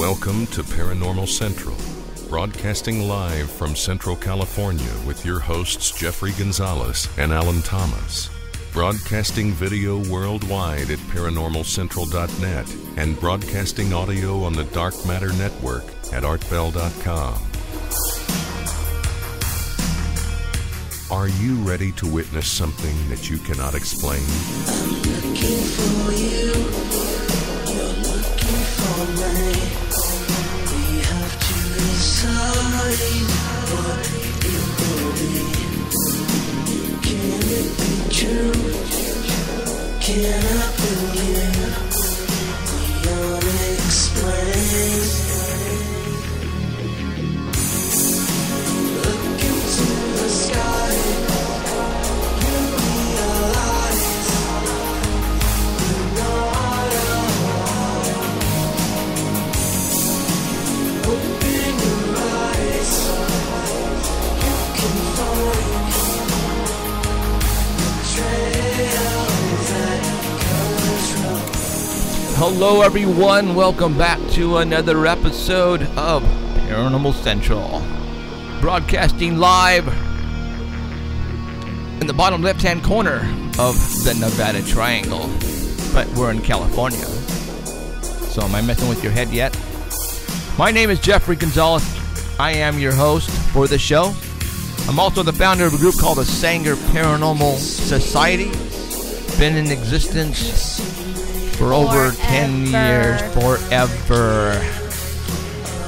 Welcome to Paranormal Central, broadcasting live from Central California with your hosts Jeffrey Gonzalez and Alan Thomas. Broadcasting video worldwide at ParanormalCentral.net and broadcasting audio on the Dark Matter Network at ArtBell.com. Are you ready to witness something that you cannot explain? I'm looking for you, you're looking for me. We have to decide what it will be. Can it be true? Can I believe the unexplained? Look into the sky. Hello everyone, welcome back to another episode of Paranormal Central. Broadcasting live in the bottom left-hand corner of the Nevada Triangle. But we're in California. So am I messing with your head yet? My name is Jeffrey Gonzalez. I am your host for the show. I'm also the founder of a group called the Sanger Paranormal Society. Been in existence for over 10 years, forever.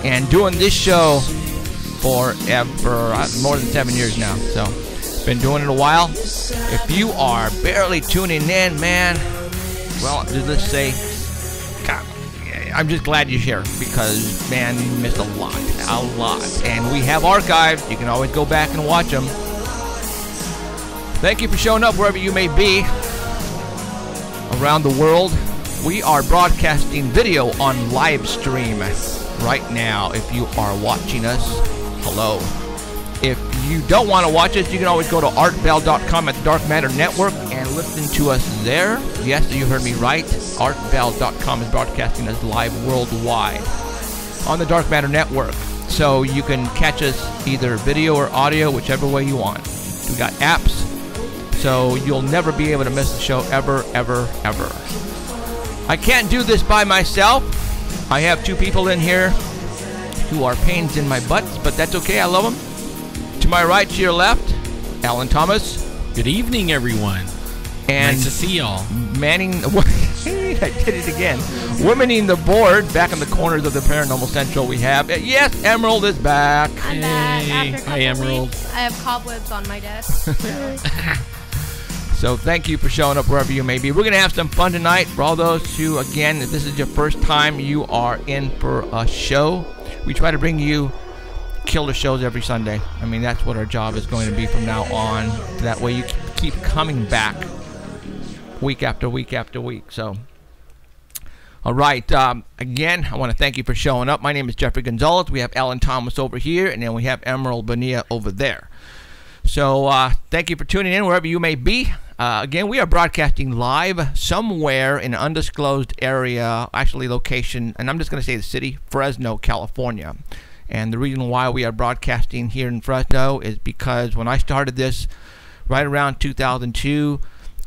And doing this show forever, more than 7 years now. So, been doing it a while. If you are barely tuning in, man, well, let's say, God, I'm just glad you're here because, man, you missed a lot. And we have archives. You can always go back and watch them. Thank you for showing up wherever you may be around the world. We are broadcasting video on live stream right now. If you are watching us, hello. If you don't want to watch us, you can always go to artbell.com at the Dark Matter Network and listen to us there. Yes, you heard me right. Artbell.com is broadcasting us live worldwide on the Dark Matter Network. So you can catch us either video or audio, whichever way you want. We got apps, so you'll never be able to miss the show ever, ever, ever. I can't do this by myself. I have two people in here who are pains in my butts, but that's okay. I love them. To my right, to your left, Alan Thomas. Good evening, everyone. And nice to see y'all. Manning, I did it again. Womaning the board, back in the corners of the Paranormal Central, we have, yes, Emerald is back. I'm back after a couple Hi, Emerald. weeks. I have cobwebs on my desk. So thank you for showing up wherever you may be. We're going to have some fun tonight. For all those who, again, if this is your first time, you are in for a show. We try to bring you killer shows every Sunday. I mean, that's what our job is going to be from now on. That way you keep coming back week after week after week. So, all right. Again, I want to thank you for showing up. My name is Jeffrey Gonzalez. We have Alan Thomas over here, and then we have Emerald Bonilla over there. So thank you for tuning in wherever you may be. Again, we are broadcasting live somewhere in an undisclosed area, actually location, and I'm just going to say the city, Fresno, California. And the reason why we are broadcasting here in Fresno is because when I started this right around 2002,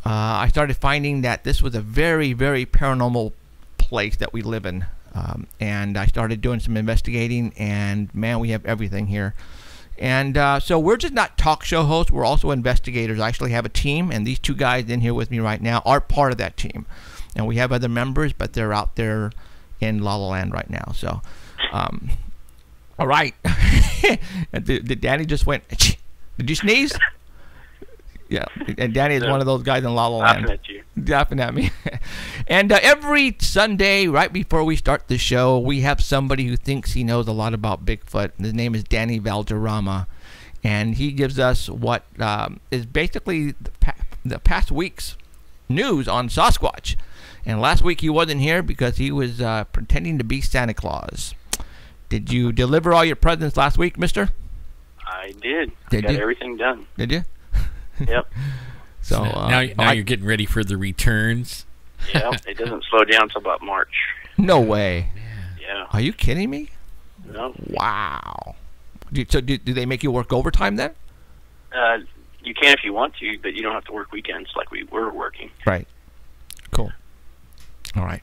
I started finding that this was a very, very paranormal place that we live in. And I started doing some investigating, and man, we have everything here. And so we're just not talk show hosts. We're also investigators. I actually have a team, and these two guys in here with me right now are part of that team. And we have other members, but they're out there in La La Land right now. So, all right. Did Danny just went, did you sneeze? Yeah, and Danny is one of those guys in La La Land. Laughing at you. Laughing at me. And every Sunday, right before we start the show, we have somebody who thinks he knows a lot about Bigfoot. His name is Danny Valderrama, and he gives us what is basically the past week's news on Sasquatch. And last week he wasn't here because he was pretending to be Santa Claus. Did you deliver all your presents last week, mister? I did. Did Got you? everything done. Did you? Yep. So now you're getting ready for the returns. Yep. It doesn't slow down until about March. No way. Yeah. Yeah. Are you kidding me? No. Wow. So do they make you work overtime then? You can if you want to, but you don't have to work weekends like we were working. Right. Cool. All right.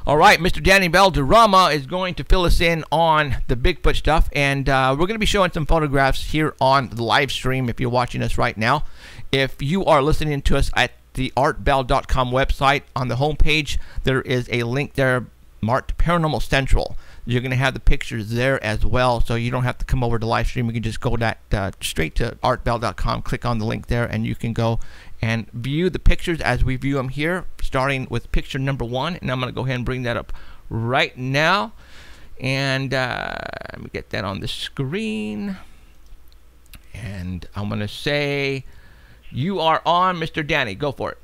All right, Mr. Danny Valderrama is going to fill us in on the Bigfoot stuff, and we're going to be showing some photographs here on the live stream if you're watching us right now. If you are listening to us at the artbell.com website, on the homepage, there is a link there marked Paranormal Central. You're going to have the pictures there as well, so you don't have to come over to live stream. You can just go straight to artbell.com, click on the link there, and you can go and view the pictures as we view them here, starting with picture number 1. And I'm going to go ahead and bring that up right now. And let me get that on the screen. And I'm going to say, you are on, Mr. Danny. Go for it.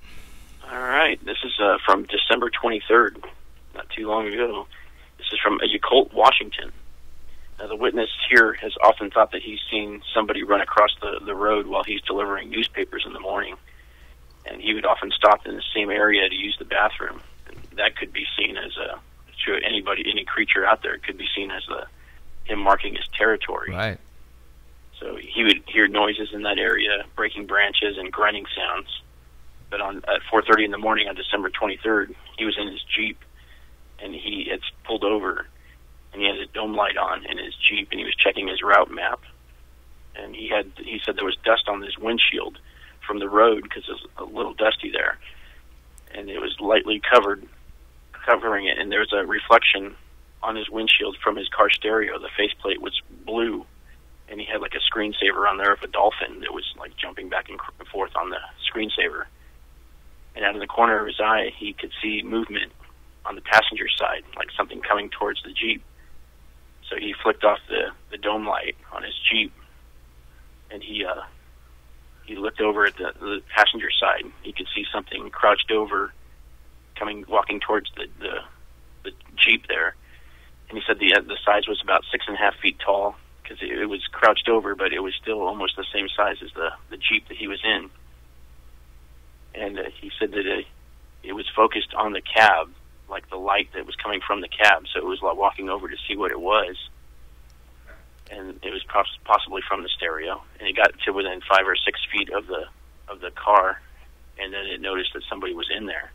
All right. This is from December 23rd, not too long ago. This is from Yacolt, Washington. Now, the witness here has often thought that he's seen somebody run across the road while he's delivering newspapers in the morning. And he would often stop in the same area to use the bathroom. And that could be seen as to anybody, any creature out there, it could be seen as him marking his territory. Right. So he would hear noises in that area, breaking branches and grunting sounds. But at 4:30 in the morning on December 23rd, he was in his Jeep, and he had pulled over, and he had a dome light on in his Jeep, and he was checking his route map. And he said there was dust on his windshield from the road because it was a little dusty there, and it was lightly covering it, and there was a reflection on his windshield from his car stereo. The faceplate was blue, and he had like a screensaver on there of a dolphin that was like jumping back and forth on the screensaver. And out of the corner of his eye, he could see movement on the passenger side, like something coming towards the Jeep. So he flicked off the dome light on his Jeep, and he looked over at the passenger side. He could see something crouched over, walking towards the Jeep there. And he said the size was about 6.5 feet tall because it was crouched over, but it was still almost the same size as the Jeep that he was in. And he said that it was focused on the cab, like the light that was coming from the cab. So it was like walking over to see what it was. And it was possibly from the stereo. And it got to within 5 or 6 feet of the car, and then it noticed that somebody was in there.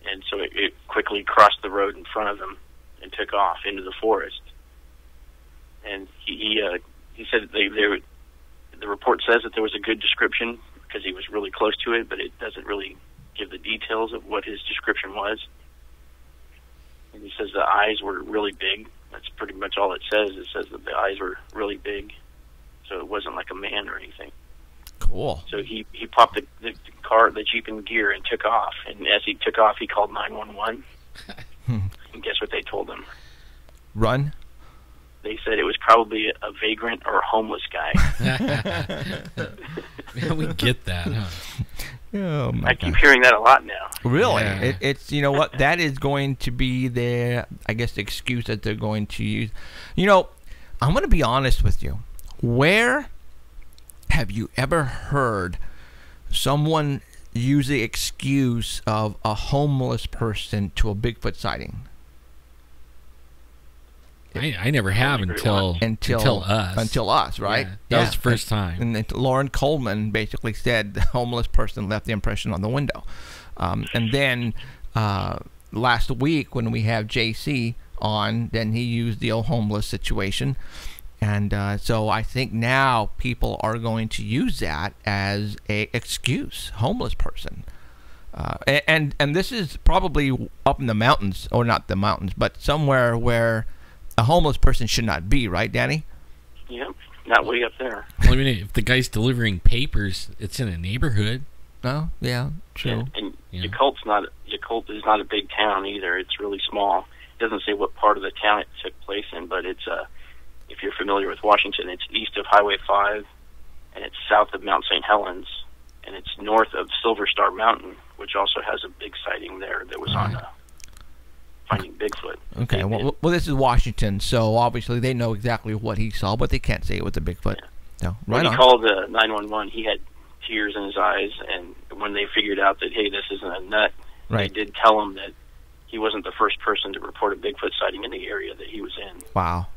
And so it quickly crossed the road in front of him and took off into the forest. And he said the report says that there was a good description because he was really close to it, but it doesn't really give the details of what his description was. And he says the eyes were really big. That's pretty much all it says. It says that the eyes were really big, so it wasn't like a man or anything. Cool. So he popped the Jeep in gear and took off. And as he took off, he called 911. And guess what they told him? Run. They said it was probably a vagrant or a homeless guy. Yeah, we get that, huh? Oh my I keep hearing that a lot now. Really? Yeah. It's you know what? That is going to be their, I guess, excuse that they're going to use. You know, I'm going to be honest with you. Where have you ever heard someone use the excuse of a homeless person to a Bigfoot sighting? I never have until us, right? Yeah, that was the first time. And then Lauren Coleman basically said the homeless person left the impression on the window. And then last week when we have JC on, then he used the old homeless situation. And so I think now people are going to use that as a excuse, homeless person. And this is probably up in the mountains, or not the mountains, but somewhere where a homeless person should not be, right, Danny? Yep, not way up there. Well, I mean, if the guy's delivering papers, it's in a neighborhood. Oh, yeah, true. And Yeah. Yacolt is not a big town either. It's really small. It doesn't say what part of the town it took place in, but it's if you're familiar with Washington, it's east of Highway 5, and it's south of Mount St. Helens, and it's north of Silver Star Mountain, which also has a big sighting there that was on Finding Bigfoot. Okay, well, this is Washington, so obviously they know exactly what he saw, but they can't say it was a Bigfoot. Yeah. No, When right he on. called 911, he had tears in his eyes, and when they figured out that, hey, this isn't a nut, Right. they did tell him that he wasn't the first person to report a Bigfoot sighting in the area that he was in. Wow.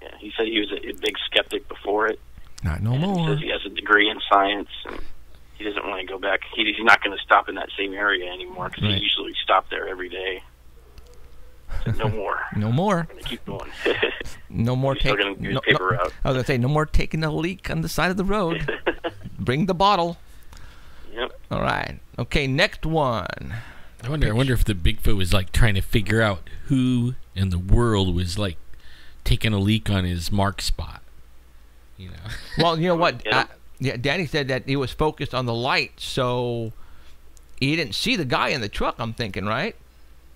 Yeah, he said he was a big skeptic before it. Not no and more. He says he has a degree in science, and he doesn't want to go back. He's not going to stop in that same area anymore because Right. he usually stopped there every day. Said, no more. No more. I'm going to keep going. No more He's still taking. going to get his paper out. I was gonna say no more taking a leak on the side of the road. Bring the bottle. Yep. All right. Okay. Next one. I wonder if the Bigfoot was like trying to figure out who in the world was like taking a leak on his mark spot. You know. Well, you know what? Yeah. Yeah, Danny said that he was focused on the light, so he didn't see the guy in the truck. I'm thinking, right?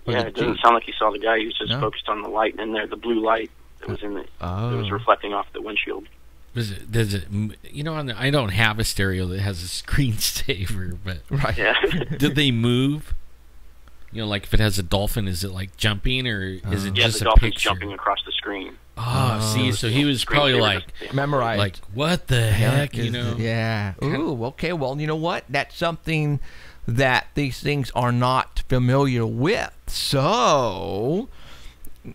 Or Yeah, the it doesn't Jeep. sound like he saw the guy. He was just No. focused on the light, and in there, the blue light that was in the that was reflecting off the windshield. Does it? You know, I don't have a stereo that has a screensaver, but Right. Yeah. did they move? You know, like if it has a dolphin, is it like jumping or is it Yeah, just the a dolphin's picture? jumping across the screen. Oh, see, so he was Screen probably saver like, doesn't- yeah. Memorized. like what the heck, you Is- know? Yeah. Ooh, okay. Well, you know what? That's something that these things are not familiar with. So,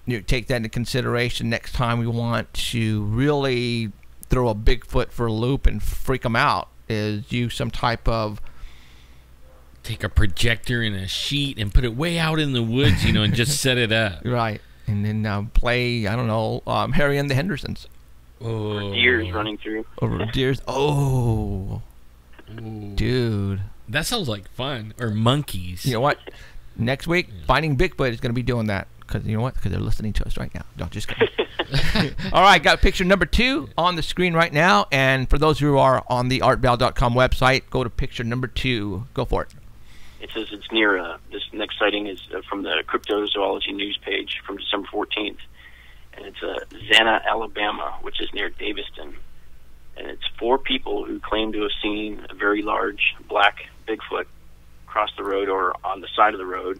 you take that into consideration next time we want to really throw a Bigfoot for a loop and freak them out. Is use some type of Take a projector and a sheet and put it way out in the woods, you know, and just set it up. right, and then play. I don't know, Harry and the Hendersons Oh, Deers running through. or deers. Oh, Ooh. dude. That sounds like fun. Or monkeys. You know what? Next week, Finding Bigfoot is going to be doing that. Because you know what? Because they're listening to us right now. No, just kidding. All right, got picture number 2 on the screen right now. And for those who are on the artval.com website, go to picture number 2. Go for it. It says it's near, this next sighting is from the Cryptozoology news page from December 14th. And it's Zana, Alabama, which is near Daviston. And it's 4 people who claim to have seen a very large black Bigfoot cross the road or on the side of the road.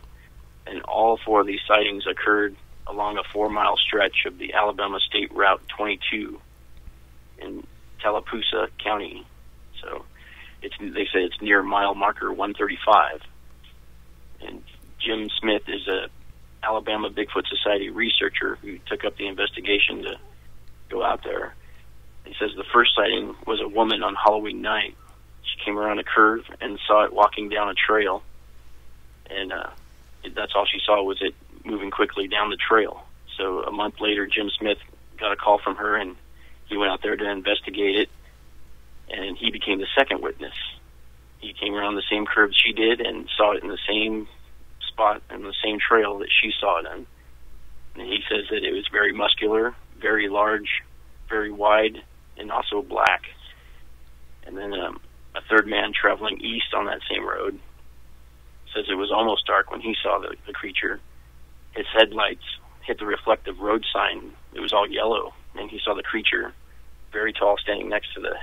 And all 4 of these sightings occurred along a 4-mile stretch of the Alabama State Route 22 in Tallapoosa County. So they say it's near mile marker 135. And Jim Smith is a Alabama Bigfoot Society researcher who took up the investigation to go out there. He says the first sighting was a woman on Halloween night. She came around a curve and saw it walking down a trail. And that's all she saw was it moving quickly down the trail. So a month later, Jim Smith got a call from her, and he went out there to investigate it, and he became the second witness. He came around the same curve she did and saw it in the same spot and the same trail that she saw it in. And he says that it was very muscular, very large, very wide, and also black. And then a third man traveling east on that same road says it was almost dark when he saw the creature. His headlights hit the reflective road sign. It was all yellow, and he saw the creature very tall standing next to the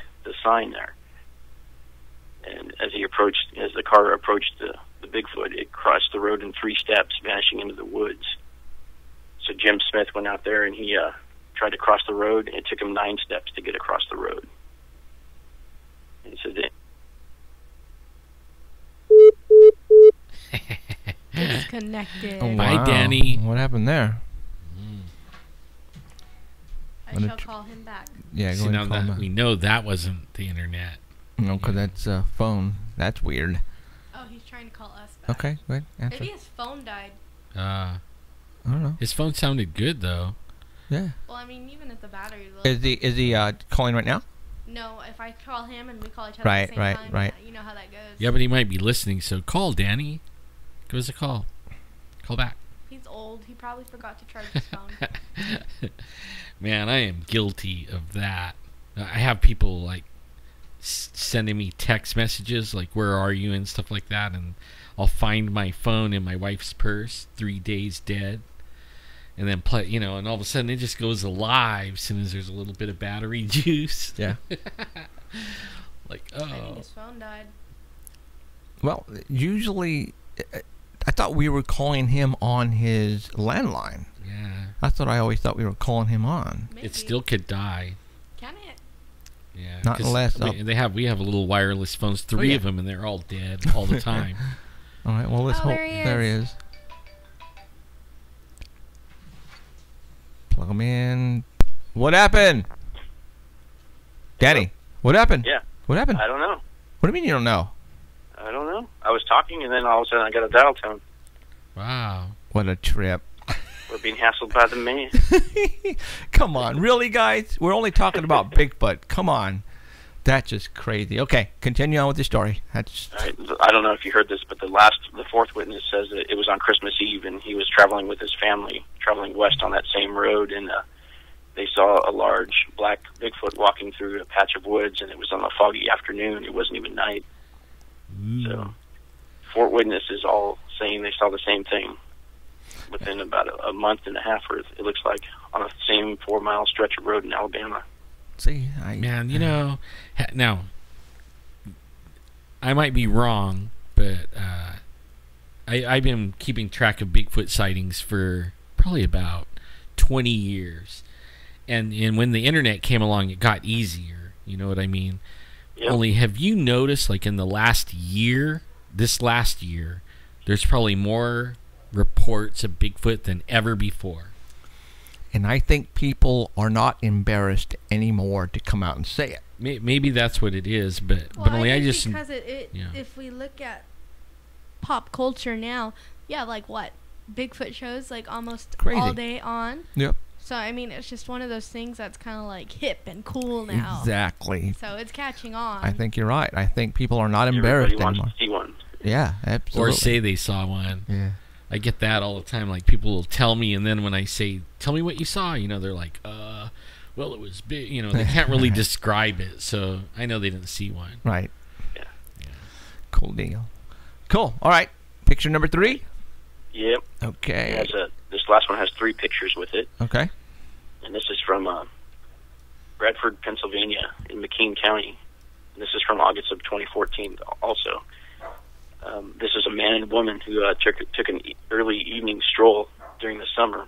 sign there. And as the car approached the Bigfoot, it crossed the road in 3 steps, vanishing into the woods. So Jim Smith went out there and he tried to cross the road, and it took him 9 steps to get across the road. And he said that Disconnected. Oh, Bye, Danny. What happened there? I shall call him back. Yeah, go See, ahead now and call him that back. we know that wasn't the internet. No, because that's a phone. That's weird. Oh, he's trying to call us back. Okay, go ahead. Answer. Maybe his phone died. I don't know. His phone sounded good though. Yeah. Well, I mean, even if the battery's low. Is he calling right now? No, if I call him and we call each other Right, at the same right, time, right. yeah, you know how that goes. Yeah, but he might be listening. So call Danny. Give us a call. Call back. He's old. He probably forgot to charge his phone. Man, I am guilty of that. I have people like sending me text messages like "Where are you?" and stuff like that, and I'll find my phone in my wife's purse, 3 days dead, and then play, and all of a sudden it just goes alive as soon as there's a little bit of battery juice. Yeah. Like, I think oh, his phone died. Well, usually, I thought we were calling him on his landline. yeah. That's what I always thought we were calling him on. Maybe. It still could die. Can it? Yeah, Not 'cause unless we have little wireless phones, 3 yeah. of them, and they're all dead all the time. All right. Well, let's Oh, hope. there he There he is. Plug them in. What happened? Danny, what happened? Yeah. What happened? I don't know. What do you mean you don't know? I don't know. I was talking, and then all of a sudden I got a dial tone. Wow. What a trip. We're being hassled by the man. Come on. Really, guys? We're only talking about Bigfoot. Come on. That's just crazy. Okay, continue on with the story. That's All right. I don't know if you heard this, but the fourth witness says that it was on Christmas Eve, and he was traveling with his family, traveling west on that same road, and they saw a large black Bigfoot walking through a patch of woods, and it was on a foggy afternoon. It wasn't even night. So, 4 witnesses all saying they saw the same thing within about a month and a half, or it looks like, on the same 4-mile stretch of road in Alabama. see, Man, you know, now, I might be wrong, but I've been keeping track of Bigfoot sightings for probably about 20 years. And when the internet came along, it got easier. You know what I mean? Yep. Only, have you noticed, like, in the last year, this last year, there's probably more reports of Bigfoot than ever before. And I think people are not embarrassed anymore to come out and say it. Maybe that's what it is, but Well, only I think just... because yeah. if we look at pop culture now, yeah, like what? Bigfoot shows like almost Crazy. all day on. Yep. So, I mean, it's just one of those things that's kind of like hip and cool now. Exactly. So it's catching on. I think you're right. I think people are not embarrassed Everybody anymore. wants to see one. Yeah, absolutely. Or say they saw one. Yeah. I get that all the time. Like, people will tell me, and then when I say, tell me what you saw, you know, they're like, well, it was big. You know, they can't really describe it, so I know they didn't see one. Right. Yeah. Cool deal. Cool. All right. Picture number 3. Yep. Okay. It has this last one has 3 pictures with it, Okay. and this is from Bradford, Pennsylvania, in McKean County. And this is from August of 2014 also. This is a man and woman who took an early evening stroll during the summer,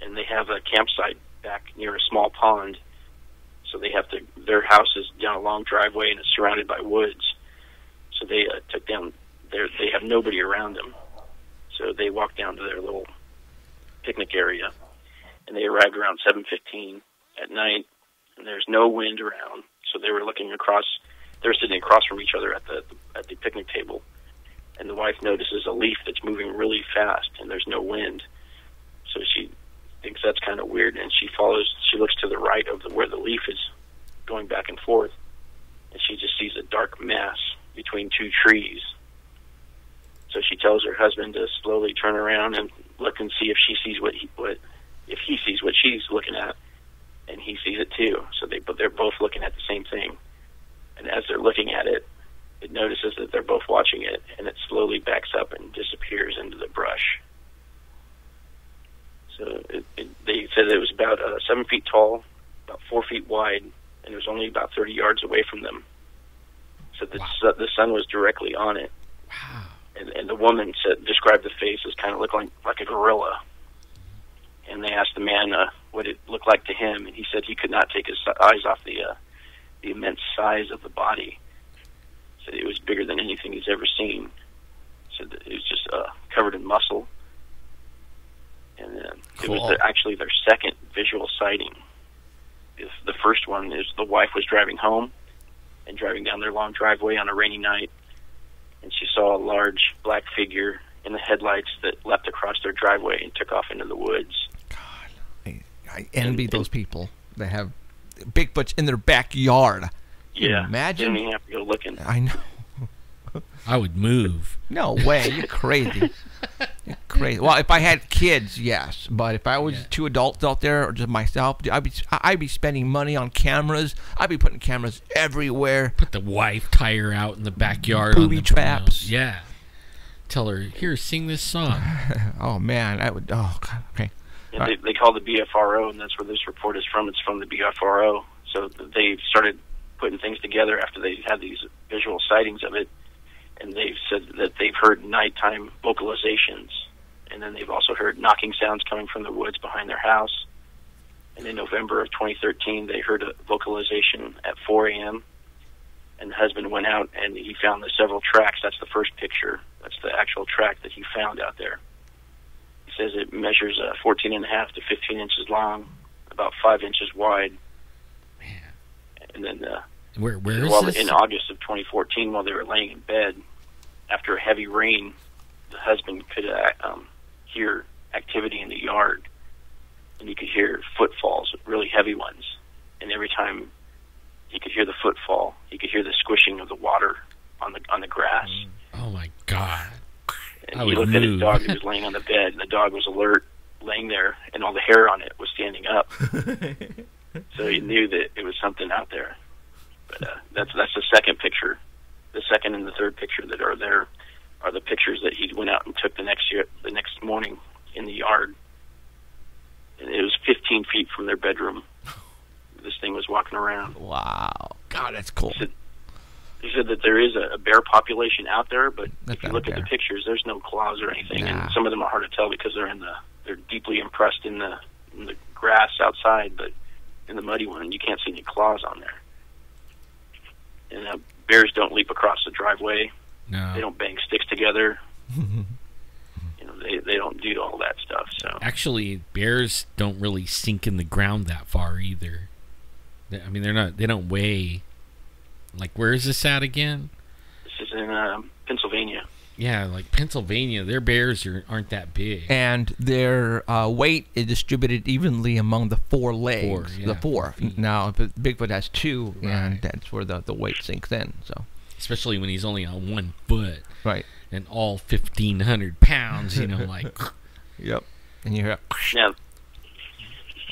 and they have a campsite back near a small pond. So they have their house is down a long driveway and it's surrounded by woods. So they took down they have nobody around them. So they walked down to their little picnic area, and they arrived around 7:15 at night, and there's no wind around. So they were looking across. They were sitting across from each other at the picnic table, and the wife notices a leaf that's moving really fast, and there's no wind. So she thinks that's kind of weird, and she looks to the right of where the leaf is going back and forth, and she just sees a dark mass between 2 trees. So she tells her husband to slowly turn around and look and see if she sees if he sees what she's looking at, and he sees it too. So they're both looking at the same thing, and as they're looking at it, it notices that they're both watching it, and it slowly backs up and disappears into the brush. So they said it was about 7 feet tall, about 4 feet wide, and it was only about 30 yards away from them. So the sun was directly on it. Wow. And the woman described the face as kind of looking like a gorilla. And they asked the man what it looked like to him, and he said he could not take his eyes off the immense size of the body. Said it was bigger than anything he's ever seen. Said that it was just covered in muscle. And it was actually their second visual sighting. The first one is the wife was driving home and driving down their long driveway on a rainy night, and she saw a large black figure in the headlights that leapt across their driveway and took off into the woods. God, I envy those people that have Bigfoots in their backyard. Can you imagine? Didn't even have to go looking. I know. I would move. No way. You're crazy. You're crazy. Well, if I had kids, yes. But if I was 2 adults out there or just myself, I'd be spending money on cameras. I'd be putting cameras everywhere. Put the wife, tie her out in the backyard. Booby on the traps. Yeah. Tell her, here, sing this song. Oh, man. I would. Oh, God. Okay. Yeah, they call the BFRO, and that's where this report is from. It's from the BFRO. So they started putting things together after they had these visual sightings of it. And they've said that they've heard nighttime vocalizations. And then they've also heard knocking sounds coming from the woods behind their house. And in November of 2013, they heard a vocalization at 4 a.m. And the husband went out and he found the several tracks. That's the first picture. That's the actual track that he found out there. He says it measures 14.5 to 15 inches long, about 5 inches wide. Man. And then Where is this? in August of 2014, while they were laying in bed, after a heavy rain, the husband could hear activity in the yard, and he could hear footfalls, really heavy ones. And every time he could hear the footfall, he could hear the squishing of the water on the grass. Oh my God! And I he would looked at his move. dog who was laying on the bed, and the dog was alert, laying there, and all the hair on it was standing up. So he knew that it was something out there. But that's the second picture. The second and the third picture that are there are the pictures that he went out and took the next morning in the yard. And it was 15 feet from their bedroom. This thing was walking around. Wow. God, that's cool. He said that there is a bear population out there, but That's if you not look a at the bear. pictures, there's no claws or anything, Nah. and some of them are hard to tell because they're deeply impressed in the grass outside, but in the muddy one, you can't see any claws on there. And bears don't leap across the driveway. No. They don't bang sticks together. They don't do all that stuff. So Actually, bears don't really sink in the ground that far either. I mean, they don't weigh. Like, where is this at again? this is in Pennsylvania. Yeah, like Pennsylvania, their bears aren't that big. And their weight is distributed evenly among the four legs. Four, yeah, the 4 four. feet. Now, Bigfoot has two, and Right. that's where the weight sinks in. So, Especially when he's only on 1 foot right. and all 1,500 pounds, like. Yep. And you hear,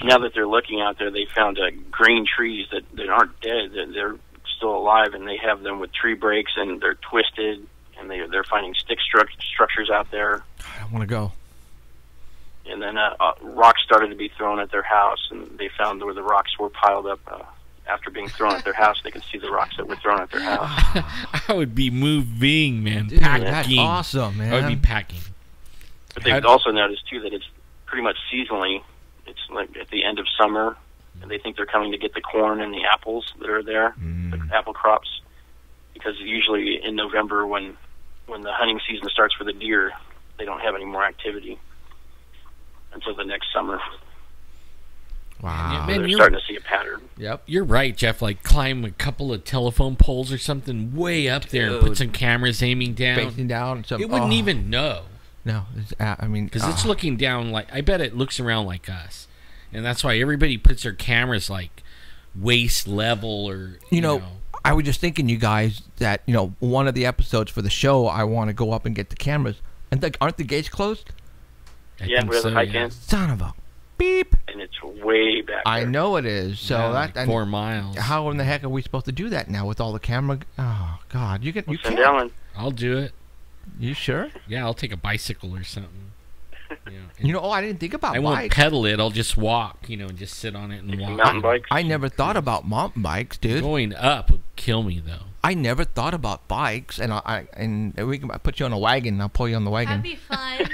Now that they're looking out there, they found green trees that aren't dead. They're still alive, and they have them with tree breaks, and they're twisted, and they're finding stick structures out there. I want to go. And then rocks started to be thrown at their house, and they found where the rocks were piled up. After being thrown at their house, they could see the rocks that were thrown at their house. I would be moving, man. Dude, Packing. that's awesome, man. I would be packing. But they've also noticed, too, that it's pretty much seasonally. It's like at the end of summer, and they think they're coming to get the corn and the apples that are there, the apple crops, because usually in November when the hunting season starts for the deer, they don't have any more activity until the next summer. Wow. Man, They're you're- starting to see a pattern. Yep. You're right, Jeff. Like, climb a couple of telephone poles or something way up there and put Dude. some cameras aiming down. Facing down. Some, It wouldn't even know. No. I mean, Because it's looking down like, I bet it looks around like us. And that's why everybody puts their cameras like waist level or, You know, I was just thinking, you guys, that, one of the episodes for the show, I want to go up and get the cameras. And aren't the gates closed? I Yeah, think where the so, hike yeah. in, Son of a beep. and it's way back I there. know it is. So Yeah, that like 4 miles. how in the heck are we supposed to do that now with all the camera? Oh God, you Send can't. Alan. I'll do it. You sure? Yeah, I'll take a bicycle or something. I didn't think about I won't bikes. pedal it. I'll just walk, and just sit on it and walk. Mountain bikes. I never thought about mountain bikes, dude. Going up would kill me, though. I never thought about bikes, and and we can put you on a wagon. And I'll pull you on the wagon. That'd be fun.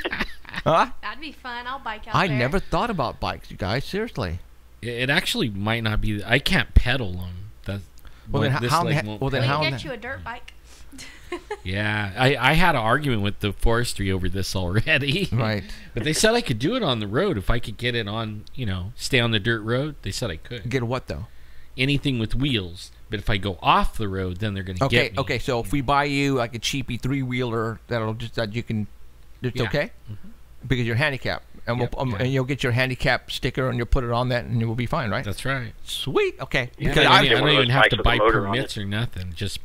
Huh? That'd be fun. I'll bike out I there. never thought about bikes, you guys. Seriously. It actually might not be. I can't pedal them. That's Well, then this how in the leg heck- won't well, then We how can in get the- you a dirt bike. Yeah, I had an argument with the forestry over this already. Right. But they said I could do it on the road if I could get it on, stay on the dirt road. They said I could. Get what though? Anything with wheels. But if I go off the road, then they're going to Okay. get me. Okay. So if we buy you like a cheapy 3-wheeler, that you can, it's Yeah. okay, because you're handicapped, and Yep, yeah. and you'll get your handicap sticker and you'll put it on that, and it will be fine, right? That's right. Sweet. Okay. Yeah, Because I get don't one of even those have bikes to with a buy motor on permits it. or nothing. Just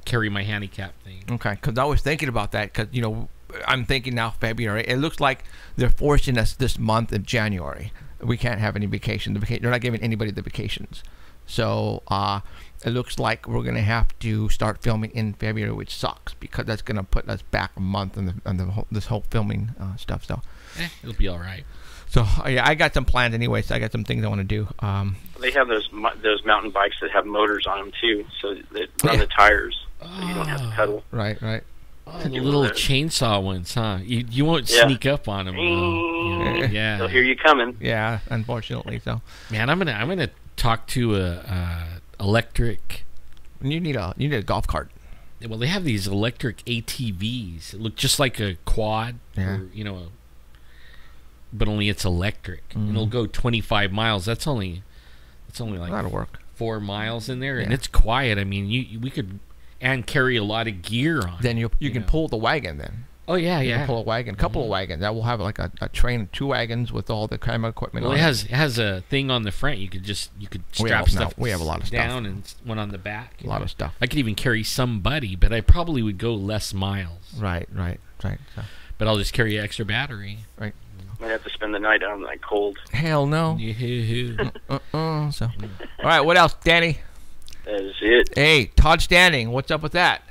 carry my handicap thing. Okay, because I was thinking about that because, I'm thinking now February. It looks like they're forcing us this month of January. We can't have any vacation. They're not giving anybody the vacations. So it looks like we're going to have to start filming in February, which sucks because that's going to put us back a month on this whole filming stuff. So, It'll be all right. yeah, I got some plans anyway. So I got some things I want to do. They have those mountain bikes that have motors on them too, so that run the tires. So you don't have to pedal. Right. Oh, the little chainsaw ones, huh? You won't Yeah. sneak up on them. Yeah. They'll hear you coming. Yeah, unfortunately. So Man, I'm gonna talk to a electric. you need a golf cart. Well, they have these electric ATVs. It look just like a quad. Yeah. Or, but only it's electric. And it'll go 25 miles. That's only like That'll work. 4 miles in there, and Yeah. it's quiet. I mean, we could and carry a lot of gear on. Then you can know. pull the wagon then. Oh yeah, You yeah. can pull a wagon, couple of wagons. That will have like a train, 2 wagons with all the camera equipment Well, on it has a thing on the front. You could We strap have- stuff. no, we have a lot of stuff. down and one on the back. A lot of stuff. I could even carry somebody, but I probably would go less miles. Right. So, But I'll just carry an extra battery. right. Might have to spend the night out in that cold. Hell no. Yoo-hoo-hoo. So, all right. What else, Danny? That is it. Hey, Todd Standing. What's up with that?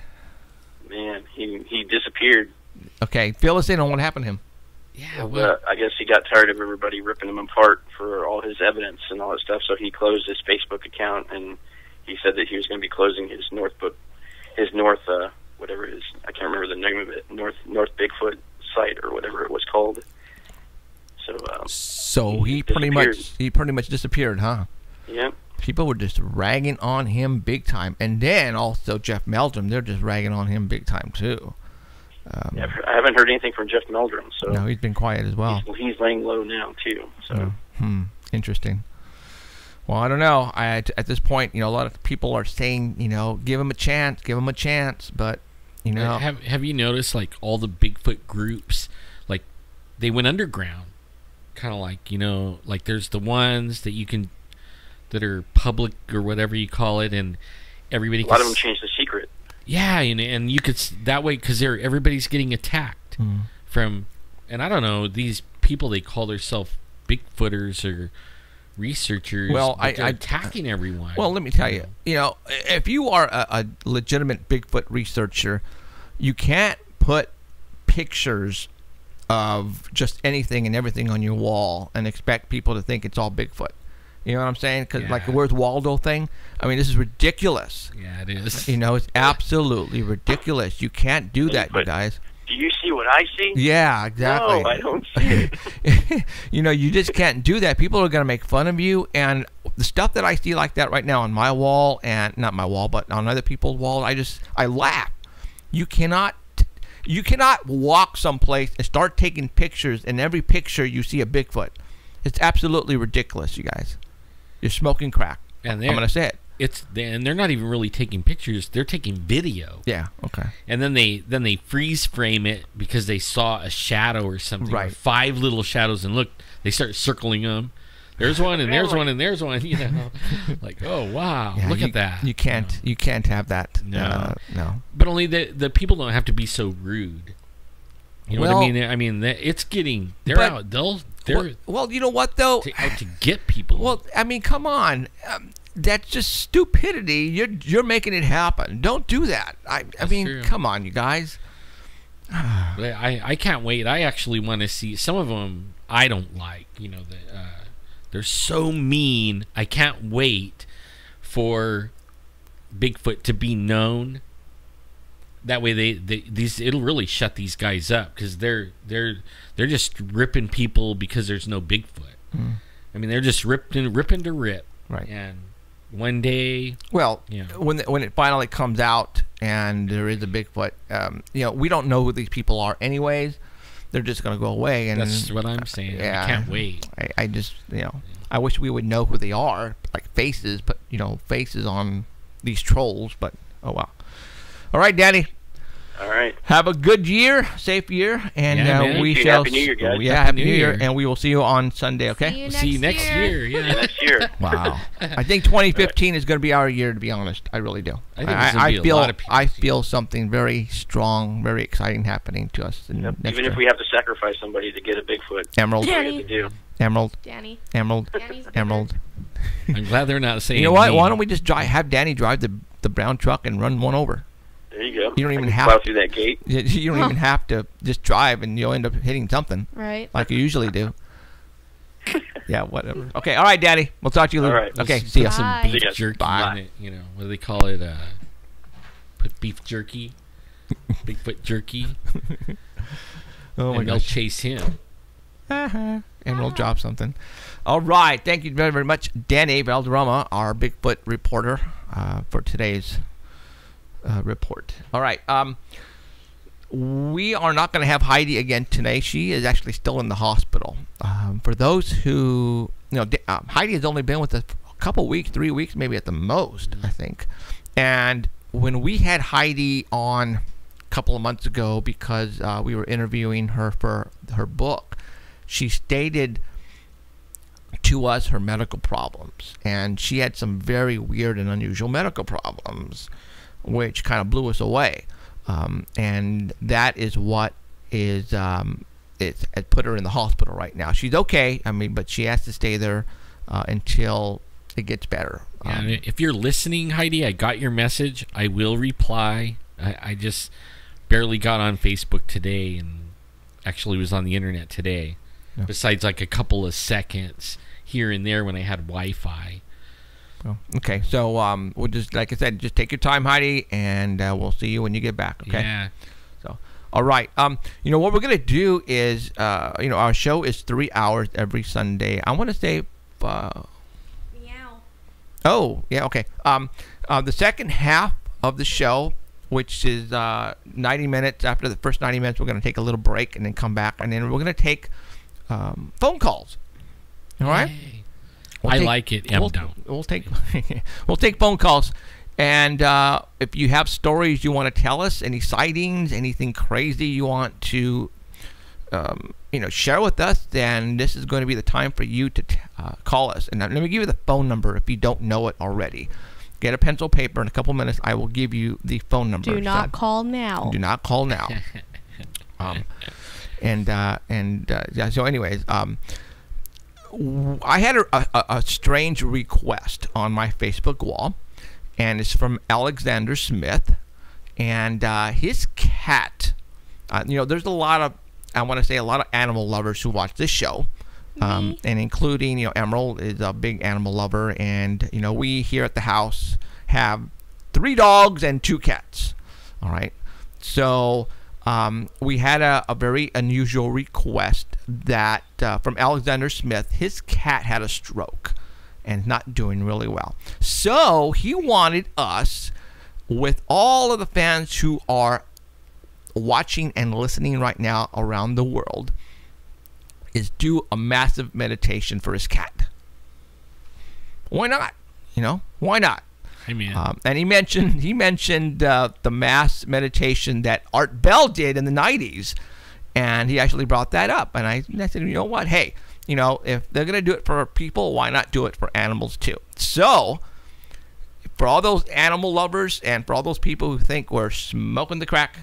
Man, he disappeared. Okay, fill us in on what happened to him. Yeah, well, I guess he got tired of everybody ripping him apart for all his evidence and all that stuff, so he closed his Facebook account, and he said that he was going to be closing his whatever it is, I can't remember the name of it, North Bigfoot site or whatever it was called. So So he pretty much disappeared, huh? yeah. People were just ragging on him big time, and then also Jeff Meldrum, they're just ragging on him big time too. Yeah, I haven't heard anything from Jeff Meldrum, so No, he's been quiet as well. he's laying low now too. So Interesting. Well, I don't know. At this point, a lot of people are saying, give him a chance, but have you noticed like all the Bigfoot groups, like they went underground, kind of like like there's the ones that are public or whatever you call it, and everybody. A lot of them changed the secret. Yeah, and you could that way because everybody's getting attacked from, and I don't know, these people, they call themselves Bigfooters or researchers. Well, but they're attacking everyone. Well, let me tell you, if you are a legitimate Bigfoot researcher, you can't put pictures of just anything and everything on your wall and expect people to think it's all Bigfoot. You know what I'm saying? Because like the Where's Waldo thing, I mean, this is ridiculous. Yeah, it is. It's absolutely ridiculous. You can't do that, you guys. Do you see what I see? Yeah, exactly. No, I don't see it. You just can't do that. People are going to make fun of you. And the stuff that I see like that right now on my wall, and not my wall, but on other people's walls, I laugh. You cannot walk someplace and start taking pictures, and every picture you see a Bigfoot. It's absolutely ridiculous, you guys. You're smoking crack. And I'm going to say it. And they're not even really taking pictures; they're taking video. Yeah. Okay. And then they freeze frame it because they saw a shadow or something, Right. or 5 little shadows, and look, they start circling them. There's one, and there's one, and there's one. Like, oh wow, Yeah, look at that. You can't have that. No. No. But only the people don't have to be so rude. You know what I mean? I mean, it's getting. They're but- out. They're Well, you know what though? out to get people. Well, I mean, come on. That's just stupidity. You're making it happen. Don't do that. I mean, true. come on, you guys. But I can't wait. I actually want to see some of them. I don't like. They're so mean. I can't wait for Bigfoot to be known. That way, it'll really shut these guys up because they're just ripping people because there's no Bigfoot. I mean, they're just ripping to rip. Right. And one day, Well, Yeah. when it finally comes out and there is a Bigfoot, we don't know who these people are anyways. They're just going to go away. And that's what I'm saying. yeah. I can't wait. I just, I wish we would know who they are, like faces, but faces on these trolls. But oh well. All right, Daddy. All right. Have a good year, safe year, and Yeah, man. we Thank you. shall. Happy New Year, guys. Yeah, Happy New Year, and we will see you on Sunday. Okay. See See you next year. Yeah, Yeah. next year. Wow. I think 2015 is going to be our year. To be honest, I really do. I think there's gonna be a feel lot of people's I year. feel something very strong, very exciting happening to us in next Even year. if we have to sacrifice somebody to get a Bigfoot, Emerald, Yeah. we have to do. Emerald, Danny. Emerald, Danny's Emerald. I'm glad they're not saying. You know what? me. Why don't we just have Danny drive the brown truck and run one over? There you go. You don't I even can have- plow through that gate. You don't even have to just drive, and you'll end up hitting something Right. like you usually do. Yeah, whatever. Okay, all right, Daddy. We'll talk to you later. All right. Okay, Put see ya. some Bye. beef See ya. jerky Bye. in it. What do they call it? Put beef jerky, Bigfoot jerky, Oh my and they'll gosh. chase him. And we'll drop something. All right. Thank you very, very much, Danny Valderrama, our Bigfoot reporter, for today's report. All right. we are not going to have Heidi again today. She is actually still in the hospital. For those who, Heidi has only been with us a couple weeks, 3 weeks, maybe at the most, I think. And when we had Heidi on a couple of months ago, because we were interviewing her for her book, she stated to us her medical problems, and she had some very weird and unusual medical problems, which kind of blew us away. And that is what is it put her in the hospital right now. She's okay, but she has to stay there until it gets better. Yeah, if you're listening, Heidi, I got your message. I will reply. I just barely got on Facebook today, and actually was on the internet today. Yeah. Besides like a couple of seconds here and there when I had Wi-Fi. Well, okay, so we'll just, like I said, just take your time, Heidi, and we'll see you when you get back. Okay. Yeah. So, all right. What we're gonna do is, our show is 3 hours every Sunday. I want to say. Meow. Oh, yeah. Okay. The second half of the show, which is 90 minutes. After the first 90 minutes, we're gonna take a little break and then come back, and then we're gonna take phone calls. All right. Yay. I like it. We'll take we'll take phone calls, and if you have stories you want to tell us, any sightings, anything crazy you want to share with us, then this is going to be the time for you to call us. And let me give you the phone number if you don't know it already. Get a pencil, paper. In a couple minutes, I will give you the phone number. Do not call now. Do not call now. So anyways, I had a strange request on my Facebook wall, and it's from Alexander Smith, and his cat. There's a lot of animal lovers who watch this show, and including Emerald is a big animal lover, and we here at the house have 3 dogs and 2 cats. All right, so. We had a very unusual request that from Alexander Smith. His cat had a stroke and not doing really well. So he wanted us, with all of the fans who are watching and listening right now around the world, is do a massive meditation for his cat. Why not? Why not? And he mentioned the mass meditation that Art Bell did in the 90s, and he actually brought that up. And I said, you know what? Hey, if they're gonna do it for people, why not do it for animals too? So, for all those animal lovers and for all those people who think we're smoking the crack,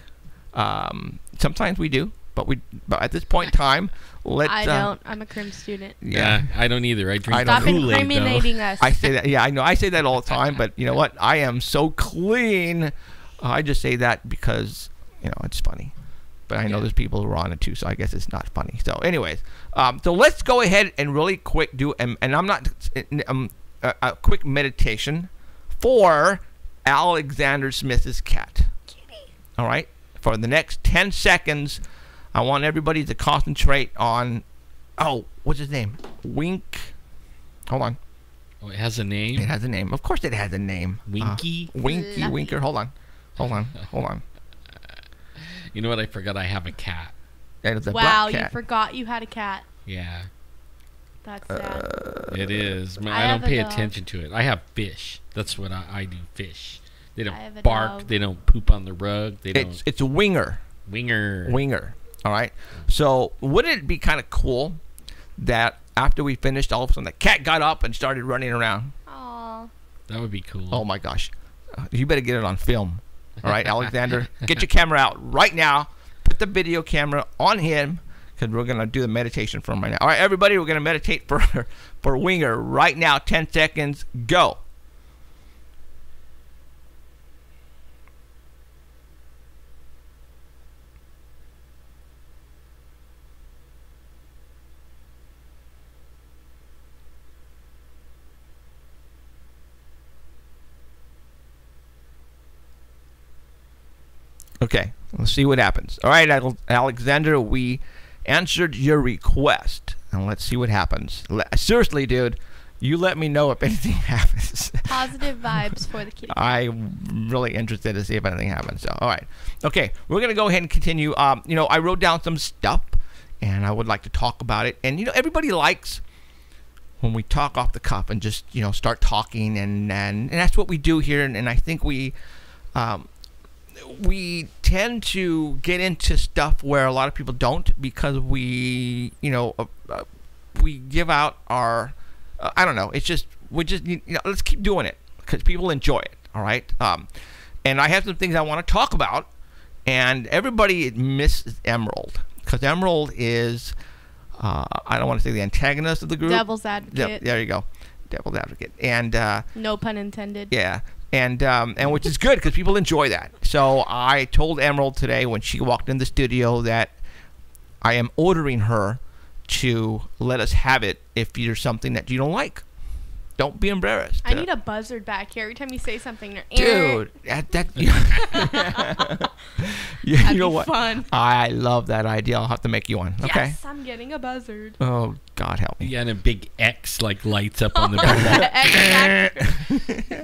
sometimes we do, but at this point in time, I don't. I'm a crim student. Yeah, I don't either. I drink Stop Kool-Aid, incriminating us. I say that. Yeah, I know. I say that all the time. But you know what? I am so clean. I just say that because it's funny. But I know there's people who are on it too, so I guess it's not funny. So, anyways, so let's go ahead and really quick do and I'm not a quick meditation for Alexander Smith's cat. All right, for the next 10 seconds. I want everybody to concentrate on, what's his name? Wink. Hold on. Oh, it has a name? It has a name. Of course it has a name. Winky? Winky, Fluffy. Winker. Hold on. You know what? I forgot I have a cat. That is a Wow, black you cat. forgot you had a cat. Yeah. That's sad. It is. I I have don't a pay dog. attention to it. I have fish. That's what I do, fish. They I have a don't bark. dog. They don't poop on the rug. They don't. It's a winger. Winger. All right. So wouldn't it be kind of cool that after we finished, all of a sudden the cat got up and started running around? Aw. That would be cool. Oh my gosh. You better get it on film. All right, Alexander, get your camera out right now. Put the video camera on him, because we're going to do the meditation for him right now. All right, everybody, we're going to meditate for Winger right now. 10 seconds, go. Okay, let's see what happens. All right, Alexander, we answered your request, and let's see what happens. Seriously, dude, You let me know if anything happens. Positive vibes for the kitty. I'm really interested to see if anything happens. So, all right. Okay, we're going to go ahead and continue. I wrote down some stuff, and I would like to talk about it. And, everybody likes when we talk off the cuff and just, start talking. And that's what we do here. And I think we tend to get into stuff where a lot of people don't, because we give out our... I don't know. It's just let's keep doing it because people enjoy it. All right. And I have some things I want to talk about, and everybody misses Emerald because Emerald is I don't want to say the antagonist of the group. Devil's advocate. There you go, devil's advocate. And no pun intended. Yeah. And which is good because people enjoy that. So I told Emerald today when she walked in the studio that I am ordering her to let us have it if there's something that you don't like. Don't be embarrassed. I need a buzzard back here every time you say something. Dude, you know what? Fun. I love that idea. I'll have to make you one. Okay. Yes, I'm getting a buzzard. Oh, God help me. Yeah, and a big X lights up on the back.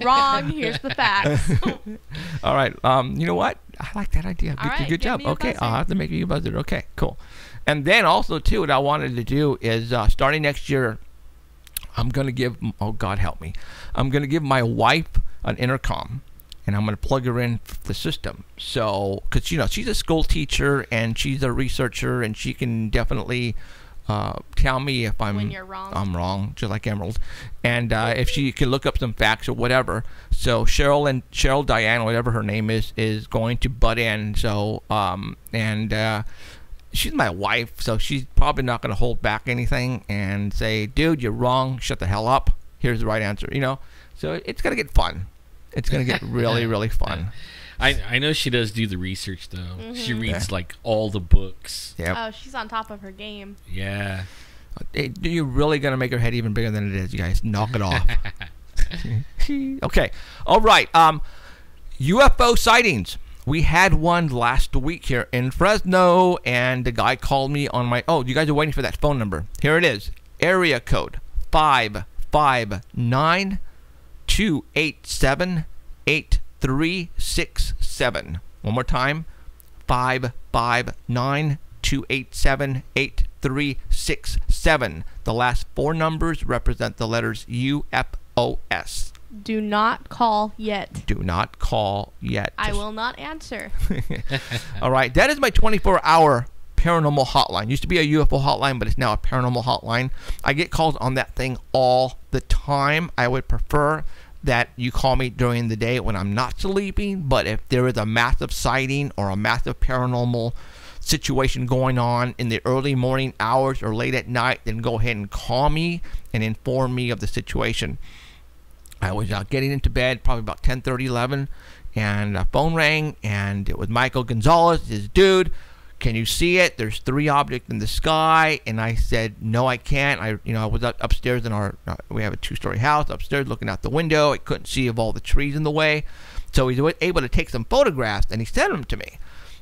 Wrong. Here's the facts. All right. You know what? I like that idea. Good job. Okay, I'll have to make you a buzzard. Okay, cool. And then also, too, what I wanted to do is starting next year, I'm going to give, oh, God help me, I'm going to give my wife an intercom, and I'm going to plug her in the system. So, because, she's a school teacher, and she's a researcher, and she can definitely tell me if when you're wrong. I'm wrong, just like Emerald. And if she can look up some facts or whatever. So Cheryl Diane, whatever her name is going to butt in. So, she's my wife, so she's probably not going to hold back anything and say, dude, you're wrong, shut the hell up, here's the right answer, So it's going to get fun. It's going to get really, really fun. I know she does do the research, though. Mm-hmm. She reads, all the books. Yep. Oh, she's on top of her game. Yeah. You're really going to make her head even bigger than it is, you guys. Knock it off. Okay. All right. UFO sightings. We had one last week here in Fresno, and the guy called me on my... Oh, you guys are waiting for that phone number. Here it is. Area code 559-287-8367. One more time. 559-287-8367. The last four numbers represent the letters UFOS. Do not call yet. Do not call yet. I will not answer. All right. That is my 24-hour paranormal hotline. Used to be a UFO hotline, but it's now a paranormal hotline. I get calls on that thing all the time. I would prefer that you call me during the day when I'm not sleeping, but if there is a massive sighting or a massive paranormal situation going on in the early morning hours or late at night, then go ahead and call me and inform me of the situation. I was getting into bed probably about 10:30, 11, and a phone rang, and it was Michael Gonzalez. His dude, can you see it? There's three objects in the sky. And I said, no, I can't. I was upstairs in our, we have a two-story house upstairs looking out the window. I couldn't see of all the trees in the way. So he was able to take some photographs, and he sent them to me.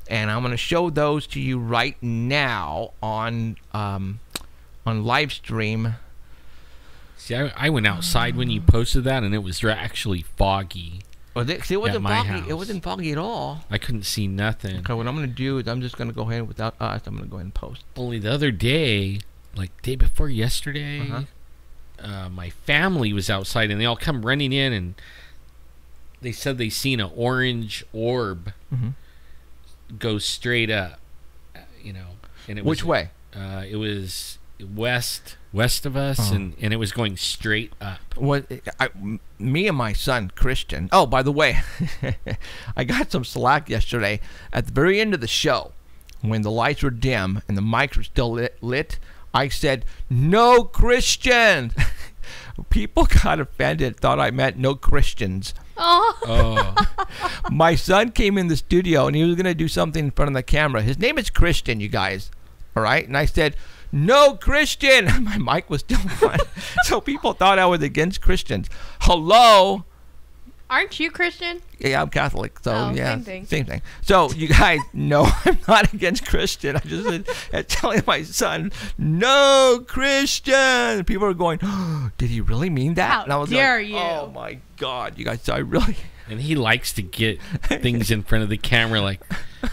And I'm going to show those to you right now on live stream. See, I went outside when you posted that, and it was actually foggy. Well, see, it wasn't my foggy. house. It wasn't foggy at all. I couldn't see nothing. Okay, what I'm going to do is I'm just going to go ahead without us. I'm going to go ahead and post. Only the other day, like day before yesterday, my family was outside, and they all come running in, and they said they seen an orange orb go straight up. And it was, which way? It was west of us, and it was going straight up. Me and my son Christian. Oh, by the way, I got some slack yesterday at the very end of the show when the lights were dim and the mics were still lit. I said, "No Christians." People got offended, thought I meant no Christians. Oh. My son came in the studio and he was going to do something in front of the camera. His name is Christian, you guys. All right? And I said, "No Christian." My mic was still on. So people thought I was against Christians. Hello? Aren't you Christian? Yeah, I'm Catholic, so Oh, yeah, same thing. So you guys know I'm not against Christian. I just telling my son, no Christian. People are going, oh, did he really mean that? How and I was dare like, you. oh my God, you guys, so I really. And he likes to get things in front of the camera. Like,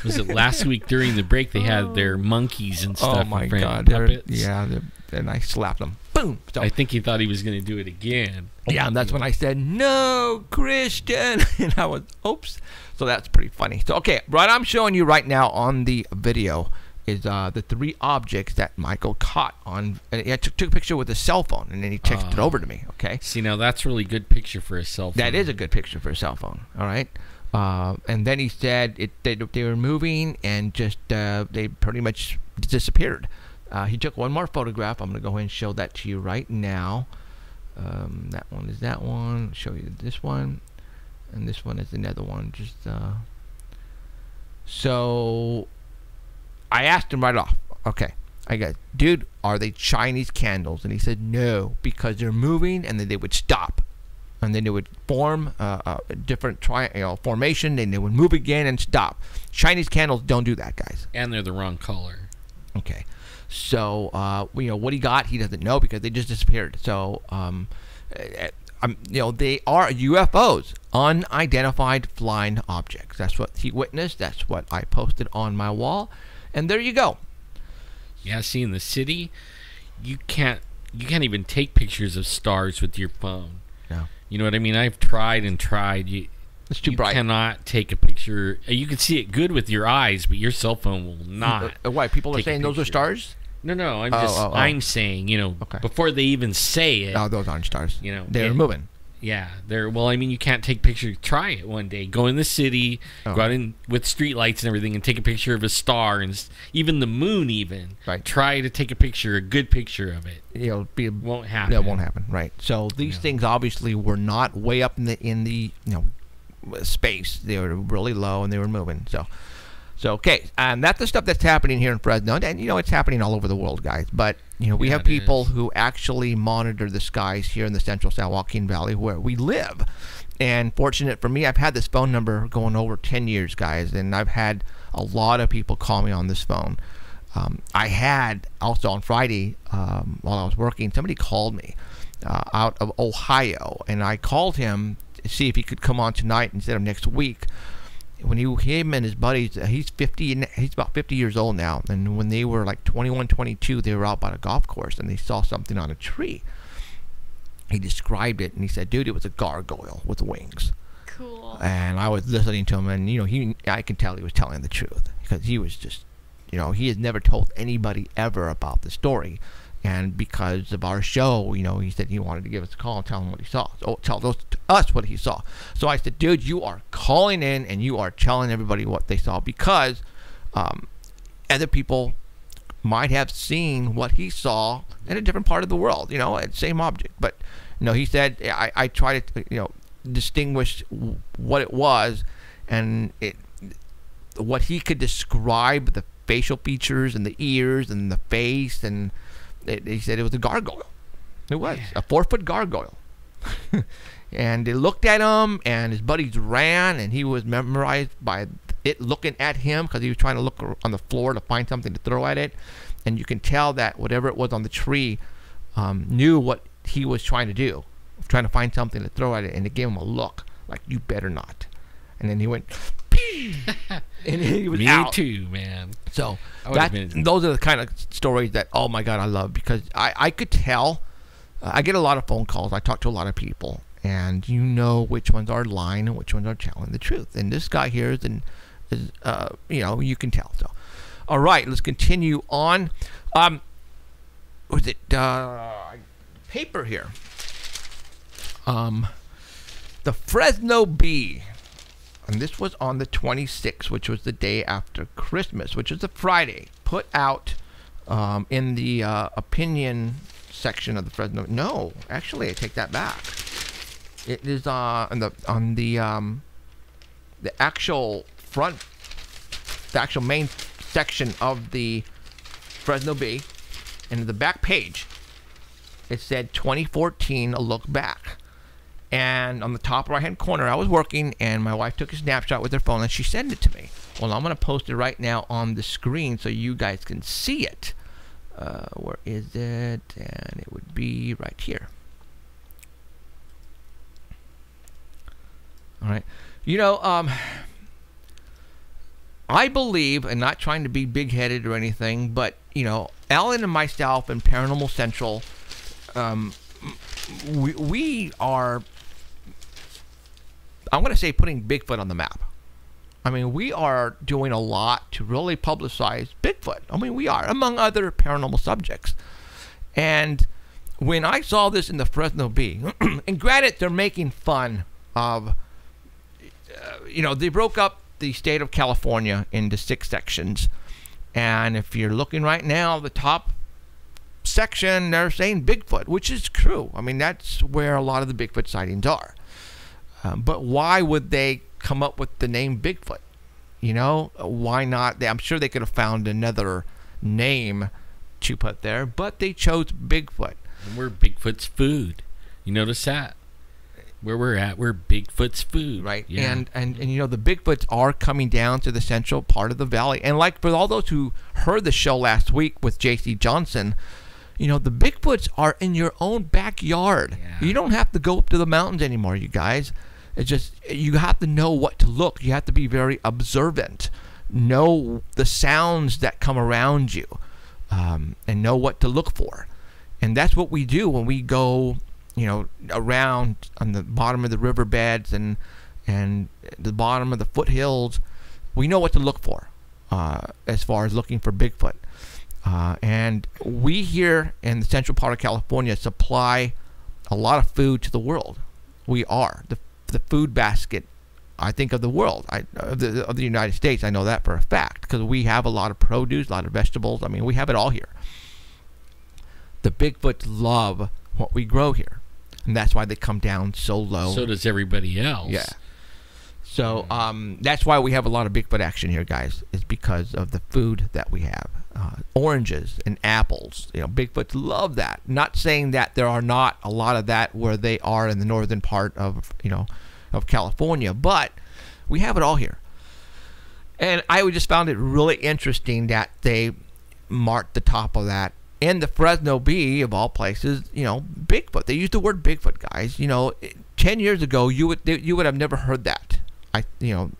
was it last week during the break they had their monkeys and stuff Oh my in front God, of puppets? and I slapped them. Boom. So I think he thought he was going to do it again. yeah, and that's when I said, no Christian. And I was, oops. So that's pretty funny. So, okay, what I'm showing you right now on the video is the 3 objects that Michael caught on. And he took a picture with his cell phone, and then he texted it over to me, okay? See, now that's really good picture for a cell phone. That is a good picture for a cell phone, all right? And then he said they were moving and just they pretty much disappeared. He took one more photograph. I'm going to go ahead and show that to you right now. That one is that one. I'll show you this one. And this one is another one. Just so I asked him right off. Okay. I go, dude, are they Chinese candles? And he said no, because they're moving and then they would stop. And then they would form a different formation, and they would move again and stop. Chinese candles don't do that, guys. And they're the wrong color. Okay. So, what he got, he doesn't know because they just disappeared. So, they are UFOs, unidentified flying objects. That's what he witnessed. That's what I posted on my wall. And there you go. Yeah, see, in the city, you can't even take pictures of stars with your phone. No. You know what I mean? I've tried and tried. It's too bright. You cannot take a picture. You can see it good with your eyes, but your cell phone will not. Why? People are take a saying those are picture. stars? No. I'm saying, Okay. before they even say it. No, those aren't stars. They're moving. Yeah, you can't take pictures. Try it one day. Go in the city, go out in with street lights and everything, and take a picture of a star and even the moon. Even right. Try to take a good picture of it. Won't happen. That won't happen. Right. So these things obviously were not way up in the space. They were really low and they were moving. So okay, and that's the stuff that's happening here in Fresno, and it's happening all over the world, guys. But we have people who actually monitor the skies here in the central San Joaquin Valley where we live. And fortunate for me, I've had this phone number going over 10 years, guys, and I've had a lot of people call me on this phone. I had also on Friday while I was working, somebody called me out of Ohio, and I called him to see if he could come on tonight instead of next week. When him and his buddies, he's about 50 years old now, and when they were like 21, 22, they were out by a golf course and they saw something on a tree. He described it and he said, dude, it was a gargoyle with wings. Cool. And I was listening to him, and I can tell he was telling the truth, because he was just, he has never told anybody ever about the story. And because of our show, he said he wanted to give us a call and tell him what he saw. So tell us what he saw. So I said, dude, you are calling in and you are telling everybody what they saw, because other people might have seen what he saw in a different part of the world, same object. But, he said, I tried to, distinguish what it was, and what he could describe, the facial features and the ears and the face, and he said it was a gargoyle. It was a 4-foot gargoyle. And they looked at him, and his buddies ran, and he was memorized by it looking at him, because he was trying to look on the floor to find something to throw at it. And you can tell that whatever it was on the tree knew what he was trying to do, trying to find something to throw at it, and it gave him a look like, you better not. And then he went, and he was out. Me too, man. So those are the kind of stories that, oh my God, I love, because I could tell. I get a lot of phone calls. I talk to a lot of people, and which ones are lying and which ones are telling the truth. And this guy here is you can tell. So, all right, let's continue on. Was it paper here? The Fresno Bee. And this was on the 26th, which was the day after Christmas, which is a Friday, put out in the opinion section of the Fresno. No, actually, I take that back. It is on the actual front, the actual main section of the Fresno Bee, and in the back page, it said 2014, a look back. And on the top right-hand corner, I was working, and my wife took a snapshot with her phone, and she sent it to me. Well, I'm going to post it right now on the screen so you guys can see it. Where is it? And it would be right here. All right. You know, I believe, and not trying to be big-headed or anything, but, you know, Alan and myself and Paranormal Central, we are, I'm going to say, putting Bigfoot on the map. I mean, we are doing a lot to really publicize Bigfoot. I mean, we are, among other paranormal subjects. And when I saw this in the Fresno Bee, and granted, they're making fun of, you know, they broke up the state of California into 6 sections. And if you're looking right now, the top section, they're saying Bigfoot, which is true. I mean, that's where a lot of the Bigfoot sightings are. But why would they come up with the name Bigfoot? You know, why not? I'm sure they could have found another name to put there, but they chose Bigfoot. And we're Bigfoot's food. You notice that? Where we're at, we're Bigfoot's food. Right. Yeah. And you know, the Bigfoots are coming down to the central part of the valley. And like for all those who heard the show last week with J.C. Johnson, you know, the Bigfoots are in your own backyard. Yeah. You don't have to go up to the mountains anymore, you guys. It's just, you have to know what to look. You have to be very observant. Know the sounds that come around you, and know what to look for. And that's what we do when we go, you know, around on the bottom of the riverbeds and the bottom of the foothills. We know what to look for as far as looking for Bigfoot. And we here in the central part of California supply a lot of food to the world. We are the food basket, I think, of the world, of the United States. I know that for a fact because we have a lot of produce, a lot of vegetables. I mean, we have it all here. The Bigfoots love what we grow here, and that's why they come down so low. So does everybody else. Yeah. So that's why we have a lot of Bigfoot action here, guys, is because of the food that we have. Oranges and apples. You know, Bigfoots love that. Not saying that there are not a lot of that where they are in the northern part of, you know, of California, but we have it all here. And I just found it really interesting that they marked the top of that in the Fresno Bee, of all places, you know, Bigfoot. They used the word Bigfoot, guys. You know, 10 years ago, you would have never heard that. You know,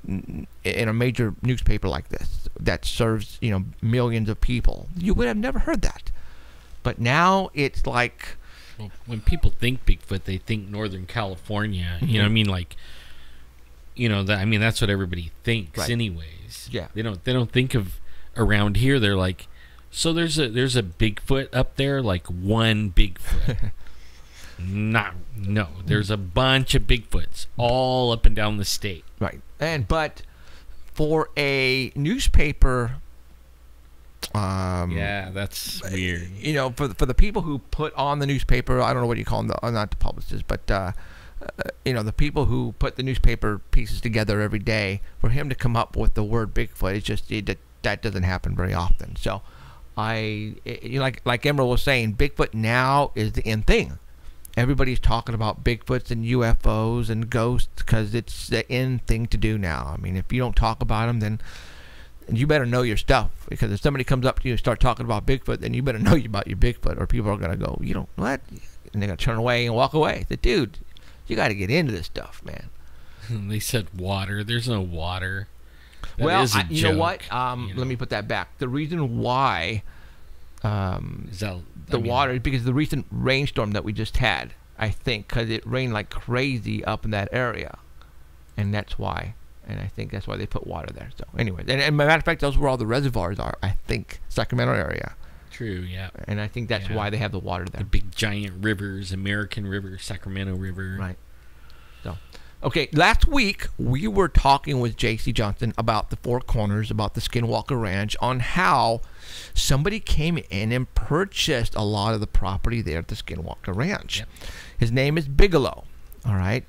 in a major newspaper like this that serves, you know, millions of people, you would have never heard that. But now it's like, well, when people think Bigfoot, they think Northern California. You know what I mean? Like, you know, I mean, that's what everybody thinks, right. Anyways. Yeah. They don't think of around here. They're like, so there's a Bigfoot up there, like one Bigfoot. No, there's a bunch of Bigfoots all up and down the state. Right. But for a newspaper, yeah, that's weird. You know, for the people who put on the newspaper, I don't know what you call them, not the publicists, but you know, the people who put the newspaper pieces together every day, for him to come up with the word Bigfoot, it's just that doesn't happen very often. So like Emerald was saying, Bigfoot now is the in thing. Everybody's talking about Bigfoots and UFOs and ghosts because it's the in thing to do now. I mean, if you don't talk about them, then you better know your stuff. Because if somebody comes up to you and start talking about Bigfoot, then you better know about your Bigfoot, or people are going to go, you know, what? And they're going to turn away and walk away. Say, dude, you got to get into this stuff, man. They said water. There's no water. That well, is a you know joke, what? you know. Let me put that back. The reason why Is that, water is because of the recent rainstorm that we just had, I think, because it rained like crazy up in that area, and that's why. And I think that's why they put water there. So anyway, and matter of fact, those were all the reservoirs are, I think, Sacramento area. True, yeah. And I think that's why they have the water there. The big giant rivers, American River, Sacramento River. Right. So, okay, last week we were talking with J.C. Johnson about the Four Corners, about the Skinwalker Ranch, on how somebody came in and purchased a lot of the property there at the Skinwalker Ranch. Yep. His name is Bigelow, all right?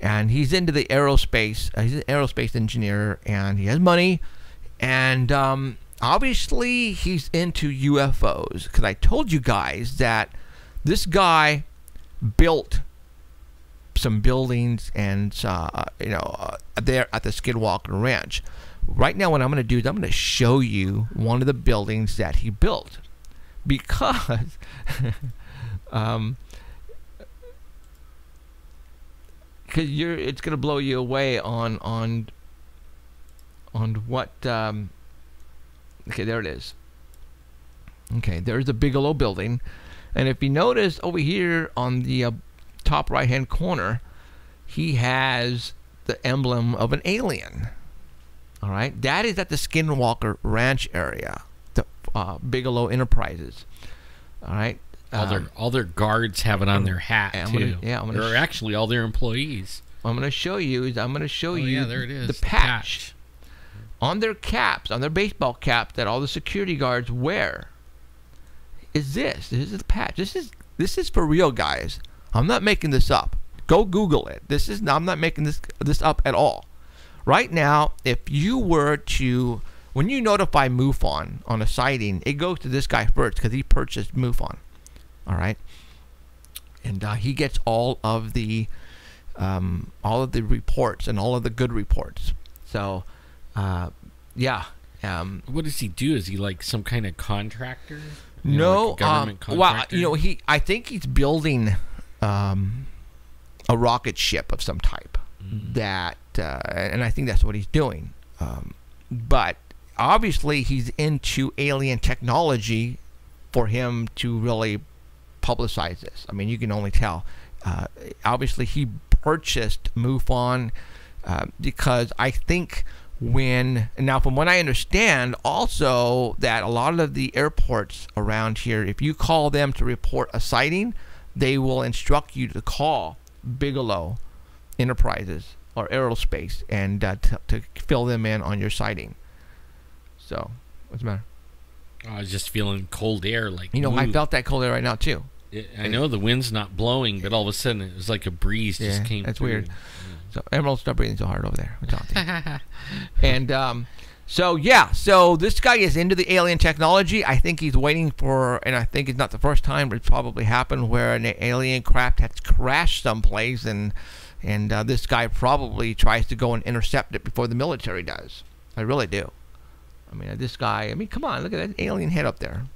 And he's into the aerospace. He's an aerospace engineer, and he has money. And obviously, he's into UFOs. Because I told you guys that this guy built some buildings and there at the Skinwalker Ranch. Right now, what I'm going to do is I'm going to show you one of the buildings that he built, because it's going to blow you away on what. Okay, there it is. Okay, there's the Bigelow building, and if you notice over here on the top right-hand corner, he has the emblem of an alien. All right, that is at the Skinwalker Ranch area, the Bigelow Enterprises. All right, all their guards have it on their hat too. Or actually all their employees. What I'm going to show you is there it is. The patch on their caps, on their baseball caps that all the security guards wear. This is the patch. This is for real, guys. I'm not making this up. Go Google it. I'm not making this up at all. Right now, if you were to, when you notify MUFON on a sighting, it goes to this guy first because he purchased MUFON. All right, and he gets all of the reports and all of the good reports. So, yeah. What does he do? Is he like some kind of contractor? No, like a government contractor? Well, I think he's building a rocket ship of some type. That, and I think that's what he's doing. But obviously, he's into alien technology for him to really publicize this. I mean, you can only tell. Obviously, he purchased MUFON because I think. Now, from what I understand, also that a lot of the airports around here, if you call them to report a sighting, they will instruct you to call Bigelow Enterprises or Aerospace and to fill them in on your sighting. So, what's the matter? I was just feeling cold air. I felt that cold air right now, too. I know the wind's not blowing, but all of a sudden it was like a breeze just came that's through. Weird. So Emerald, stop breathing so hard over there. And so this guy is into the alien technology. I think he's waiting for, and I think it's not the first time, but it's probably happened where an alien craft has crashed someplace, and this guy probably tries to go and intercept it before the military does. I really do. I mean, this guy. I mean, come on, look at that alien head up there.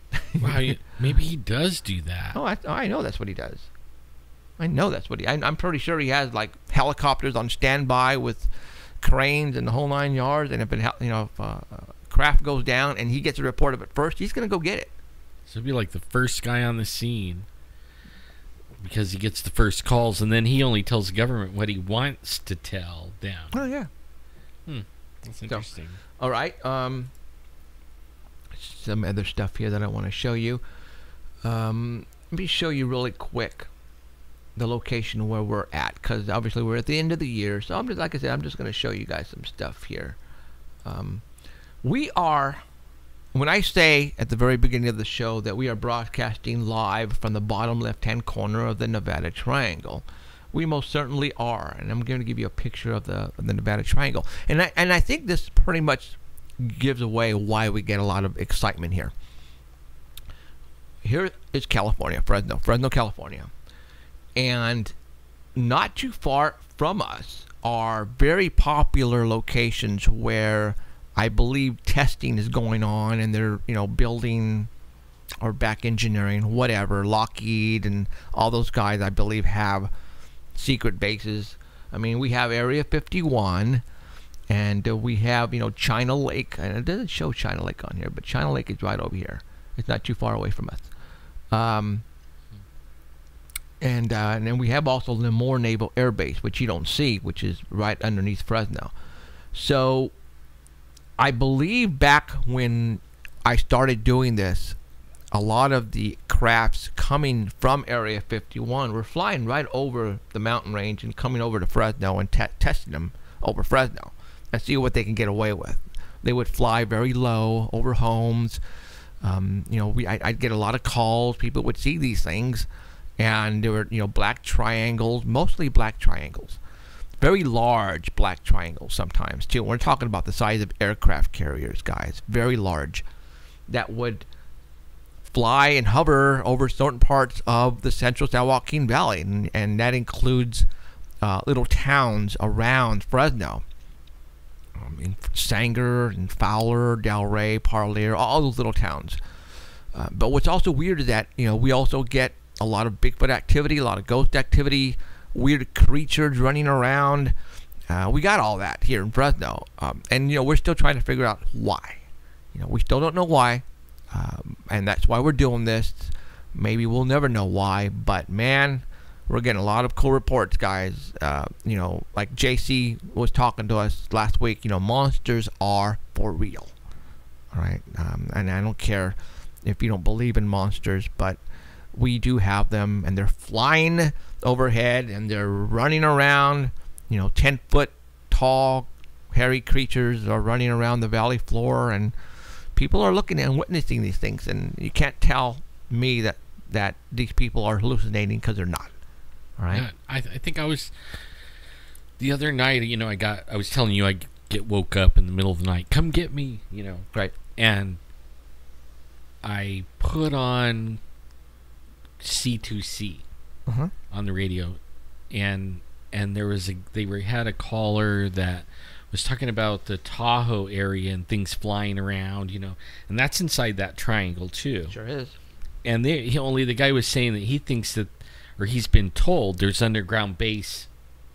Wow, maybe he does do that. Oh, I know that's what he does. I know that's what I'm pretty sure he has like helicopters on standby with cranes and the whole 9 yards. And if craft goes down and he gets a report of it first, he's gonna go get it. So he'll be like the first guy on the scene because he gets the first calls, and then he only tells the government what he wants to tell them. Oh yeah. That's interesting. All right. Some other stuff here that I want to show you. Let me show you really quick the location where we're at, because obviously we're at the end of the year. So I'm just, like I said, I'm just going to show you guys some stuff here. We are, when I say at the very beginning of the show that we are broadcasting live from the bottom left-hand corner of the Nevada Triangle, we most certainly are. And I'm going to give you a picture of the Nevada Triangle. And I think this pretty much gives away why we get a lot of excitement here. Here is California, Fresno, California. And not too far from us are very popular locations where I believe testing is going on, and they're, building or back engineering, whatever. Lockheed and all those guys, I believe, have secret bases. I mean, we have Area 51, and we have, China Lake. And it doesn't show China Lake on here, but China Lake is right over here. It's not too far away from us. And then we have also Lemoore Naval Air Base, which you don't see, which is right underneath Fresno. So I believe back when I started doing this, a lot of the crafts coming from Area 51 were flying right over the mountain range and coming over to Fresno and testing them over Fresno and see what they can get away with. They would fly very low over homes. I'd get a lot of calls. People would see these things, and there were, black triangles, mostly black triangles. Very large black triangles sometimes, too. We're talking about the size of aircraft carriers, guys. Very large. That would fly and hover over certain parts of the central San Joaquin Valley. And that includes little towns around Fresno. In Sanger and Fowler, Delray, Parlier, all those little towns. But what's also weird is that, we also get a lot of Bigfoot activity, a lot of ghost activity, weird creatures running around. We got all that here in Fresno. And, we're still trying to figure out why. We still don't know why. And that's why we're doing this. Maybe we'll never know why. But, man, we're getting a lot of cool reports, guys. Like JC was talking to us last week, monsters are for real. All right. And I don't care if you don't believe in monsters, but we do have them, and they're flying overhead, and they're running around. 10-foot tall, hairy creatures are running around the valley floor, and people are looking and witnessing these things, and you can't tell me that these people are hallucinating, because they're not. All right. Yeah, I think I was the other night. I was telling you I get woke up in the middle of the night. Come get me. Right. And I put on C2C on the radio, and there was had a caller that was talking about the Tahoe area and things flying around, and that's inside that triangle too. Sure is. And the guy was saying that he thinks that, or he's been told, there's underground base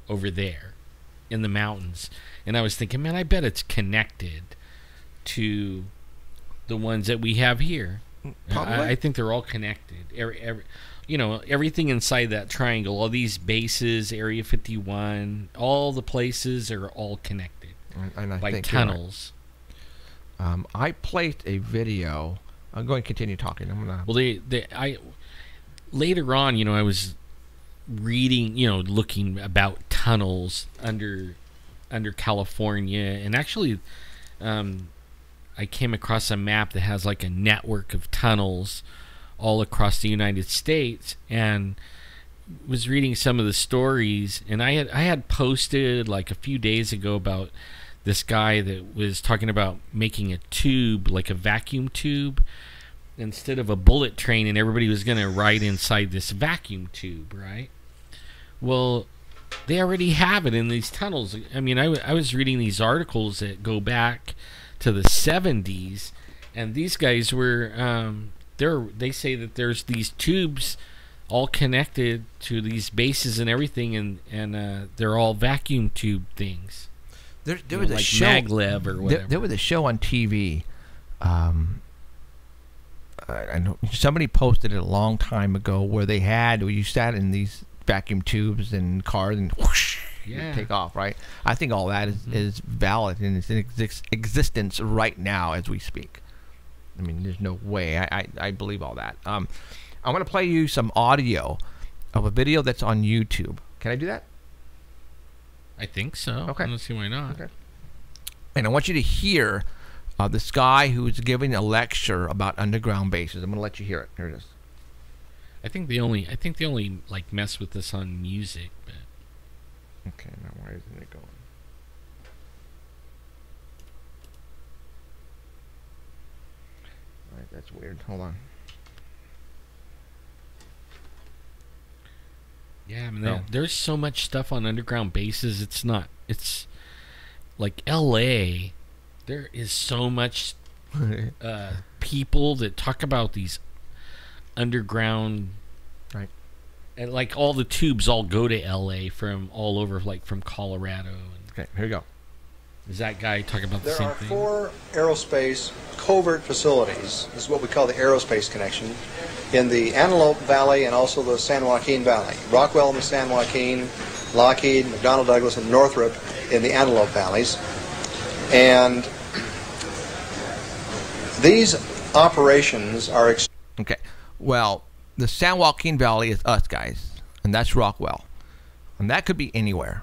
over there in the mountains. And I was thinking, man, I bet it's connected to the ones that we have here. I think they're all connected. Everything inside that triangle, all these bases, Area 51, all the places are all connected by tunnels. Right. I placed a video. I'm going to continue talking. Later on, I was reading, looking about tunnels under California, and actually, I came across a map that has like a network of tunnels all across the United States, and was reading some of the stories, and I had posted like a few days ago about this guy that was talking about making a tube, like a vacuum tube, instead of a bullet train, and everybody was going to ride inside this vacuum tube, right? Well, they already have it in these tunnels. I mean, I was reading these articles that go back to the 70s, and these guys were, they say that there's these tubes all connected to these bases and everything, and they're all vacuum tube things. There was a like show, maglev or whatever. There was a show on TV. I know somebody posted it a long time ago where you sat in these vacuum tubes and cars and whoosh, you take off, right? I think all that is valid and it's in existence right now as we speak. I mean, there's no way. I believe all that. I'm going to play you some audio of a video that's on YouTube. Can I do that? I think so. Okay. I don't see why not. Okay. And I want you to hear this guy who's giving a lecture about underground bases. I'm going to let you hear it. Here it is. I think they only like mess with this on music, but okay, now why isn't it going? All right, that's weird. Hold on. yeah, I mean, there's so much stuff on underground bases. It's like LA. There is so much people that talk about these underground, right? And like all the tubes all go to LA from all over, like from Colorado. Okay, here we go. Is that guy talking about the same thing? There are 4 aerospace covert facilities. This is what we call the aerospace connection in the Antelope Valley and also the San Joaquin Valley. Rockwell in the San Joaquin, Lockheed, McDonnell Douglas, and Northrop in the Antelope Valleys. And these operations are... Okay, well, the San Joaquin Valley is us, guys, and that's Rockwell. And that could be anywhere.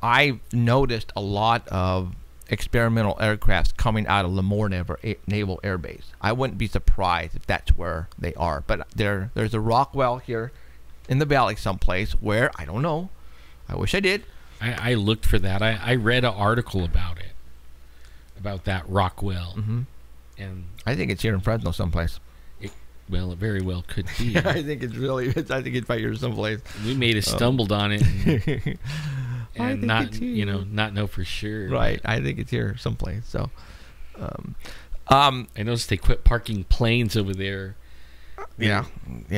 I've noticed a lot of experimental aircrafts coming out of Lemoore Naval Air Base. I wouldn't be surprised if that's where they are. But there's a Rockwell here in the valley someplace where, I don't know. I wish I did. I looked for that. I read an article about it, about that Rockwell. Mm-hmm. And I think it's here in Fresno someplace. Well, it very well could be. I think it's really. I think it's right here someplace. We may have stumbled on it and think not, it's here. not know for sure. Right. I think it's here someplace. So, I noticed they quit parking planes over there. yeah.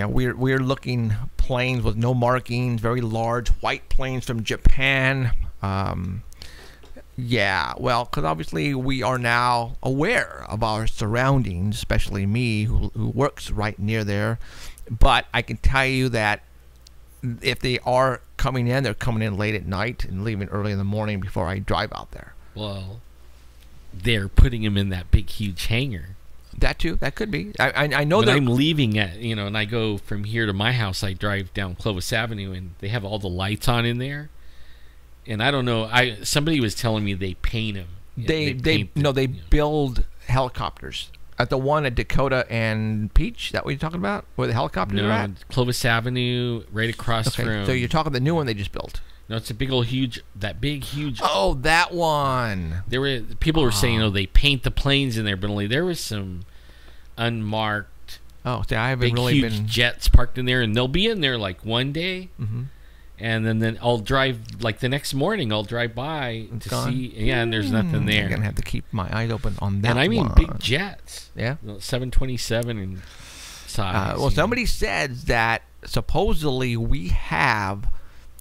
We're looking planes with no markings, very large white planes from Japan. Yeah, well, because obviously we are now aware of our surroundings, especially me, who works right near there. But I can tell you that if they are coming in, they're coming in late at night and leaving early in the morning before I drive out there. Well, they're putting them in that big, huge hangar. That too, that could be. I know when that I'm leaving and I go from here to my house, I drive down Clovis Avenue, and they have all the lights on in there. And I don't know. Somebody was telling me they paint them. They build helicopters. At the one at Dakota and Peach, that what you're talking about? Where the helicopters are at? Clovis Avenue, right across from. So you're talking the new one they just built. No, it's a big old huge. Oh, that one. People were saying, they paint the planes in there, but only there was some unmarked. Oh, see, I haven't huge jets parked in there, and they'll be in there like one day. Mm-hmm. And then I'll drive, like the next morning, I'll drive by to see. Yeah, and there's nothing there. I'm going to have to keep my eyes open on that. And I mean big jets. Yeah. 727 in size. Well, somebody says that supposedly we have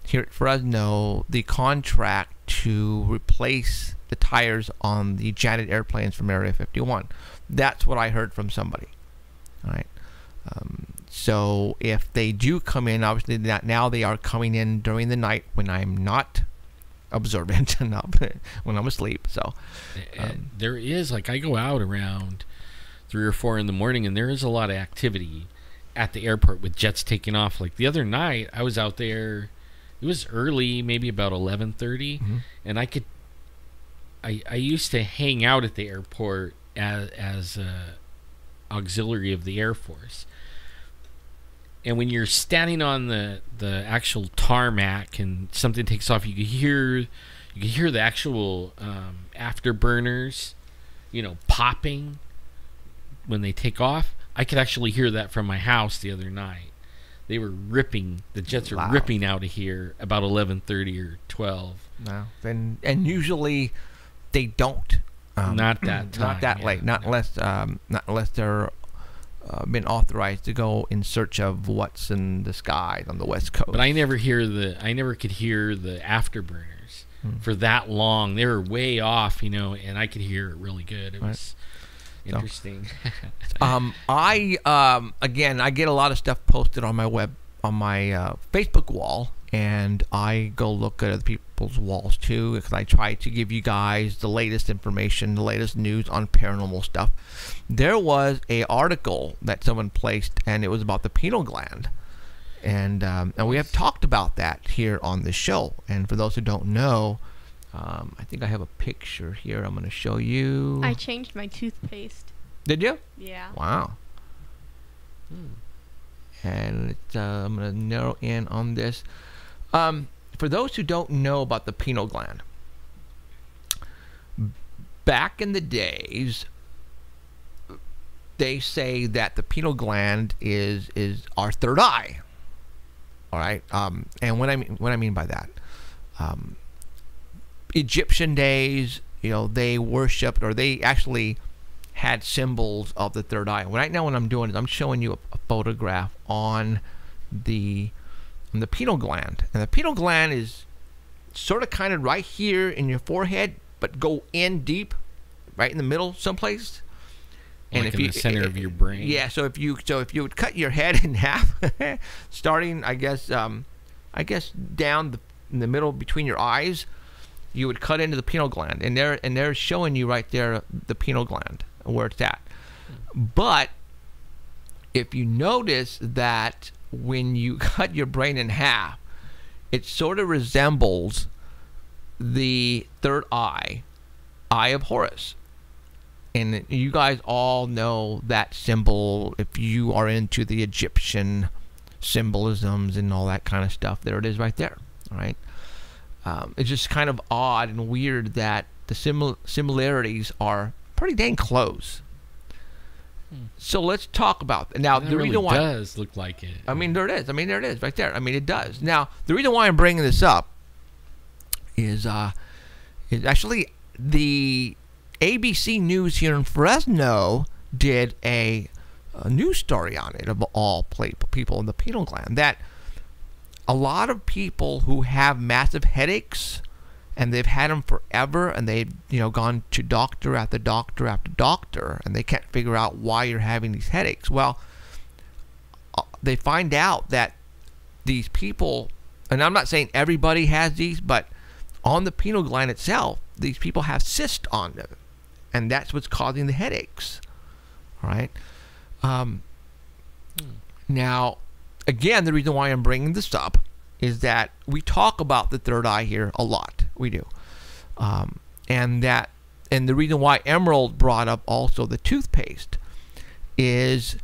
here at Fresno the contract to replace the tires on the jetted airplanes from Area 51. That's what I heard from somebody. All right. So if they do come in, obviously now they are coming in during the night when I'm not observant enough, when I'm asleep. So there is, like, I go out around 3 or 4 in the morning, and there is a lot of activity at the airport with jets taking off. Like the other night, I was out there. It was early, maybe about 11:30, and I used to hang out at the airport as auxiliary of the Air Force. And when you're standing on the actual tarmac and something takes off, you can hear the actual afterburners, popping when they take off. I could actually hear that from my house the other night. They were ripping. The jets are ripping out of here about 11:30 or 12. No, and usually they don't. Not that time. Not that late. Not unless they're been authorized to go in search of what's in the skies on the West Coast. But I never could hear the afterburners for that long. They were way off, and I could hear it really good. It was interesting. I get a lot of stuff posted on my Facebook wall, and I go look at other people's walls too, because I try to give you guys the latest information, the latest news on paranormal stuff. There was a article that someone placed, and it was about the pineal gland, and we have talked about that here on the show. And for those who don't know, I think I have a picture here. I'm going to show you. I changed my toothpaste. Did you? Yeah. Wow. And I'm going to narrow in on this. For those who don't know about the pineal gland, back in the days, they say that the pineal gland is our third eye. All right. And what I mean by that, Egyptian days, they worshipped, or they actually had symbols of the third eye. Right now, what I'm doing is I'm showing you a photograph on the pineal gland, and the pineal gland is sort of kind of right here in your forehead, but go in deep, right in the middle someplace. Like in the center of your brain. Yeah. So if you would cut your head in half, starting I guess down in the middle between your eyes, you would cut into the pineal gland, and they're showing you right there the pineal gland where it's at. But if you notice that when you cut your brain in half, it sort of resembles the third eye of Horus. And you guys all know that symbol if you are into the Egyptian symbolisms and all that kind of stuff. There it is right there. All right. It's just kind of odd and weird that the similarities are pretty dang close. So let's talk about that. Now, That the really reason why does look like it. I mean, there it is. I mean, there it is, right there. I mean, it does. Now, the reason why I'm bringing this up is actually the ABC News here in Fresno did a news story on it of all people in the pineal gland. That a lot of people who have massive headaches, and they've had them forever, and they've gone to doctor after doctor after doctor, and they can't figure out why you're having these headaches. Well, they find out that these people, and I'm not saying everybody has these, but on the pineal gland itself, these people have cysts on them, and that's what's causing the headaches. All right. Now, again, the reason why I'm bringing this up is that we talk about the third eye here a lot. We do. And the reason why Emerald brought up also the toothpaste is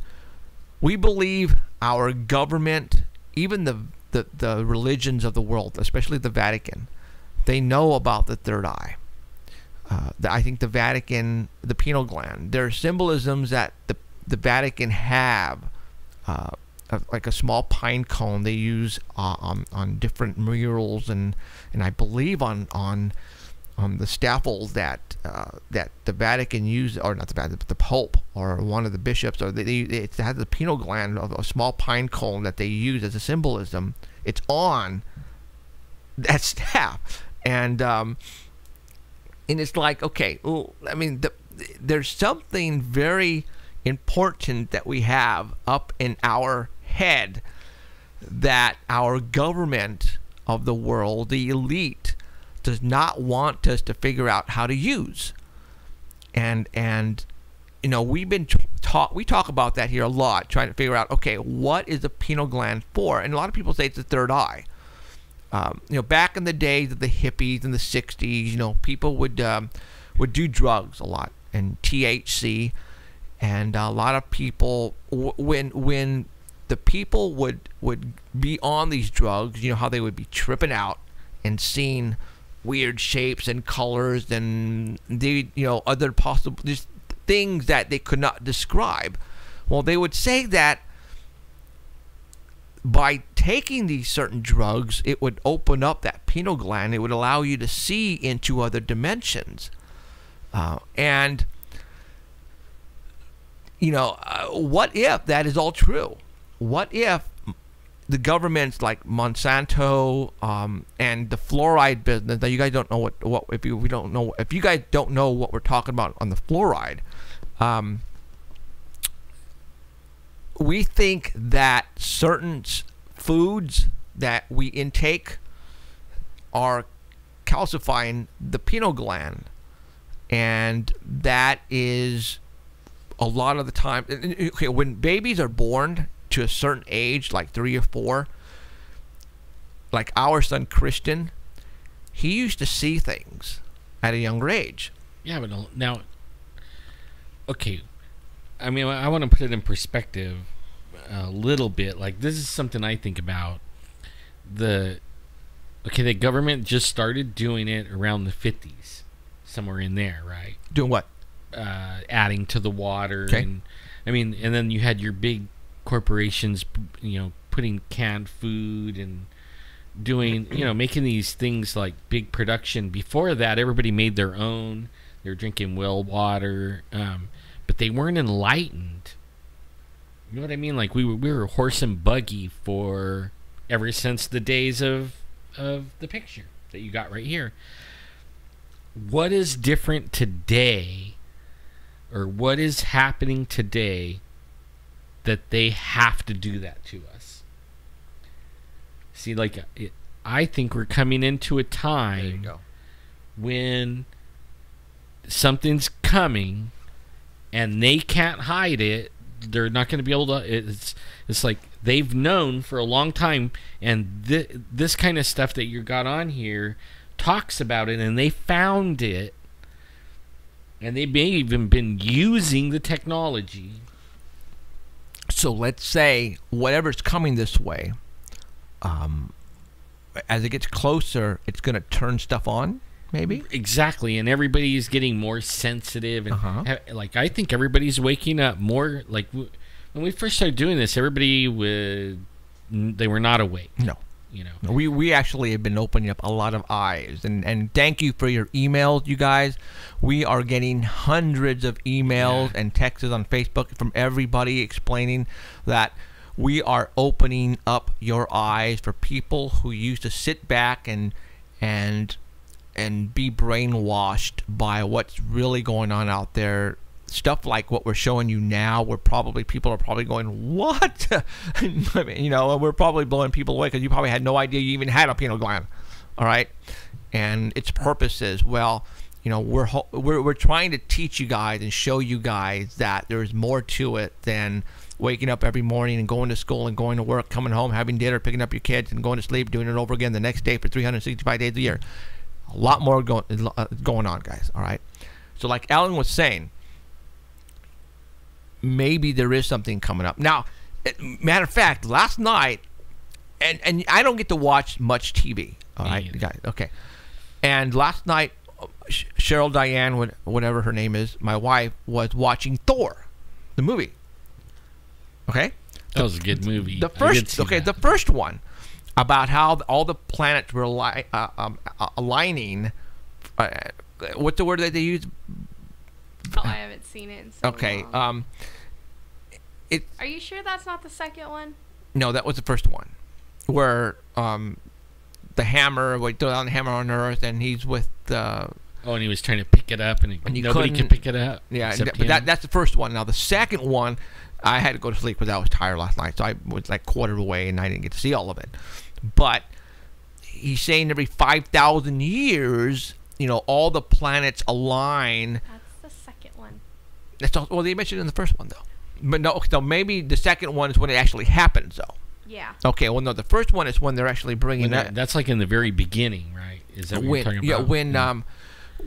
we believe our government, even the religions of the world, especially the Vatican, they know about the third eye. I think the Vatican, the pineal gland, there are symbolisms that the Vatican have, like a small pine cone they use on different murals, and I believe on the scaffolds that the Vatican used, or not the Vatican, but the Pope or one of the bishops, or it has the pineal gland of a small pine cone that they use as a symbolism. It's on that staff, and it's like, okay, I mean, there's something very important that we have up in our head that our government of the world, the elite, does not want us to figure out how to use. And we've been we talk about that here a lot, trying to figure out, okay, what is the pineal gland for? And a lot of people say it's the third eye. Back in the days of the hippies in the 60s, people would do drugs a lot, and THC, and a lot of people, when the people would be on these drugs, how they would be tripping out and seeing weird shapes and colors and other possible just things that they could not describe. Well, they would say that by taking these certain drugs, it would open up that pineal gland. It would allow you to see into other dimensions. And what if that is all true? What if the governments like Monsanto and the fluoride business? Now, you guys don't know if you guys don't know what we're talking about on the fluoride. We think that certain foods that we intake are calcifying the pineal gland, and that is a lot of the time. Okay, when babies are born to a certain age, like 3 or 4, like our son Christian, he used to see things at a younger age. Yeah, but now, okay, I mean, I want to put it in perspective a little bit. Like, this is something I think about. The government just started doing it around the 50s, somewhere in there, right? Doing what? Adding to the water. Okay. And and then you had your big corporations, putting canned food and doing, making these things like big production. Before that, everybody made their own. They were drinking well water, but they weren't enlightened. You know what I mean? Like, we were horse and buggy for ever since the days of the picture that you got right here. What is different today, or what is happening today, that they have to do that to us? See, like, I think we're coming into a time when something's coming and they can't hide it. They're not going to be able to. It's like they've known for a long time, and this kind of stuff that you got on here talks about it, and they found it, and they may even been using the technology. So let's say whatever's coming this way, as it gets closer, it's going to turn stuff on. maybe. Exactly, and everybody's getting more sensitive, and Uh-huh. I think everybody's waking up more. Like when we first started doing this, everybody they were not awake. No. You know, We actually have been opening up a lot of eyes, and thank you for your emails, you guys. We are getting hundreds of emails and texts on Facebook from everybody explaining that we are opening up your eyes for people who used to sit back and be brainwashed by what's really going on out there. Stuff like what we're showing you now, where people are probably going, what? I mean, you know, we're probably blowing people away because you probably had no idea you even had a pineal gland. All right, and its purpose is, well, you know, we're trying to teach you guys and show you guys that there's more to it than waking up every morning and going to school and going to work, coming home, having dinner, picking up your kids, and going to sleep, doing it over again the next day for 365 days a year. A lot more going on, guys. All right, so like Alan was saying, maybe there is something coming up. Now, matter of fact, last night, and I don't get to watch much TV. All right, guys. Okay. And last night, Cheryl Diane, whatever her name is, my wife, was watching Thor, the movie. Okay. that was a good movie. The first one, about how all the planets were aligning. What's the word that they use? Oh, I haven't seen it in so Okay. long. Are you sure that's not the second one? No, that was the first one, where the hammer, we throw down the hammer on Earth, and he's with the. Oh, and he was trying to pick it up, and nobody could pick it up. Yeah, except but him. that's the first one. Now the second one, I had to go to sleep because I was tired last night, so I was like quarter away, and I didn't get to see all of it. But he's saying every 5,000 years, you know, all the planets align. That's the second one. That's all, well, they mentioned it in the first one, though. But no, so maybe the second one is when it actually happens, though. Yeah. Okay, well, no, the first one is when they're actually bringing that. That's like in the very beginning, right? Is that what you're talking about? Yeah,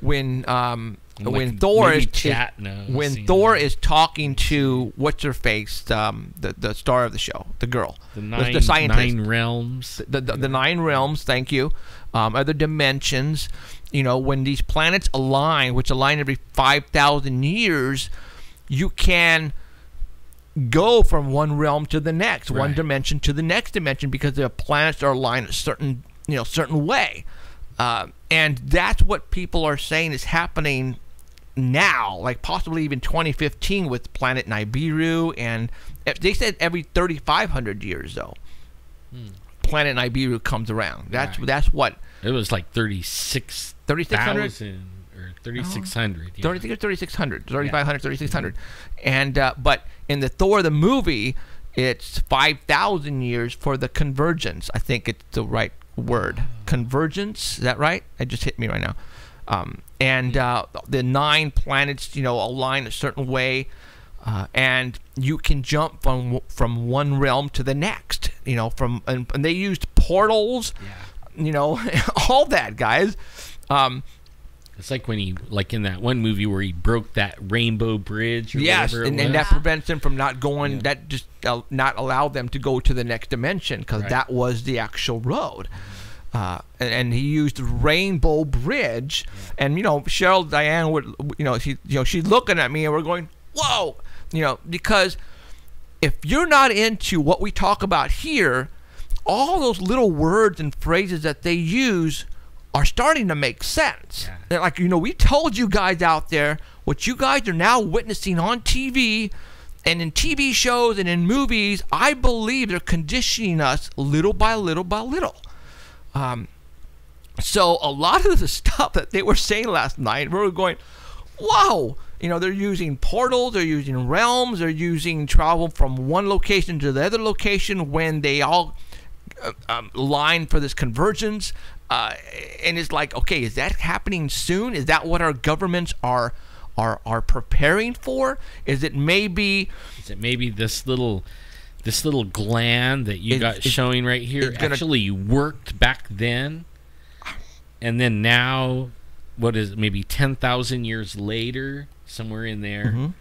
when Thor is talking to what's her face, the star of the show, the girl, the scientist, 9 realms, the 9 realms. Thank you. Other dimensions. You know, when these planets align, which align every 5,000 years, you can go from one realm to the next, one dimension to the next dimension, because the planets are aligned a certain way. And that's what people are saying is happening now, like possibly even 2015 with planet Nibiru, and they said every 3,500 years though, planet Nibiru comes around. That's what it was, like 36,000 or 3,600. Yeah. 3,600, 3,500, 3,600, and but in the Thor the movie, it's 5,000 years for the convergence. I think it's the right word. Convergence, is that right? It just hit me right now. And the 9 planets, you know, align a certain way, and you can jump from one realm to the next. You know, and they used portals. You know, all that, guys. It's like when in that one movie where he broke that rainbow bridge. Or whatever it was. And that prevents them from not going. That just not allow them to go to the next dimension, because that was the actual road. And he used Rainbow Bridge, and you know, Cheryl Diane would, she's looking at me, and we're going, whoa, you know, because if you're not into what we talk about here, all those little words and phrases that they use are starting to make sense. They're like, you know, we told you guys out there what you guys are now witnessing on TV and in TV shows and in movies. I believe they're conditioning us little by little by little. So a lot of the stuff that they were saying last night, we were going, whoa, you know, they're using portals, they're using realms, they're using travel from one location to the other location when they all line for this convergence. And it's like, okay, is that happening soon? Is that what our governments are preparing for? Is it maybe this little gland that you got showing right here actually worked back then, and then now, what is it, maybe 10,000 years later, somewhere in there,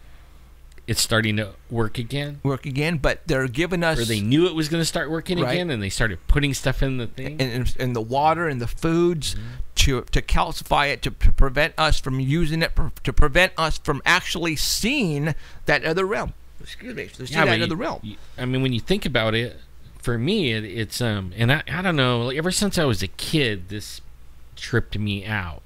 it's starting to work again? But they're giving us... Or they knew it was going to start working again, and they started putting stuff in the thing? In the water, in the foods, to calcify it, to prevent us from using it, to prevent us from actually seeing that other realm. Excuse me, to see that other realm. I mean, when you think about it, for me, it's and I don't know. Like, ever since I was a kid, this tripped me out.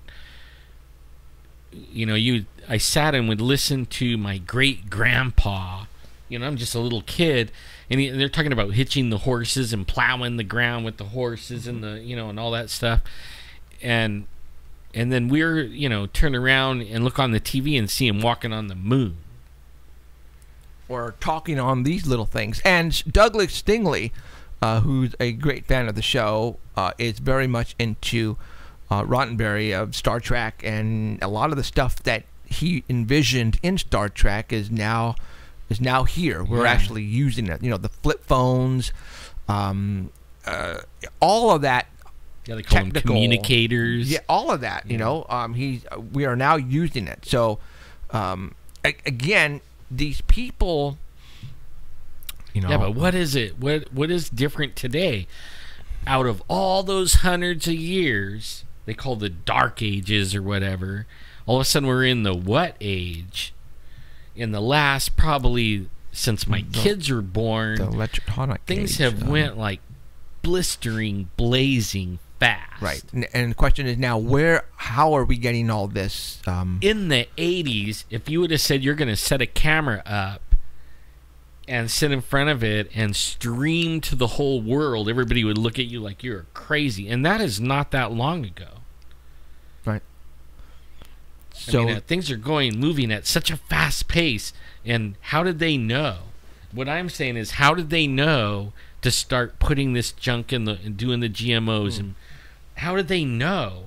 You know, I sat and would listen to my great grandpa. You know, I'm just a little kid, and they're talking about hitching the horses and plowing the ground with the horses and and all that stuff. And then we're, turn around and look on the TV and see him walking on the moon. Or talking on these little things. And Douglas Stingley, who's a great fan of the show, is very much into Roddenberry of Star Trek, and a lot of the stuff that he envisioned in Star Trek is now here. We're actually using it. The flip phones, all of that. Yeah, they call them communicators. Yeah, all of that. We are now using it. So, again, these people. Yeah, but what is it? What is different today? Out of all those hundreds of years, they call the Dark Ages or whatever. All of a sudden, we're in the what age? In the last, probably since my kids were born, the electronic things age, have went like blistering, blazing fast. Right, and the question is now, how are we getting all this? In the 80s, if you would have said you're going to set a camera up and sit in front of it and stream to the whole world, everybody would look at you like you're crazy. And that is not that long ago. Right. So things are moving at such a fast pace. And how did they know? What I'm saying is, how did they know to start putting this junk and doing the GMOs? And how did they know?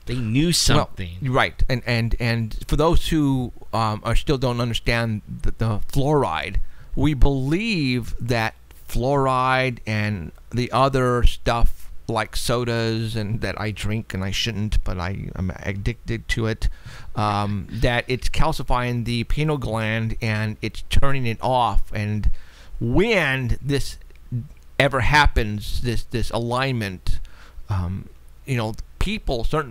They knew something. Well, right. And for those who still don't understand the fluoride, we believe that fluoride and the other stuff like sodas and that I drink and I shouldn't, but I'm addicted to it, that it's calcifying the pineal gland and it's turning it off. And when this ever happens, this alignment, certain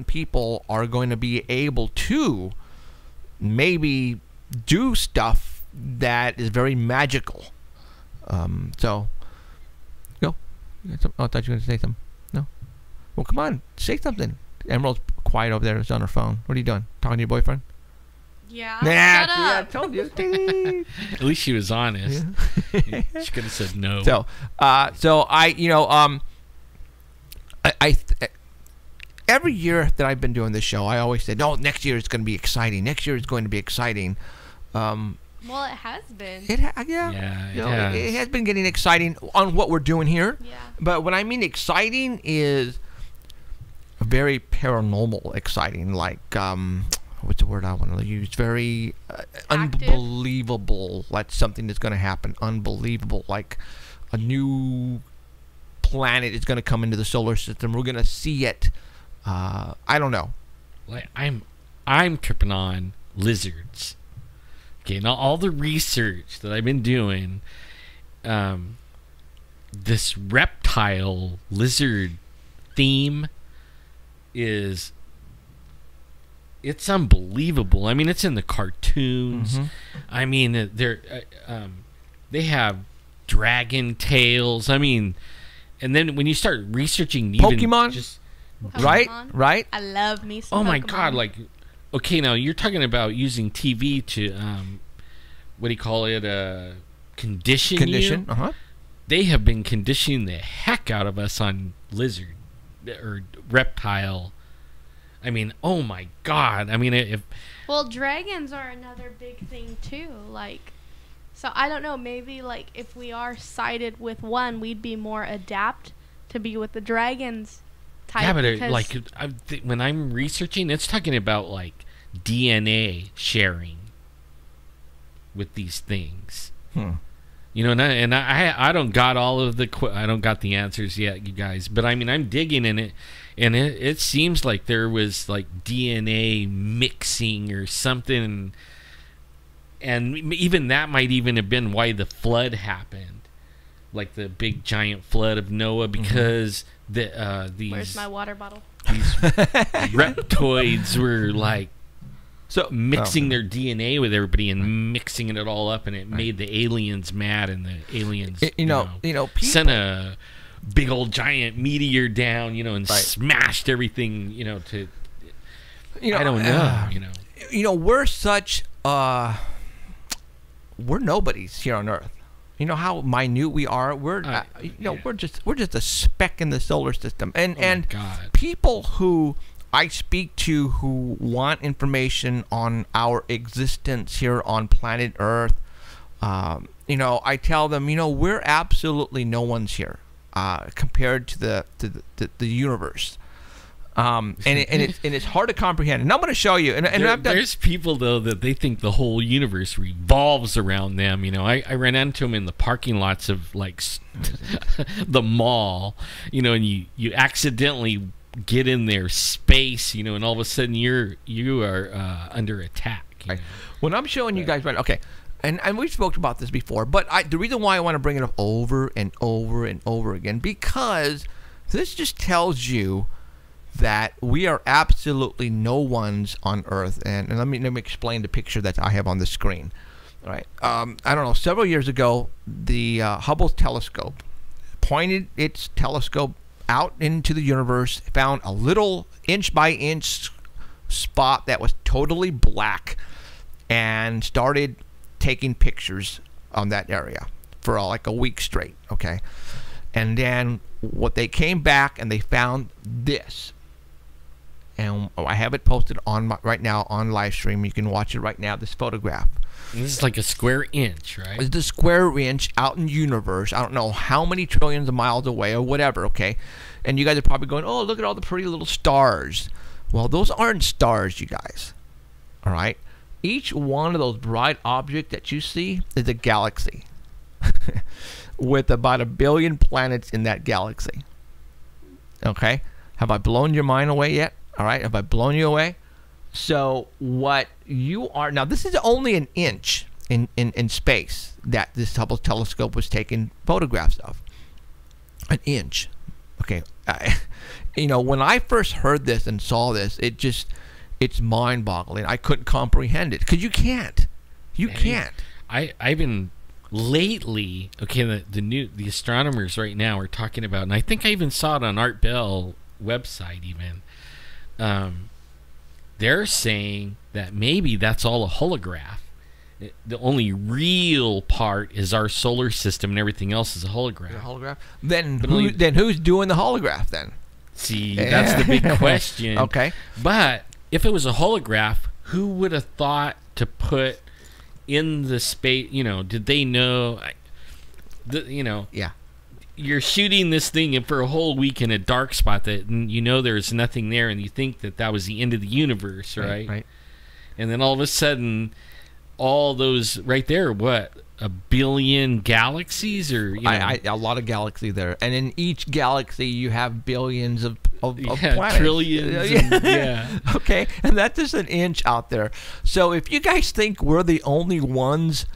people are going to be able to maybe do stuff that is very magical. So, go. I thought you were going to say something. No? Well, come on. Say something. Emerald's quiet over there. It's on her phone. What are you doing? Talking to your boyfriend? Yeah. Nah, Shut up. yeah, I told you. At least she was honest. Yeah. She could have said no. So every year that I've been doing this show, I always said, "Oh, next year is going to be exciting. Next year is going to be exciting." Well, it has been. It has been getting exciting on what we're doing here. Yeah. But what I mean exciting is very paranormal exciting, like what's the word I want to use? Very unbelievable. Like something that's going to happen. Unbelievable, like a new planet is going to come into the solar system. We're going to see it. I don't know. Like I'm tripping on lizards. Okay, now all the research that I've been doing, this reptile lizard theme it's unbelievable. I mean, it's in the cartoons. Mm-hmm. I mean, they have dragon tails. I mean, and then when you start researching, Pokemon, just Pokemon. right. I love me some oh my Pokemon. God, like. Okay, now you're talking about using TV to, what do you call it? Condition you? Uh-huh. They have been conditioning the heck out of us on lizard or reptile. I mean, oh my God. I mean, Well, dragons are another big thing too. Like, so I don't know. Maybe like if we are sided with one, we'd be more adapt to be with the dragons. Yeah, but when I'm researching, it's talking about like DNA sharing with these things. And I don't got all of I don't got the answers yet, you guys. But I mean, I'm digging in it, and it seems like there was like DNA mixing or something, and even that might even have been why the flood happened. Like the big giant flood of Noah, because these Where's my water bottle? these reptoids were like mixing their DNA with everybody and mixing it all up, and it made the aliens mad, and the aliens people, sent a big old giant meteor down, and smashed everything, to I don't know, we're such we're nobodies here on Earth. You know how minute we are. We're we're just a speck in the solar system, and God. People who I speak to who want information on our existence here on planet Earth, I tell them, we're absolutely no one's here compared to the universe. And it's hard to comprehend. And I'm going to show you. There's people though that they think the whole universe revolves around them. I ran into them in the parking lots of like the mall. And you accidentally get in their space. And all of a sudden you are under attack. Right. When I'm showing you guys, right? Okay. And we've spoken about this before, but the reason why I want to bring it up over and over and over again, because this just tells you that we are absolutely no ones on Earth. And let me explain the picture that I have on the screen. All right. I don't know. Several years ago, the Hubble telescope pointed its telescope out into the universe, found a little inch-by-inch spot that was totally black, and started taking pictures on that area for like a week straight. Okay. And then what they came back and they found this. And I have it posted on right now on live stream. You can watch it right now, this photograph. This is like a square inch, right? It's the square inch out in the universe. I don't know how many trillions of miles away or whatever, okay? And you guys are probably going, oh, look at all the pretty little stars. Well, those aren't stars, you guys. All right? Each one of those bright objects that you see is a galaxy with about 1 billion planets in that galaxy. Okay? Have I blown your mind away yet? All right, have I blown you away? So what you are now, this is only an inch in space that this Hubble telescope was taking photographs of. An inch. Okay. When I first heard this and saw this, it's mind-boggling. I couldn't comprehend it because you can't. You can't. I've been lately. Okay, the astronomers right now are talking about, and I think I even saw it on Art Bell website even. They're saying that maybe that's all a holograph. The only real part is our solar system, and everything else is a holograph. A holograph? Then who's doing the holograph then? See, that's the big question. Okay. But if it was a holograph, who would have thought to put in the space? Did they know? Yeah. You're shooting this thing for a whole week in a dark spot that there's nothing there, and you think that was the end of the universe, right? Right. And then all of a sudden, all those right there, what, 1 billion galaxies, or a lot of galaxies there, and in each galaxy you have billions of planets, trillions, yeah. Okay, and that's just an inch out there. So if you guys think we're the only ones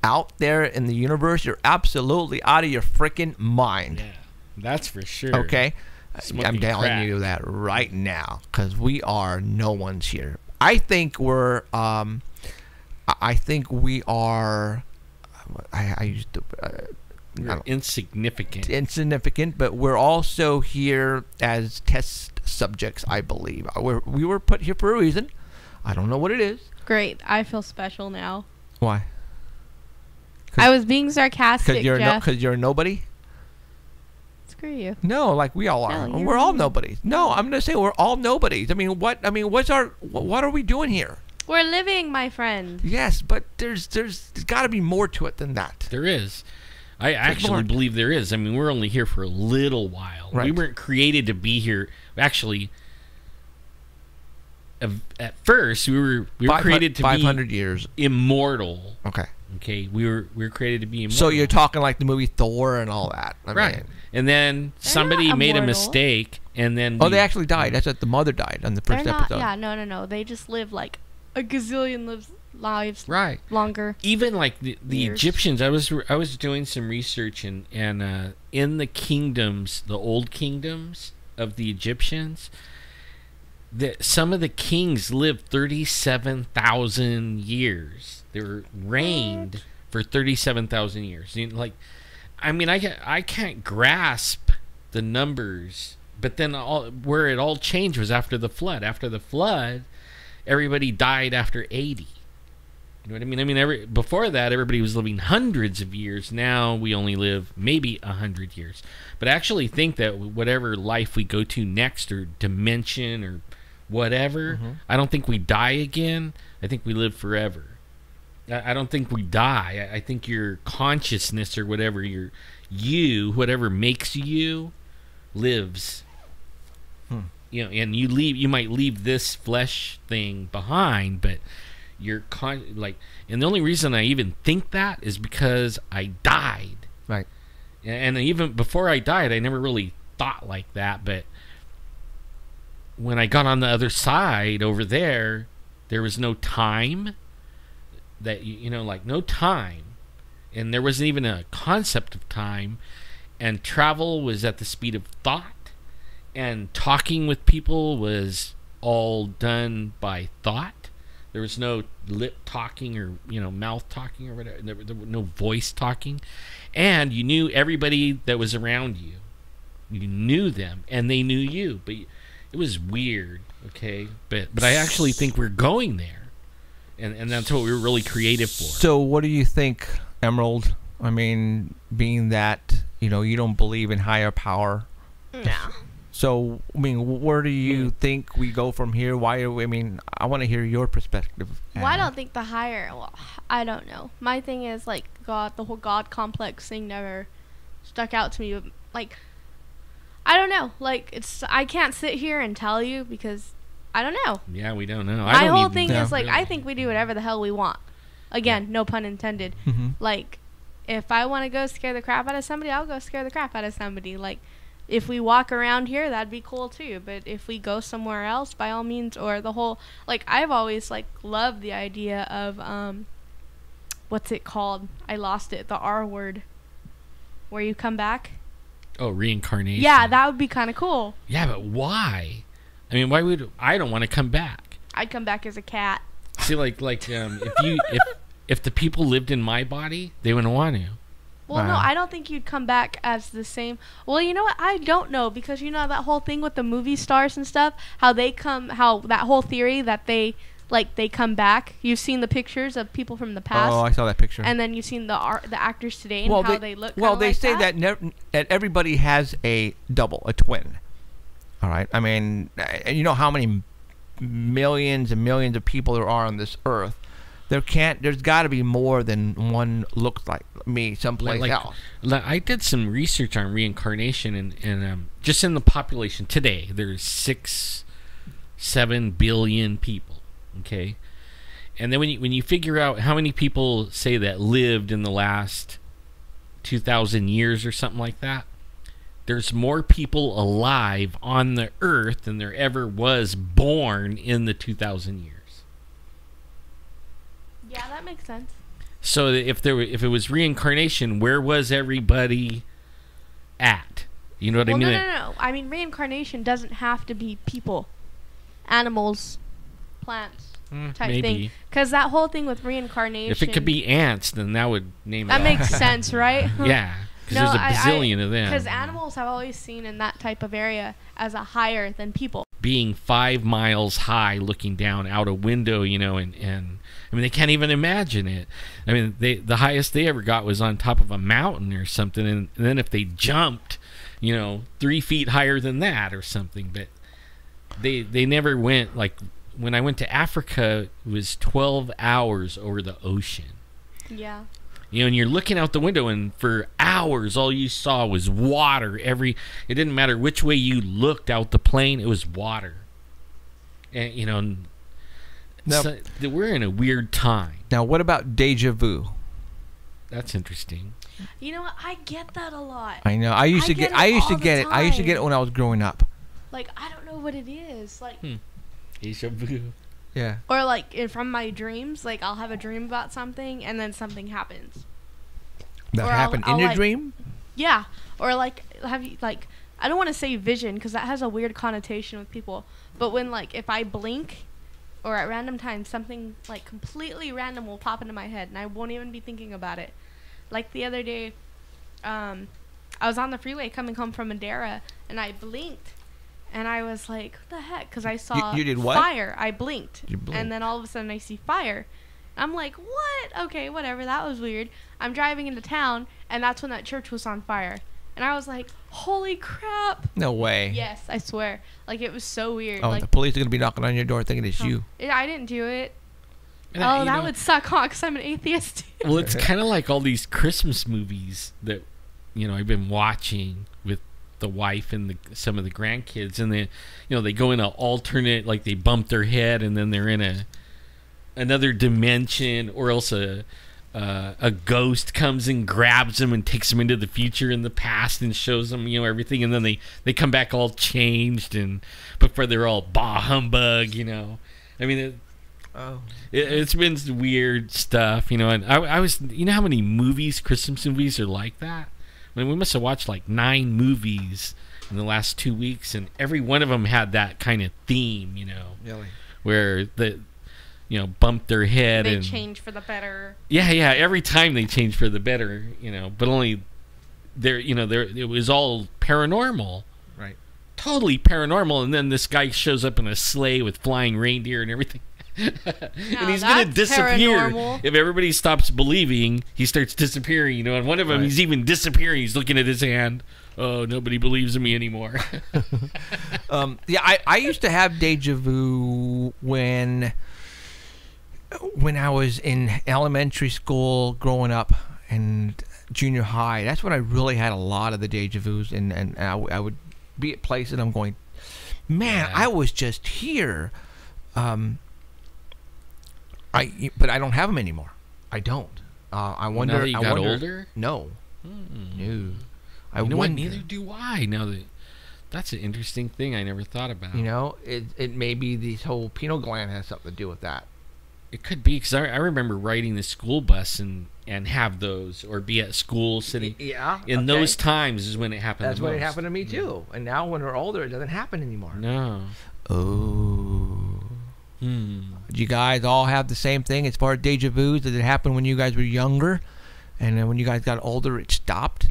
out there in the universe, you're absolutely out of your freaking mind. Yeah, that's for sure. Okay, Smoking I'm telling crack. you that right now because we are no one's here. I think we're. I think we are. I used to. We're insignificant. Insignificant, but we're also here as test subjects. I believe we were put here for a reason. I don't know what it is. Great. I feel special now. Why? I was being sarcastic, Jeff. Because you're a nobody? Screw you. No, like we all are. No, we're all nobodies. No, I'm going to say we're all nobodies. what are we doing here? We're living, my friend. Yes, but there's got to be more to it than that. There is. I actually believe there is. We're only here for a little while. Right. We weren't created to be here. Actually, at first we were created to 500 be years immortal. Okay, we were created to be immortal. So you're talking like the movie Thor and all that, right? And then somebody made a mistake, and then they actually died. That's what the mother died on the first episode. Yeah, no. They just live like a gazillion lives Right. longer. Even like the Years. Egyptians, I was doing some research and in the kingdoms, the old kingdoms of the Egyptians, that some of the kings lived 37,000 years. They were reigned for 37,000 years. You know, like, I mean, I can't grasp the numbers, but then where it all changed was after the flood. After the flood, everybody died after 80. You know what I mean? I mean, before that, everybody was living hundreds of years. Now we only live maybe 100 years. But I actually think that whatever life we go to next, or dimension, or whatever, I don't think we die again. I think we live forever. I don't think we die. I think your consciousness, or whatever whatever makes you, lives. You know, and you might leave this flesh thing behind, but and the only reason I even think that is because I died. Right. And even before I died, I never really thought like that, but when I got on the other side over there was no time. That, you know, like, no time, and there wasn't even a concept of time, and travel was at the speed of thought, and talking with people was all done by thought. There was no lip talking, or, you know, mouth talking, or whatever. There was no voice talking, and you knew everybody that was around you. You knew them, and they knew you. But it was weird, okay? But I actually think we're going there. And that's what we were really creative for. So what do you think, Emerald? I mean, being that, you know, you don't believe in higher power. No. So, I mean, where do you think we go from here? Why are we, I mean, I want to hear your perspective. Well, I don't think the higher, well, I don't know. My thing is, like, God, the whole God complex thing never stuck out to me. Like, I don't know. Like, I can't sit here and tell you because I don't know. Yeah, we don't know. My whole thing is, like, I think we do whatever the hell we want. Again, no pun intended. Like, if I want to go scare the crap out of somebody, I'll go scare the crap out of somebody. Like, if we walk around here, that'd be cool too. But if we go somewhere else, by all means, or the whole, like, I've always, like, loved the idea of, what's it called? I lost it. The R word. Where you come back. Oh, reincarnation. Yeah, that would be kind of cool. Yeah, but why? I mean, why would I don't want to come back? I'd come back as a cat. See, like if the people lived in my body, they wouldn't want to. Well, no, I don't think you'd come back as the same. Well, you know what? I don't know, because you know that whole thing with the movie stars and stuff, how that whole theory that they come back. You've seen the pictures of people from the past. Oh, I saw that picture. And then you've seen the actors today and how they look. Well, they like say that everybody has a double, a twin. All right. I mean, and you know how many millions and millions of people there are on this earth. There's got to be more than one looks like me someplace else. I did some research on reincarnation, and just in the population today, there's 6-7 billion people. Okay, and then when you figure out how many people say that lived in the last 2,000 years or something like that, there's more people alive on the earth than there ever was born in the 2,000 years. Yeah, that makes sense. So if it was reincarnation, where was everybody at? You know what I mean? No. I mean, reincarnation doesn't have to be people, animals, plants type thing. Because that whole thing with reincarnation. If it could be ants, then that would name it. That makes sense, right? Yeah, because there's a bazillion of them. Because animals have always seen in that type of area as a higher than people. Being 5 miles high, looking down out a window, you know, and I mean, they can't even imagine it. I mean, the highest they ever got was on top of a mountain or something, and then if they jumped, you know, 3 feet higher than that or something, but they never went, like, when I went to Africa, it was 12 hours over the ocean. Yeah. You know, and you're looking out the window, and for hours, all you saw was water. It didn't matter which way you looked out the plane, it was water. And, you know, so we're in a weird time. Now, what about deja vu? That's interesting. You know what? I get that a lot. I know. I used to get it. I used to get it when I was growing up. Like, I don't know what it is. Like, Deja vu. Yeah. Or like from my dreams, like I'll have a dream about something and then something happens. That Or happened I'll in your like- dream? Yeah. Or like have you like I don't want to say vision because that has a weird connotation with people. But when like if I blink or at random times something like completely random will pop into my head and I won't even be thinking about it. Like the other day, I was on the freeway coming home from Madera and I blinked and I was like, what the heck? Because I saw You did what? fire. I blinked. You blinked. And then all of a sudden I see fire. I'm like, what? Okay, whatever. That was weird. I'm driving into town and that's when that church was on fire. And I was like, holy crap. No way. Yes, I swear. Like, it was so weird. Oh, like, the police are going to be knocking on your door thinking it's you. I didn't do it. And Oh, you that know, would suck, huh? Because I'm an atheist. Well, it's kind of like all these Christmas movies that, I've been watching with the wife and some of the grandkids, and they go in an alternate, like they bump their head, and then they're in another dimension, or else a ghost comes and grabs them and takes them into the future and the past and shows them, everything, and then they come back all changed, and before they're all bah humbug, I mean. It's been weird stuff, and I was, how many Christmas movies are like that? I mean, we must have watched like 9 movies in the last 2 weeks, and every one of them had that kind of theme, Really? where bumped their head They and change for the better. yeah, every time they change for the better, but only it was all paranormal. Right. Totally paranormal, and then this guy shows up in a sleigh with flying reindeer and everything. And he's gonna that's disappear paranormal. if everybody stops believing. He starts disappearing, and one of them, Right. he's even disappearing. He's looking at his hand. Oh, nobody believes in me anymore. Yeah, I used to have deja vu when I was in elementary school growing up and junior high. That's when I really had a lot of the deja vus, and I would be at places and I'm going, man, Yeah. I was just here. But I don't have them anymore. I don't. I wonder. Now that you I got wonder- older? No. No. I You know what? wonder. Neither do I. Now that's an interesting thing I never thought about. It may be this whole pineal gland has something to do with that. It could be, because I remember riding the school bus and have those, or be at school sitting. Yeah. In those times is when it happened. That's the when it most. happened to me too. And now when we're older, it doesn't happen anymore. No. Oh. Do you guys all have the same thing as far as deja vus? Did it happen when you guys were younger, and then when you guys got older, it stopped?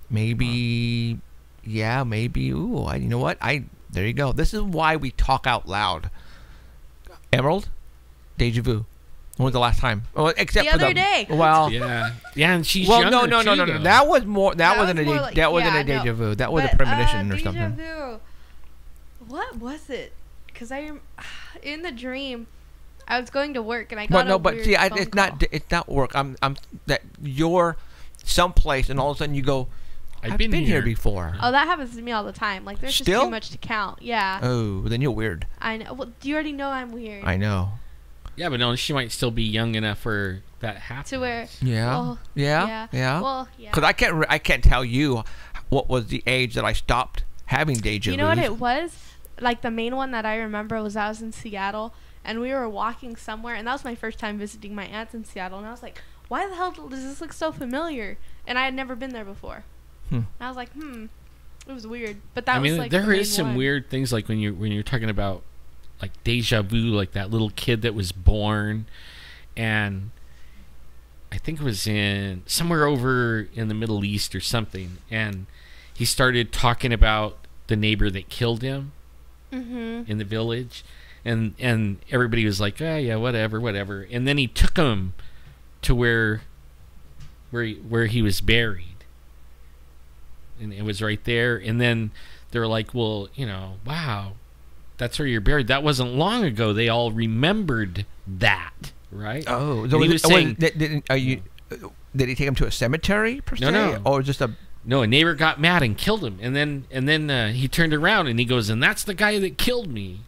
Maybe. Yeah. Maybe. Ooh. You know what? There you go. This is why we talk out loud. Emerald, deja vu. When was the last time? Well, except The for other day. Well. Yeah. Yeah, and she's Well, younger no. too, though. That was more. That wasn't was a. more like- That wasn't yeah, a deja no. vu. That was a But, premonition or deja something. vu. What was it? Because in the dream, I was going to work and I got But weird see, phone it's call. not work. I'm that you're someplace and all of a sudden you go, I've been here before. Oh, that happens to me all the time. Like, there's just Still? too much to count. Yeah. Oh, then you're weird. I know. Well, you already know I'm weird. I know. Yeah, but no, she might still be young enough for that happen. To where. Yeah. Well, yeah. Well, yeah. Because I can't tell you what was the age that I stopped having deja vu. You know what it was? Like, the main one that I remember was I was in Seattle, and we were walking somewhere, and that was my first time visiting my aunts in Seattle, and I was like, why the hell does this look so familiar? And I had never been there before. And I was like, it was weird. But that was like there the is main some one. weird things, like when you're talking about like deja vu, like that little kid that was born, and I think it was in somewhere over in the Middle East or something, and he started talking about the neighbor that killed him in the village, and everybody was like, oh yeah, whatever, and then he took him to where he was buried, and it was right there, and then they're like, well, wow, that's where you're buried. That wasn't long ago. They all remembered that, right? Oh, And he was saying, did he take him to a cemetery per se? No. Or just a. no, a neighbor got mad and killed him, and then he turned around and he goes, and that's the guy that killed me.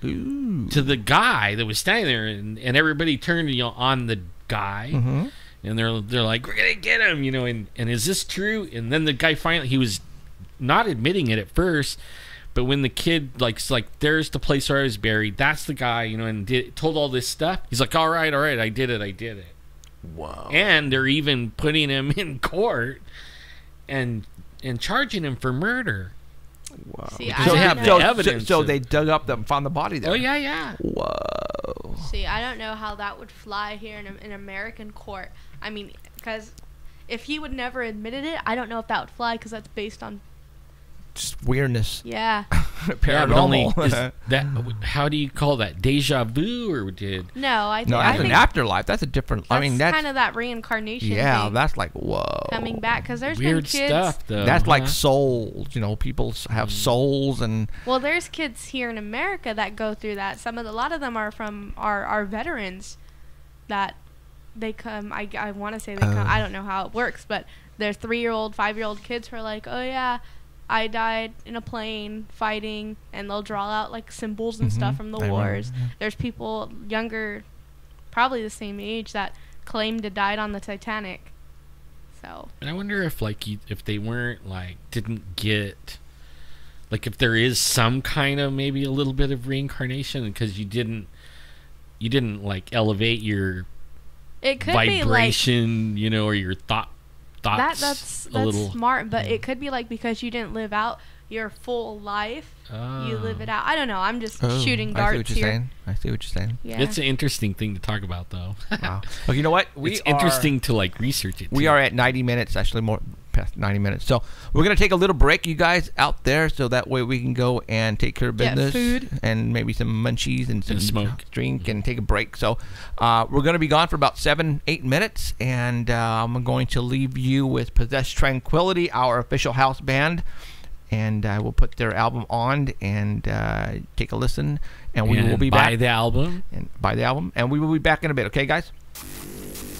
Ooh. To the guy that was standing there, and everybody turned on the guy, and they're like, we're gonna get him, and is this true? And then the guy finally, he was not admitting it at first, But when the kid like there's the place where I was buried, that's the guy, you know, and told all this stuff. He's like, all right, I did it. Wow. And they're even putting him in court and charging him for murder. Wow. See, Because they have the evidence. So they dug up and found the body there. Oh yeah. Whoa. See, I don't know how that would fly here in American court. I mean, because if he would never admitted it, I don't know if that would fly because that's based on Just weirdness. yeah. Yeah, but only Paranormal. is that, how do you call that? Deja vu, or did? No, I think No, I that's an think afterlife. That's a different. I mean, that's kind of that reincarnation. yeah. thing That's like whoa. coming back because there's Weird been kids. stuff, though. That's like huh? souls. You know, people have souls, and Well, there's kids here in America that go through that. A lot of them are from our veterans that they come. I want to say they come. I don't know how it works, but there's 3-year-old, 5-year-old kids who are like, oh yeah, I died in a plane fighting, and they'll draw out like symbols and stuff from the I remember, wars. yeah. There's people younger, probably the same age, that claim to died on the Titanic. So And I wonder if if they weren't didn't get if there is some kind of maybe a little bit of reincarnation because you didn't elevate your it could be like vibration, you know, or your thoughts that's a little smart, but it could be like because you didn't live out your full life, you live it out. I don't know. I'm just shooting darts I see what you're here. saying. I see what you're saying. Yeah. It's an interesting thing to talk about, though. Wow. Well, you know what? It's interesting to research it. We too. are at 90 minutes, actually more past 90 minutes. So we're going to take a little break, you guys out there, so that way we can go and take care of Get business. food. And maybe some munchies and some smoke. drink and take a break. So we're going to be gone for about 7-8 minutes, and I'm going to leave you with Possess Tranquility, our official house band. And I will put their album on and take a listen. And we will be back. Buy the album. And buy the album. And we will be back in a bit. Okay, guys?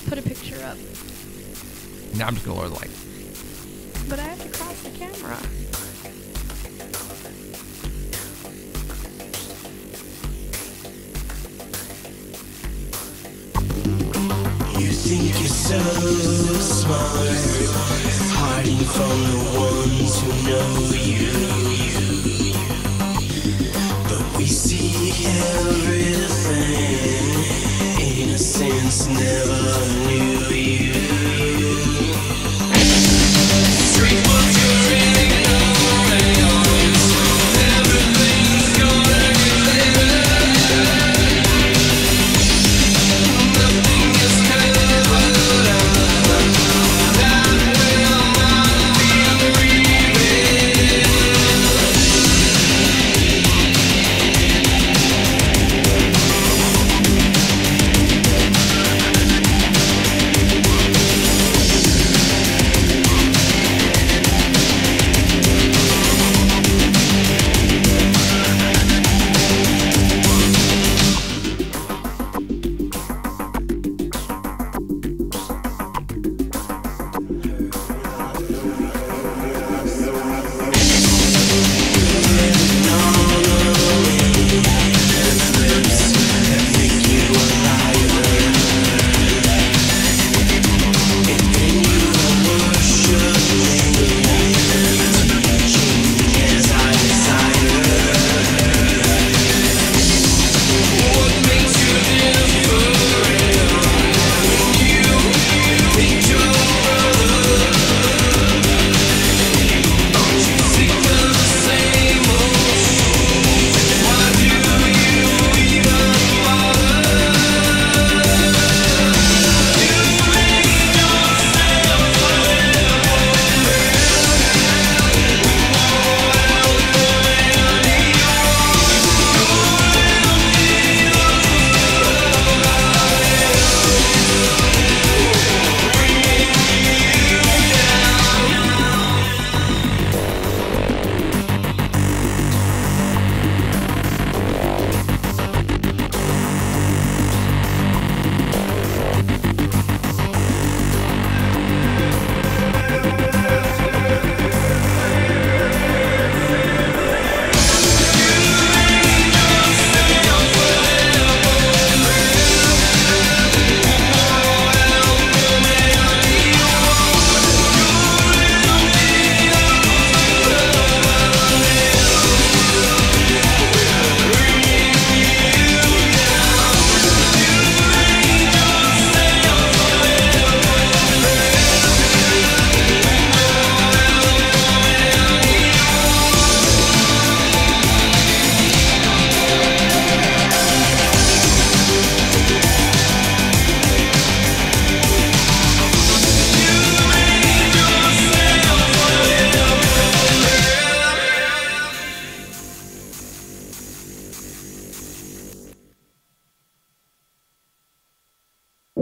Put a picture up. Now I'm just going to lower the light. But I have to cross the camera. You think you're so smart, hiding from the ones who know you. But we see everything. Innocence never knew you. Street was your ignorance. Everything's gonna get better. Nothing is covered up. That will not be revealed.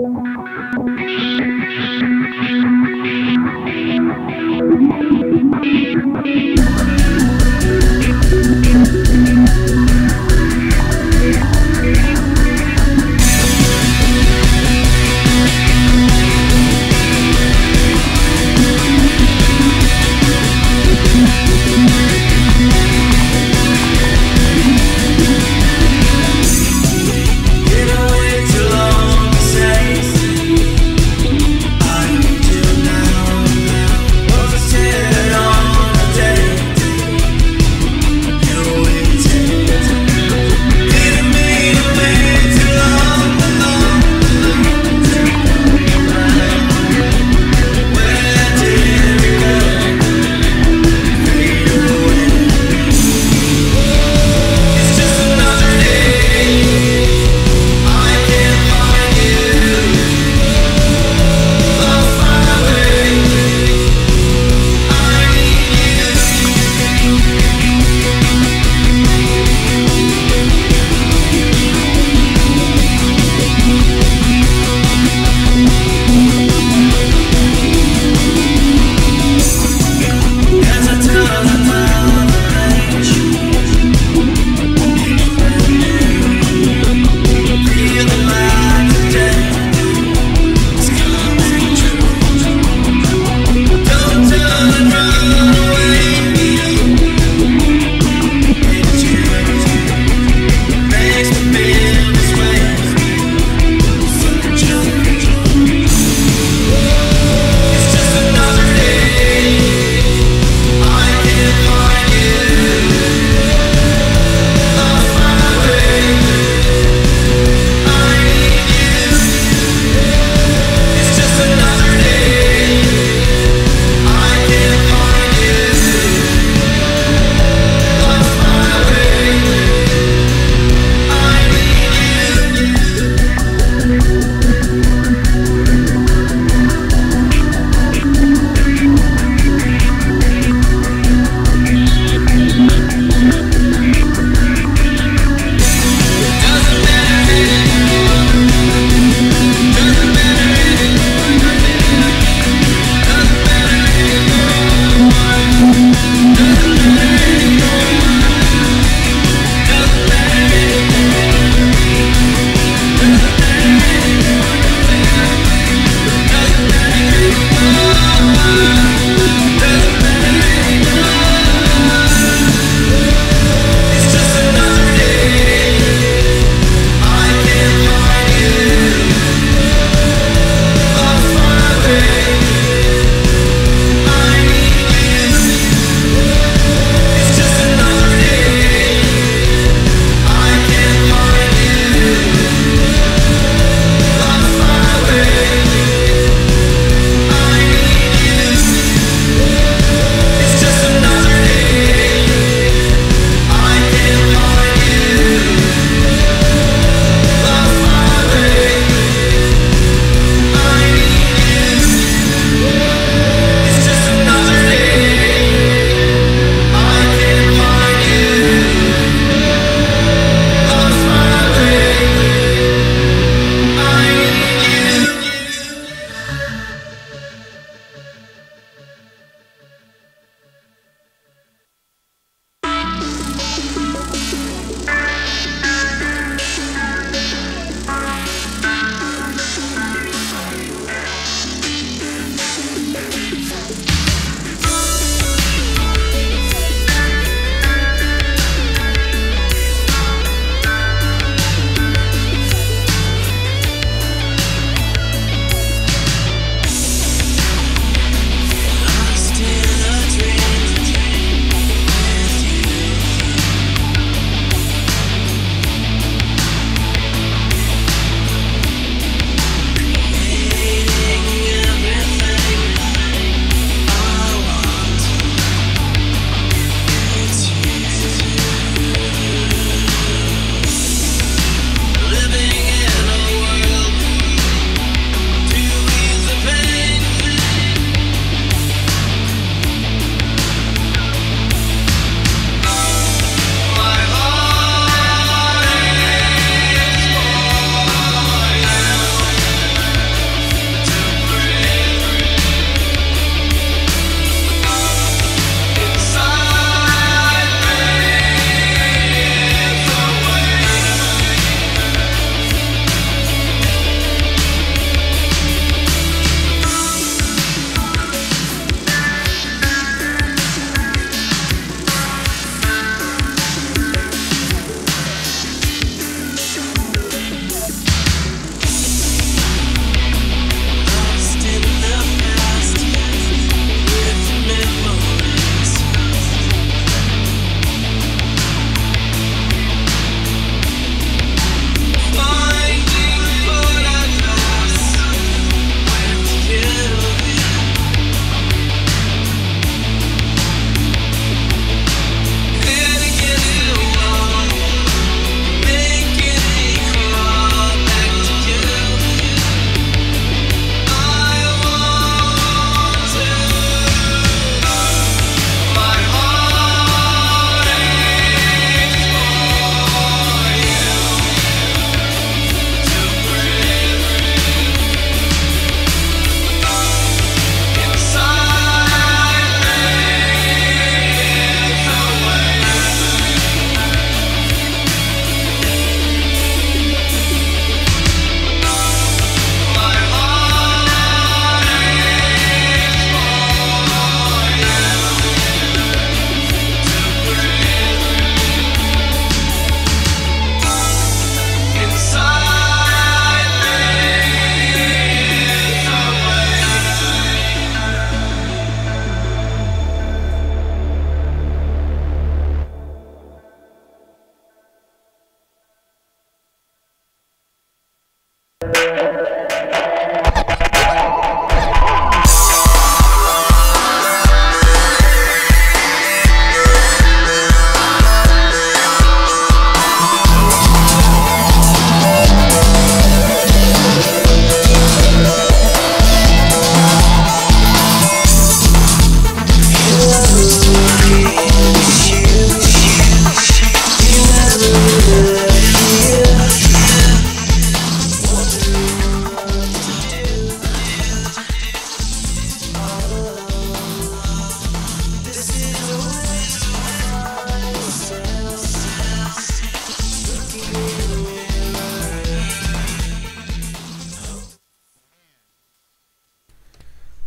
Been away too long to say until now. Was it on a day?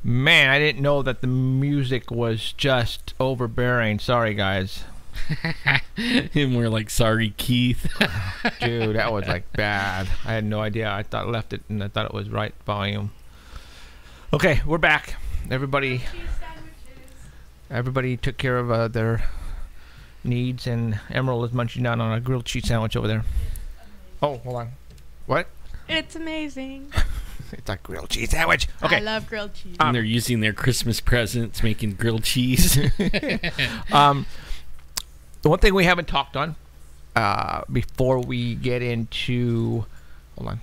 Man, I didn't know that the music was just overbearing. Sorry, guys. And we're like, sorry, Keith. Dude, that was like bad. I had no idea. I thought left it and I thought it was right volume. Okay, we're back. Everybody took care of their needs, and Emerald is munching down on a grilled cheese sandwich over there. Oh, hold on. What? It's amazing. It's a grilled cheese sandwich. Okay. I love grilled cheese. And they're using their Christmas presents, making grilled cheese. The one thing we haven't talked on before we get into, hold on.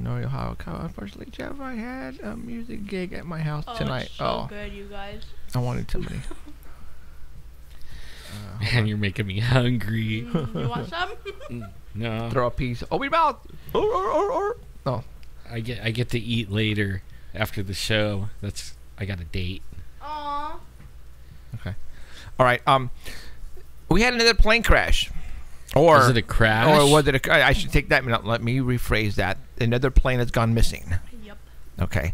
No, how unfortunately, Jeff, I had a music gig at my house tonight. It's so good, you guys. I wanted somebody. Man, you're making me hungry. You want some? No. Throw a piece. Oh, we mouth. Oh. I get to eat later after the show. I got a date. Aw. Okay. All right. We had another plane crash. Or was it a crash? Or was it I should take that. Let me rephrase that. Another plane has gone missing. Yep. Okay.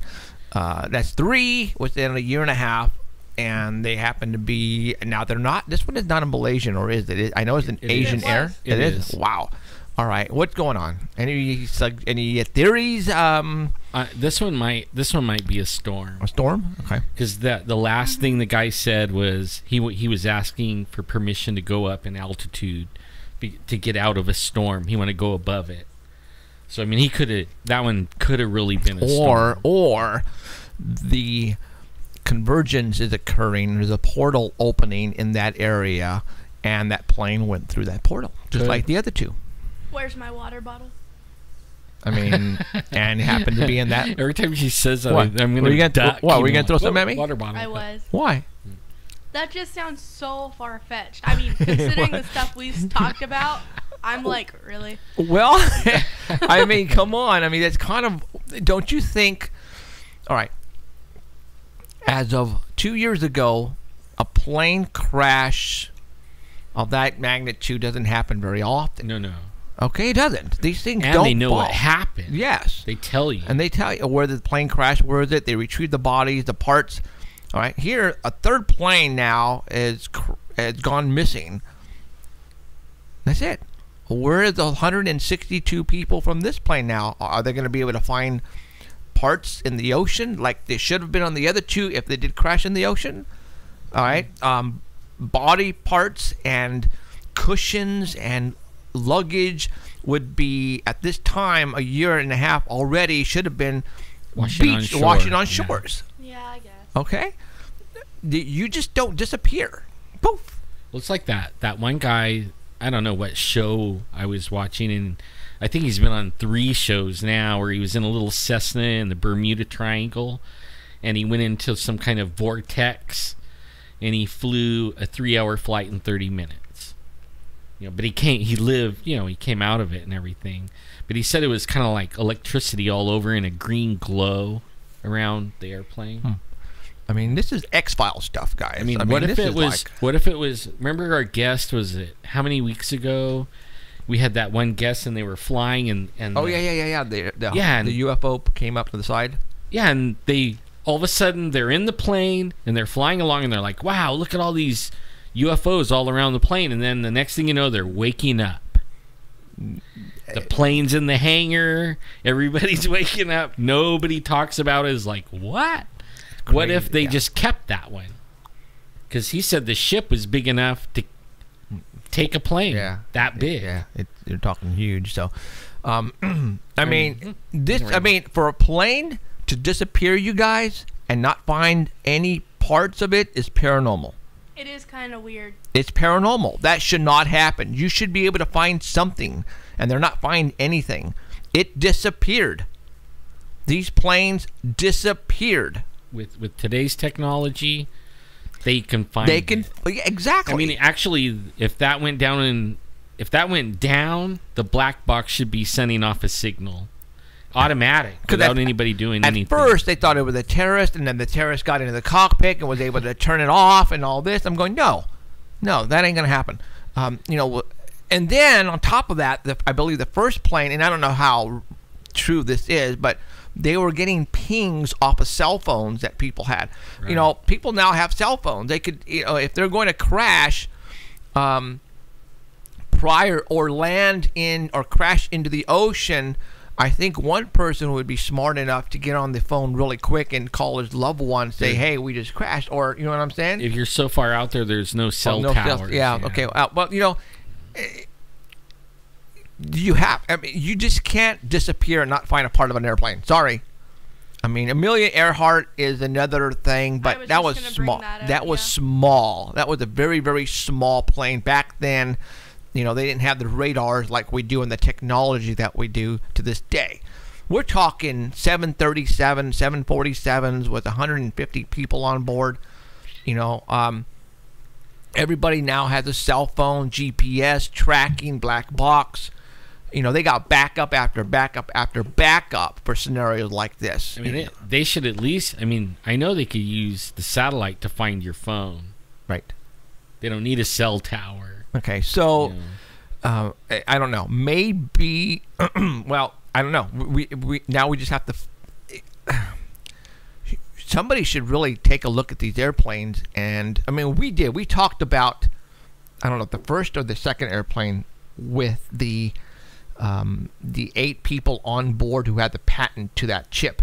That's 3 within a year and a half. And they happen to be, now they're not, this one is not in Malaysian, or is it? I know it's an Asian Air. It is. Wow. All right. What's going on? Any theories? This one might be a storm. A storm? Okay. Because the last thing the guy said was he was asking for permission to go up in altitude to get out of a storm. He wanted to go above it. So I mean, that one could have really been a storm. Or the convergence is occurring. There's a portal opening in that area, and that plane went through that portal, just like the other two. Where's my water bottle? I mean, and happened to be in that. Every time she says that, What? I'm going to duck. What, were you going to throw something at me? Water bottle. I was. Why? That just sounds so far-fetched. I mean, considering the stuff we've talked about, I'm like, really? Well, I mean, come on. I mean, that's kind of, don't you think, all right, as of 2 years ago, a plane crash of that magnitude doesn't happen very often. No. Okay, it doesn't. These things And don't they know fall. what happened. Yes. They tell you. And they tell you where the plane crashed, where is it. They retrieve the bodies, the parts. All right, here, a third plane now has gone missing. That's it. Where is the 162 people from this plane now? Are they going to be able to find parts in the ocean like they should have been on the other two if they did crash in the ocean? All right, body parts and cushions and luggage would be, at this time, a year and a half already, should have been washing on shores. Yeah, I guess. Okay? You just don't disappear. Poof. Well, it's like that one guy, I don't know what show I was watching, and I think he's been on 3 shows now, where he was in a little Cessna in the Bermuda Triangle, and he went into some kind of vortex, and he flew a 3-hour flight in 30 minutes. But he came out of it and everything. But he said it was kind of like electricity all over and a green glow around the airplane. I mean, this is X-File stuff, guys. I mean, what if it was, remember our guest, was it, how many weeks ago, we had that one guest and they were flying and oh, yeah. The UFO came up to the side. Yeah, and they, all of a sudden, they're in the plane and they're flying along and they're like, wow, look at all these UFOs all around the plane, and then the next thing you know, they're waking up. The plane's in the hangar. Everybody's waking up. Nobody talks about it. It's like, what? What if they just kept that one? Because he said the ship was big enough to take a plane that big. Yeah, you're talking huge. So, I mean, for a plane to disappear, you guys, and not find any parts of it is paranormal. It is kind of weird. It's paranormal. That should not happen. You should be able to find something, and they're not finding anything. It disappeared. These planes disappeared. With today's technology, they can find it. Exactly. I mean, actually, if that went down, the black box should be sending off a signal. Automatic, without anybody doing anything. At first, they thought it was a terrorist, and then the terrorist got into the cockpit and was able to turn it off and all this. I'm going, no, that ain't going to happen. And then, on top of that, I believe the first plane, and I don't know how true this is, but they were getting pings off of cell phones that people had. Right. You know, people now have cell phones. They could, you know, if they're going to crash prior or land in or crash into the ocean, I think one person would be smart enough to get on the phone really quick and call his loved one, say, "Hey, we just crashed," or you know what I'm saying? If you're so far out there, there's no cell towers. Yeah. Okay. Well, you know, I mean, you just can't disappear and not find a part of an airplane. Sorry. I mean, Amelia Earhart is another thing, but that was small. That was small. That was a very, very small plane back then. You know, they didn't have the radars like we do and the technology that we do to this day. We're talking 737, 747s with 150 people on board. You know, everybody now has a cell phone, GPS, tracking, black box. You know, they got backup after backup after backup for scenarios like this. I mean, they should at least, I mean, I know they could use the satellite to find your phone. Right. They don't need a cell tower. Okay, so I don't know. Maybe, well, I don't know. We now we just have to. Somebody should really take a look at these airplanes, and I mean, we did. We talked about, I don't know, the first or the second airplane with the 8 people on board who had the patent to that chip.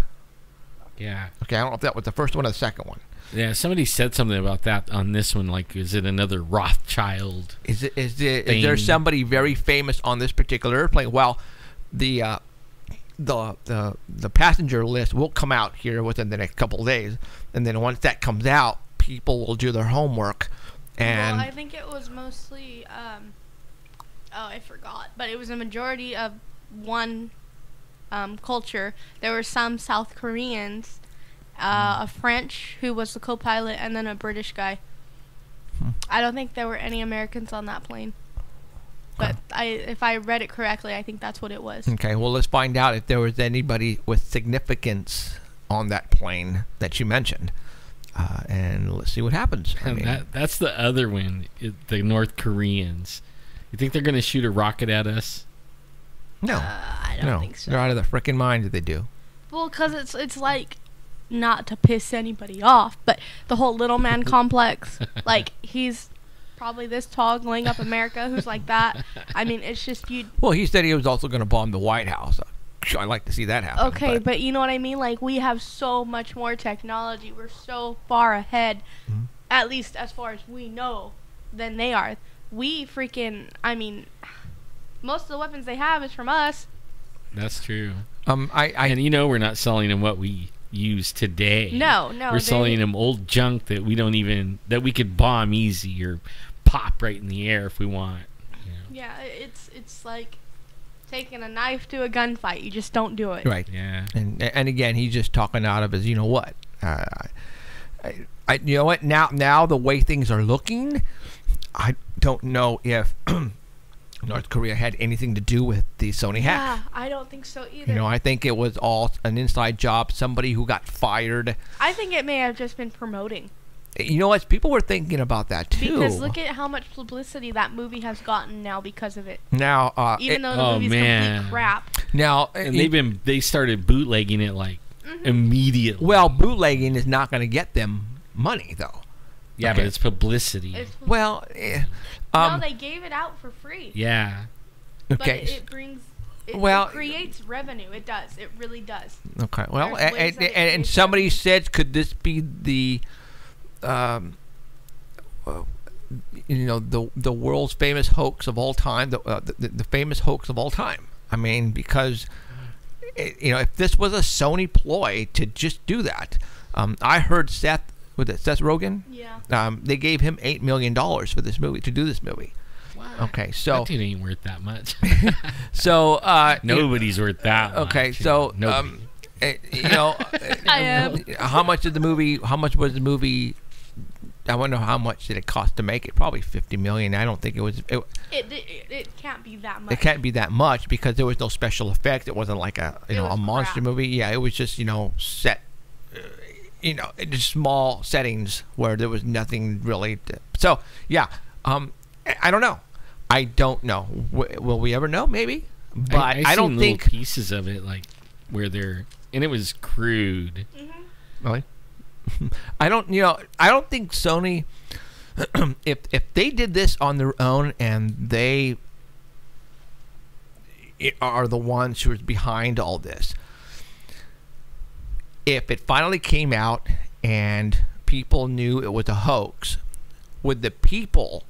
Yeah. Okay, I don't know if that was the first one or the second one. Yeah, somebody said something about that on this one. Like, is it another Rothschild? Is there somebody very famous on this particular airplane? Well, the passenger list will come out here within the next couple of days, and then once that comes out, people will do their homework. And well, I think it was mostly I forgot, but it was a majority of one culture. There were some South Koreans, a French who was the co-pilot, and then a British guy. I don't think there were any Americans on that plane. But if I read it correctly, I think that's what it was. Okay, well, let's find out if there was anybody with significance on that plane that you mentioned. And let's see what happens. I mean, that's the other one, the North Koreans. You think they're going to shoot a rocket at us? No. I don't think so. They're out of their freaking mind if they do. Well, because it's like, not to piss anybody off, but the whole little man complex, like, he's probably this tall going up America who's like that. I mean, it's just you. Well, he said he was also going to bomb the White House. I'd like to see that happen. Okay, but you know what I mean? Like, we have so much more technology. We're so far ahead, at least as far as we know, than they are. We freaking, I mean, most of the weapons they have is from us. That's true. And you know, we're not selling them what we use today. No. We're selling them old junk that we don't even, that we could bomb easy or pop right in the air if we want. You know? Yeah, it's like taking a knife to a gunfight. You just don't do it. Right. Yeah. And again, he's just talking out of his, you know what? You know what? Now the way things are looking, I don't know if North Korea had anything to do with the Sony hack. Yeah, I don't think so either. You know, I think it was all an inside job, somebody who got fired. I think it may have just been promoting. You know what? People were thinking about that too. Because look at how much publicity that movie has gotten now because of it. Now, even though the movie's complete crap. Now, and they started bootlegging it like immediately. Well, bootlegging is not going to get them money though. Yeah, okay. But it's publicity. Well, no, they gave it out for free. Yeah. Okay. But it creates revenue. It does. It really does. Okay. Well, and somebody said, could this be the, you know, the world's famous hoax of all time, the famous hoax of all time? I mean, because, you know, if this was a Sony ploy to just do that, I heard Seth Rogen? Yeah. They gave him $8 million for this movie, to do this movie. Wow. Okay, so that dude ain't worth that much. So nobody's worth that much. Okay, so you know, I am. How much was the movie? I wonder how much did it cost to make it? Probably $50 million. I don't think it was. It can't be that much. It can't be that much because there was no special effects. It wasn't like a monster movie. Yeah, it was just set. In just small settings where there was nothing really. So yeah, I don't know. I don't know. Will we ever know? Maybe, but I don't think pieces of it. Like where they're, and it was crude. Really? I don't think Sony, if they did this on their own and they are the ones who are behind all this, if it finally came out and people knew it was a hoax, would the people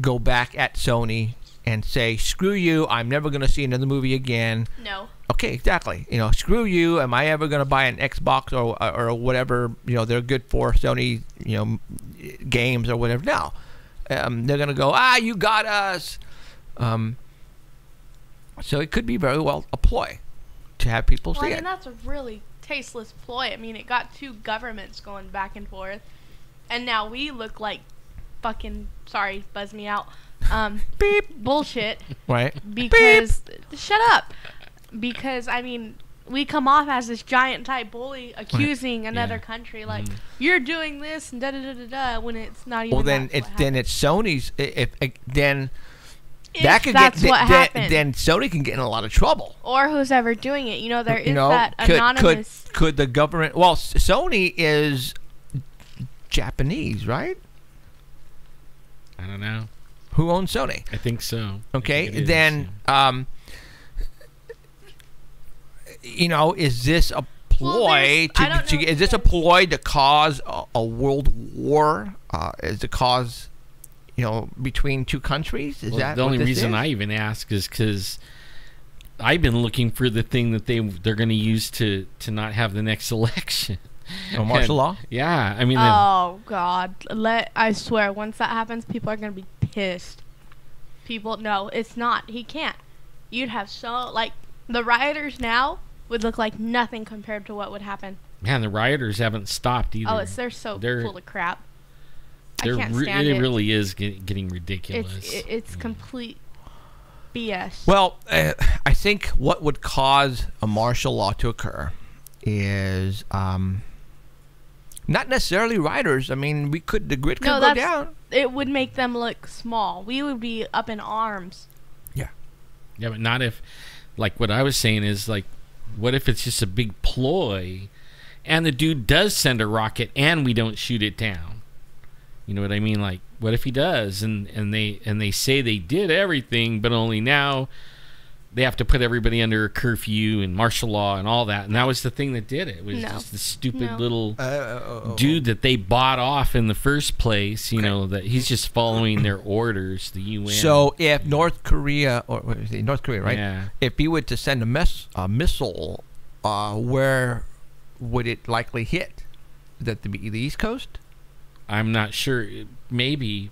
go back at Sony and say, screw you, I'm never going to see another movie again? No. Okay, exactly. Screw you, am I ever going to buy an Xbox or whatever, they're good for, Sony, games or whatever? No. They're going to go, you got us. So it could be very well a ploy to have people see it. That's a really tasteless ploy. I mean, it got two governments going back and forth, and now we look like fucking, sorry, buzz me out, beep, bullshit. Right. Because, shut up. Because, I mean, we come off as this giant type bully accusing another country, like, you're doing this and da-da-da-da-da, when it's not even. Well, then it's Sony's, Then Sony can get in a lot of trouble. Or who's ever doing it. There is that anonymous. Could the government? Well, Sony is Japanese, right? I don't know. Who owns Sony? I think so. Okay, then, is this a ploy? Is this a ploy to cause a world war? Is it cause? Between two countries? Is that the only reason is? I even ask is because I've been looking for the thing that they're going to use to not have the next election. Martial law? Yeah, I mean. Oh God! I swear, once that happens, people are going to be pissed. No, it's not. He can't. You'd have the rioters now would look like nothing compared to what would happen. Man, the rioters haven't stopped either. Oh, they're full of crap. I can't stand it. It really is getting ridiculous. It's complete BS. Well, I think what would cause a martial law to occur is not necessarily rioters. I mean, the grid could go down. It would make them look small. We would be up in arms. Yeah. Yeah, but not if, what I was saying is, what if it's just a big ploy and the dude does send a rocket and we don't shoot it down? You know what I mean? What if he does, and they say they did everything, but only now they have to put everybody under a curfew and martial law and all that, and that was the thing that did it. It was just the stupid little dude that they bought off in the first place. That he's just following their orders. The UN. So if North Korea, North Korea, right? Yeah. If he were to send a missile, where would it likely hit? Would that be the East Coast? I'm not sure. Maybe,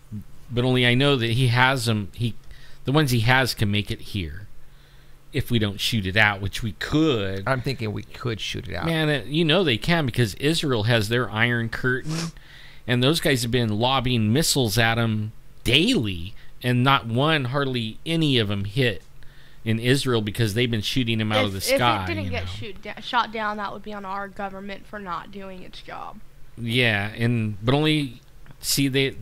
but only I know that he has them. The ones he has can make it here if we don't shoot it out, which we could. I'm thinking we could shoot it out. Man, they can, because Israel has their Iron Curtain, and those guys have been lobbing missiles at them daily, and hardly any of them hit in Israel because they've been shooting them out of the sky. If it didn't get shot down, that would be on our government for not doing its job. Yeah, but only they've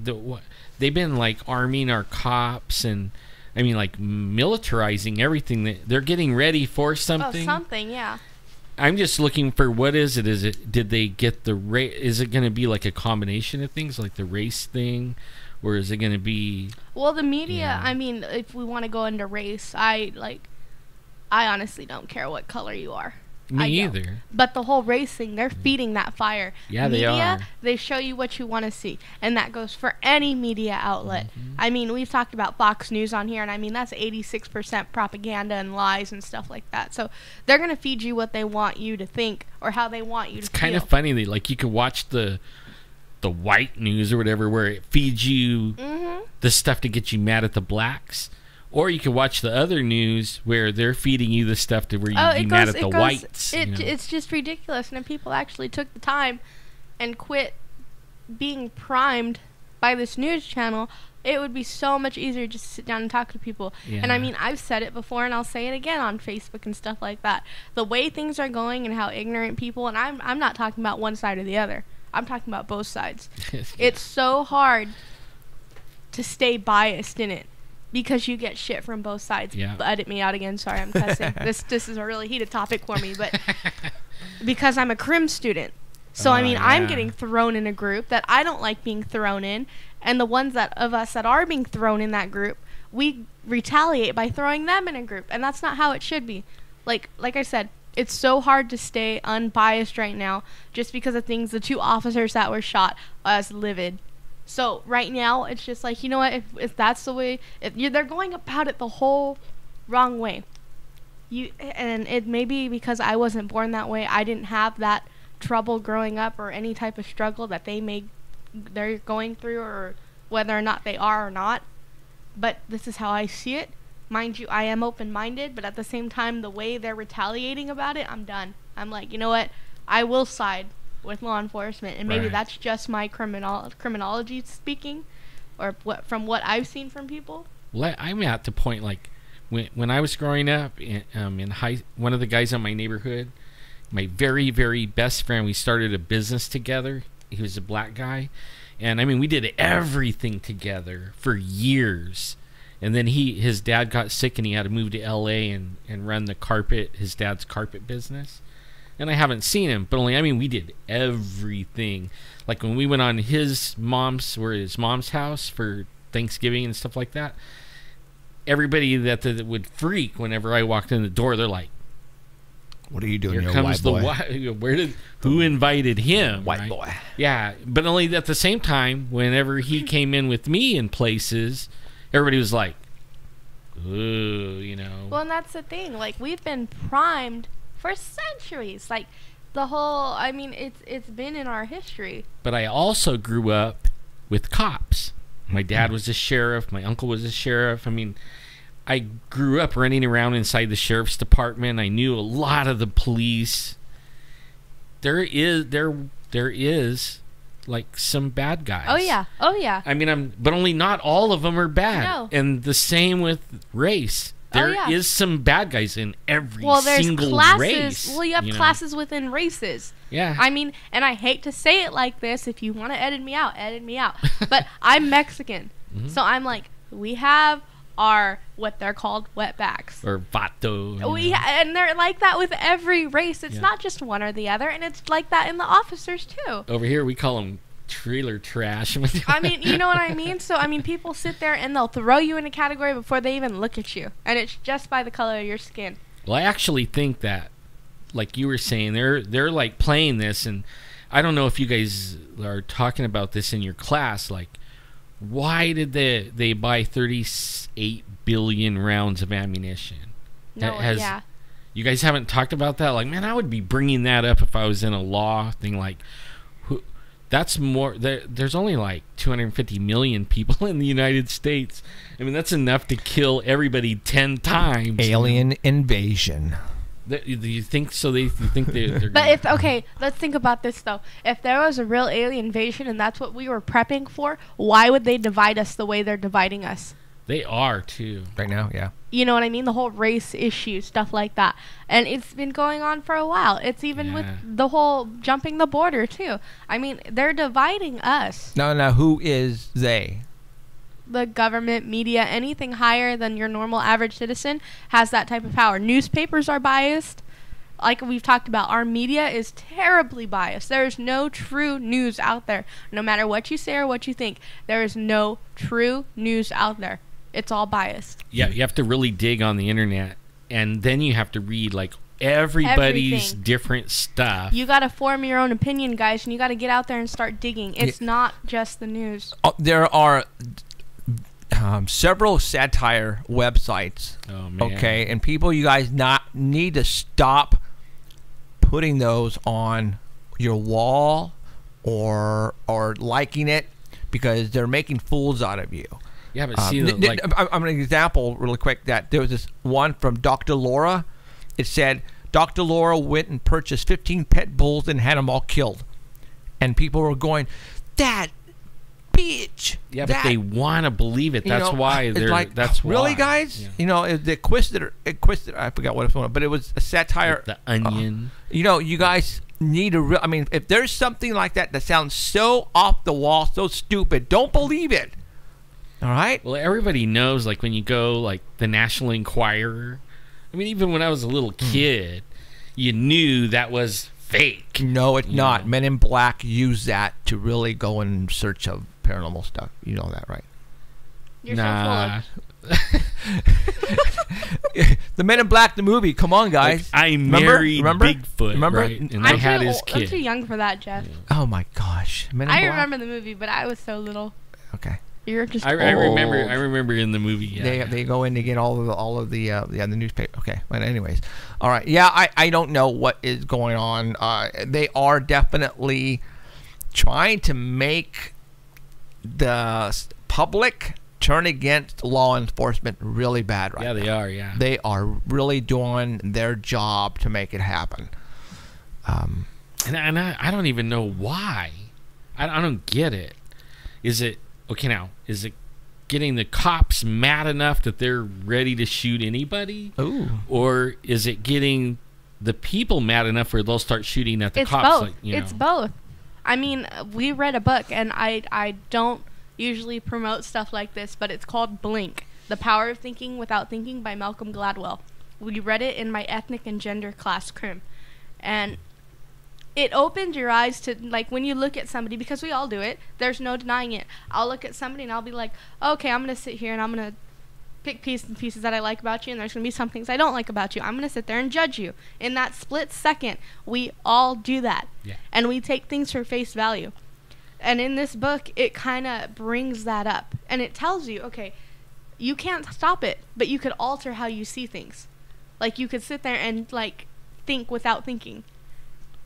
been arming our cops and militarizing everything. They're getting ready for something. Oh, something, yeah. I'm just looking for what is it? Did they get the race? Is it going to be a combination of things, like the race thing, or is it going to be? Well, the media. I mean, if we want to go into race, I honestly don't care what color you are. Me either. But the whole race thing, they're feeding that fire. Yeah, media, they are. They show you what you want to see. And that goes for any media outlet. Mm-hmm. I mean, we've talked about Fox News on here, and that's 86% propaganda and lies and stuff like that. So they're going to feed you what they want you to think or how they want you to feel. It's kind of funny. You could watch the white news or whatever, where it feeds you the stuff to get you mad at the blacks. Or you can watch the other news where they're feeding you the stuff to where you be mad at the whites. It's just ridiculous. And if people actually took the time and quit being primed by this news channel, it would be so much easier just to sit down and talk to people. Yeah. And I've said it before and I'll say it again on Facebook and stuff like that. The way things are going and how ignorant people, and I'm not talking about one side or the other. I'm talking about both sides. It's so hard to stay biased in it. because you get shit from both sides. Yeah. Edit me out again. Sorry, I'm cussing. This is a really heated topic for me, but because I'm a crim student. So, I mean, I'm getting thrown in a group that I don't like being thrown in, and the ones of us that are being thrown in that group, we retaliate by throwing them in a group, and that's not how it should be. Like I said, it's so hard to stay unbiased right now just because of things the 2 officers that were shot as livid. So right now, it's just like, you know what, if that's the way, they're going about it the whole wrong way. And it may be because I wasn't born that way. I didn't have that trouble growing up or any type of struggle that they're going through, or whether or not they are or not. But this is how I see it. Mind you, I am open-minded, but at the same time, the way they're retaliating about it, I'm done. I'm like, you know what? I will side with law enforcement, and maybe that's just my criminology speaking, or from what I've seen from people. Well, I'm at the point, like, when I was growing up, in one of the guys in my neighborhood, my very, very best friend, we started a business together. He was a black guy. And, I mean, we did everything together for years. And then his dad got sick, and he had to move to L.A. and run his dad's carpet business. And I haven't seen him, but we did everything. Like, when we went on his mom's house for Thanksgiving and stuff like that, everybody that would freak whenever I walked in the door, they're like, what are you doing, here comes the boy? Who invited him? White boy. Yeah, but only at the same time, whenever he came in with me in places, everybody was like, ooh, you know. Well, and that's the thing. Like, we've been primed for centuries. Like, the whole, it's been in our history. But I also grew up with cops. My dad was a sheriff. My uncle was a sheriff. I grew up running around inside the sheriff's department. I knew a lot of the police. There is like some bad guys. Oh yeah. But only not all of them are bad. No. And the same with race. There is some bad guys in every single classes, race. Well, you have classes within races. Yeah. And I hate to say it like this. If you want to edit me out. But I'm Mexican. Mm-hmm. So I'm like, we have our, what they're called, wetbacks. Or vato. And they're like that with every race. It's not just one or the other. And it's like that in the officers, too. Over here, we call them trailer trash. You know what I mean? So, people sit there and they'll throw you in a category before they even look at you. And it's just by the color of your skin. Well, I actually think that, like you were saying, they're like playing this. And I don't know if you guys are talking about this in your class. Like, why did they buy 38 billion rounds of ammunition? You guys haven't talked about that? Like, man, I would be bringing that up if I was in a law thing. Like, that's more. There's only like 250 million people in the United States. That's enough to kill everybody 10 times. Alien invasion. Do you think so? You think they're But let's think about this though. If there was a real alien invasion and that's what we were prepping for, why would they divide us the way they're dividing us? They are too. Right now, yeah. You know what I mean? The whole race issue, stuff like that. And it's been going on for a while. It's even with the whole jumping the border too. They're dividing us. No, who is they? The government, media, anything higher than your normal average citizen has that type of power. Newspapers are biased. Like we've talked about, our media is terribly biased. There is no true news out there. No matter what you say or what you think, there is no true news out there. It's all biased. Yeah, you have to really dig on the internet, and then you have to read like everybody's different stuff. You got to form your own opinion, guys, and you got to get out there and start digging. It's not just the news. There are several satire websites. Oh, man. Okay, and people, you guys need to stop putting those on your wall or liking it because they're making fools out of you. Yeah, but see, I'm an example really quick that there was this one from Dr. Laura. It said Dr. Laura went and purchased 15 pet bulls and had them all killed, and people were going, "That bitch." Yeah, but they want to believe it. That's why they're like, that's really, why. guys. Yeah. The Inquisitor. I forgot what it was, but it was a satire. Like the Onion. You guys need to. If there's something like that sounds so off the wall, so stupid, don't believe it. All right. Well, everybody knows, like, when you go, like, the National Enquirer. I mean, even when I was a little kid, you knew that was fake. No, it's not. know. Men in Black use that to really go in search of paranormal stuff. You know that, right? You're so full of. The Men in Black, the movie. Come on, guys. Like, I married Bigfoot, right? And I had his kid. I'm too young for that, Jeff. Oh my gosh. Men in I Black? remember the movie, but I was so little. Okay. You're just I old. remember in the movie. Yeah, They go in to get all of the newspaper. Okay, but anyways, all right. Yeah, I don't know what is going on. They are definitely trying to make the public turn against law enforcement really bad right now. they are. Yeah, They are really doing their job to make it happen. and I don't even know why. I don't get it. Is it okay now? Is it getting the cops mad enough that they're ready to shoot anybody? Ooh. Or is it getting the people mad enough where they'll start shooting at the It's cops? both. Like, you It's know. both. I mean, we read a book, and I don't usually promote stuff like this, but it's called Blink: The Power of Thinking Without Thinking by Malcolm Gladwell. We read it in my ethnic and gender class, Crim, and it opened your eyes to, like, when you look at somebody, because we all do it, there's no denying it. I'll look at somebody and I'll be like, okay, I'm going to sit here and I'm going to pick pieces that I like about you, and there's going to be some things I don't like about you. I'm going to sit there and judge you. In that split second, we all do that. Yeah. And we take things for face value. And in this book, it kind of brings that up. And it tells you, okay, you can't stop it, but you could alter how you see things. Like, you could sit there and, like, think without thinking.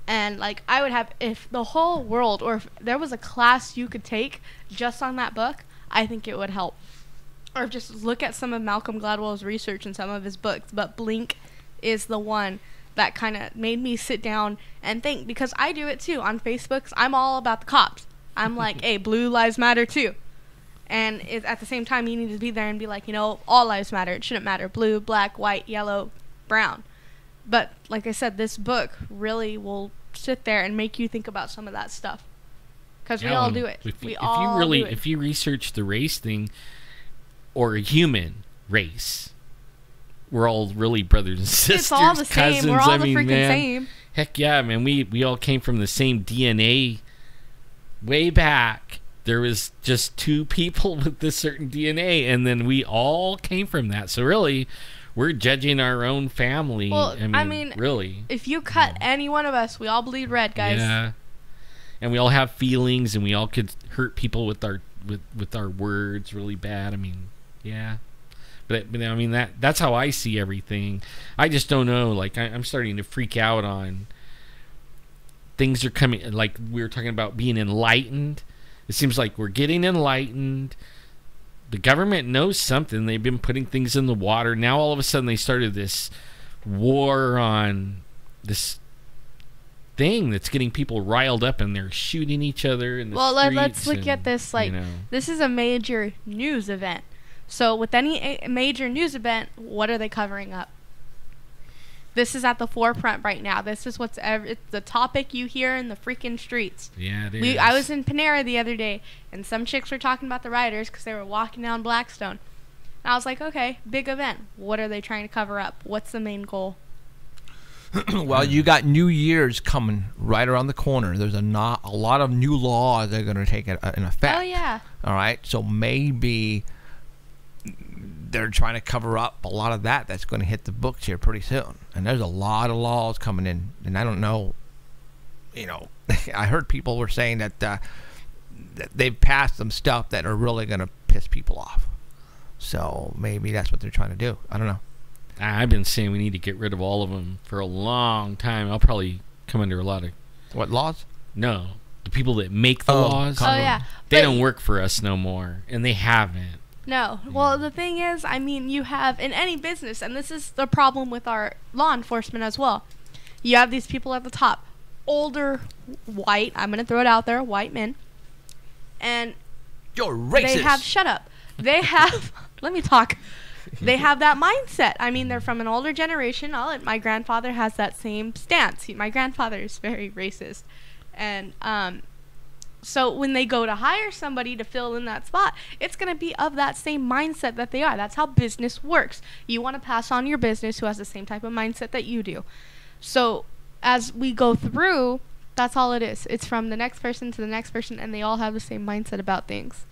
And, like, I would have, if the whole world, or if there was a class you could take just on that book, I think it would help. Or just look at some of Malcolm Gladwell's research in some of his books. But Blink is the one that kind of made me sit down and think, because I do it too. On Facebook, I'm all about the cops. I'm like, hey, blue lives matter too. And at the same time, you need to be there and be like, you know, all lives matter. It shouldn't matter. Blue, black, white, yellow, brown. But like I said, this book really will sit there and make you think about some of that stuff. Because we all do it. If we you all really, do it. if you research the race thing, or a human race, we're all really brothers and sisters. It's all the same. Cousins. We're all I the mean, freaking man, same. Heck yeah, man. We all came from the same DNA. Way back, there was just two people with this certain DNA, and then we all came from that. So really, we're judging our own family. Well, I mean really. If you cut any one of us, we all bleed red, guys. Yeah. And we all have feelings, and we all could hurt people with our words really bad. I mean, yeah. But I mean, that's how I see everything. I just don't know. Like, I'm starting to freak out on things are coming. Like, we were talking about being enlightened. It seems like we're getting enlightened. The government knows something. They've been putting things in the water. Now all of a sudden they started this war on this thing that's getting people riled up, and they're shooting each other in the streets. Let's look at this. Like, you know. This is a major news event. So with any major news event, what are they covering up? This is at the forefront right now. This is it's the topic you hear in the freaking streets. Yeah, it is. I was in Panera the other day, and some chicks were talking about the rioters because they were walking down Blackstone. And I was like, okay, big event. What are they trying to cover up? What's the main goal? Well, you got New Year's coming right around the corner. There's a lot of new laws that are going to take in effect. Oh, yeah. All right, so maybe they're trying to cover up a lot of that's going to hit the books here pretty soon. And there's a lot of laws coming in, and I don't know, I heard people were saying that they've passed some stuff that are really going to piss people off. So maybe that's what they're trying to do. I don't know. I've been saying we need to get rid of all of them for a long time. I'll probably come under a lot of... What laws? No. The people that make the laws. Oh, yeah. They don't work for us no more, and they haven't. No. Well, the thing is, I mean, you have, in any business, and this is the problem with our law enforcement as well, you have these people at the top, older, white, I'm going to throw it out there, white men, and you're racist. Shut up. They have, let me talk. They have that mindset. I mean, they're from an older generation. My grandfather has that same stance. My grandfather is very racist. And So when they go to hire somebody to fill in that spot, it's going to be of that same mindset that they are. That's how business works. You want to pass on your business who has the same type of mindset that you do. So as we go through, that's all it is. It's from the next person to the next person, and they all have the same mindset about things,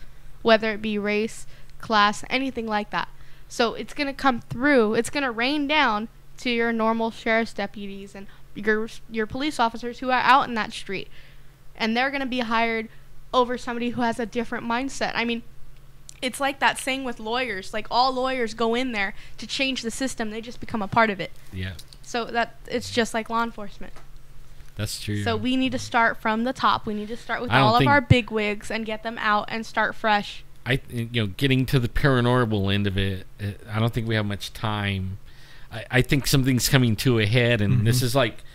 whether it be race, class, anything like that. So it's going to come through. It's going to rain down to your normal sheriff's deputies and your police officers who are out in that street. And they're going to be hired over somebody who has a different mindset. I mean, it's like that saying with lawyers. Like, all lawyers go in there to change the system. They just become a part of it. Yeah. So that it's just like law enforcement. That's true. So we need to start from the top. We need to start with all of our bigwigs and get them out and start fresh. Getting to the paranormal end of it, I don't think we have much time. I think something's coming to a head, and this is like,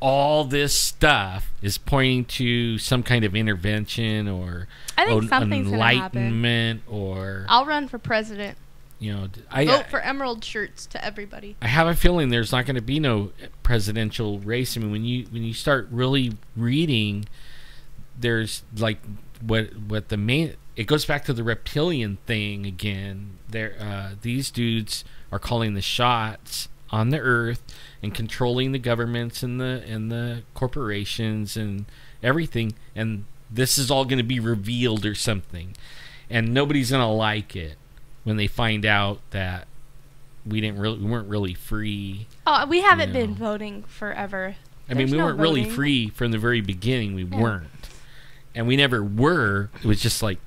all this stuff is pointing to some kind of intervention or I think something's enlightenment, or I'll run for president. Vote for emerald shirts to everybody. I have a feeling there's not going to be no presidential race. I mean, when you start really reading, there's like what the main. It goes back to the reptilian thing again. These dudes are calling the shots on the earth and controlling the governments and the corporations and everything, and this is all going to be revealed or something, and nobody's going to like it when they find out that we weren't really free. Oh, we haven't been voting forever. I mean, we weren't really free from the very beginning. We weren't, and we never were. It was just like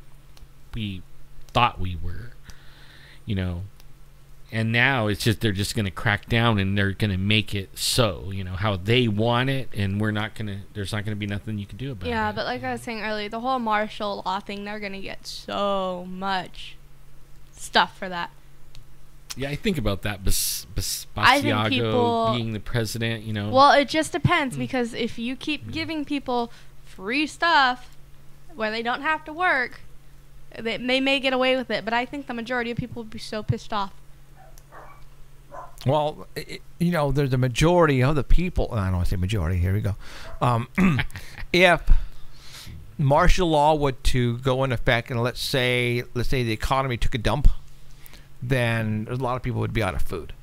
we thought we were, And now it's just they're just going to crack down and they're going to make it so, how they want it, and there's not going to be nothing you can do about it. Yeah, but like I was saying earlier, the whole martial law thing, they're going to get so much stuff for that. Yeah, I think about that. Basiago being the president, Well, it just depends, because if you keep giving people free stuff where they don't have to work, they may get away with it, but I think the majority of people would be so pissed off. Well, there's a majority of the people. I don't want to say majority. Here we go. If martial law were to go in effect, and let's say the economy took a dump, then a lot of people would be out of food.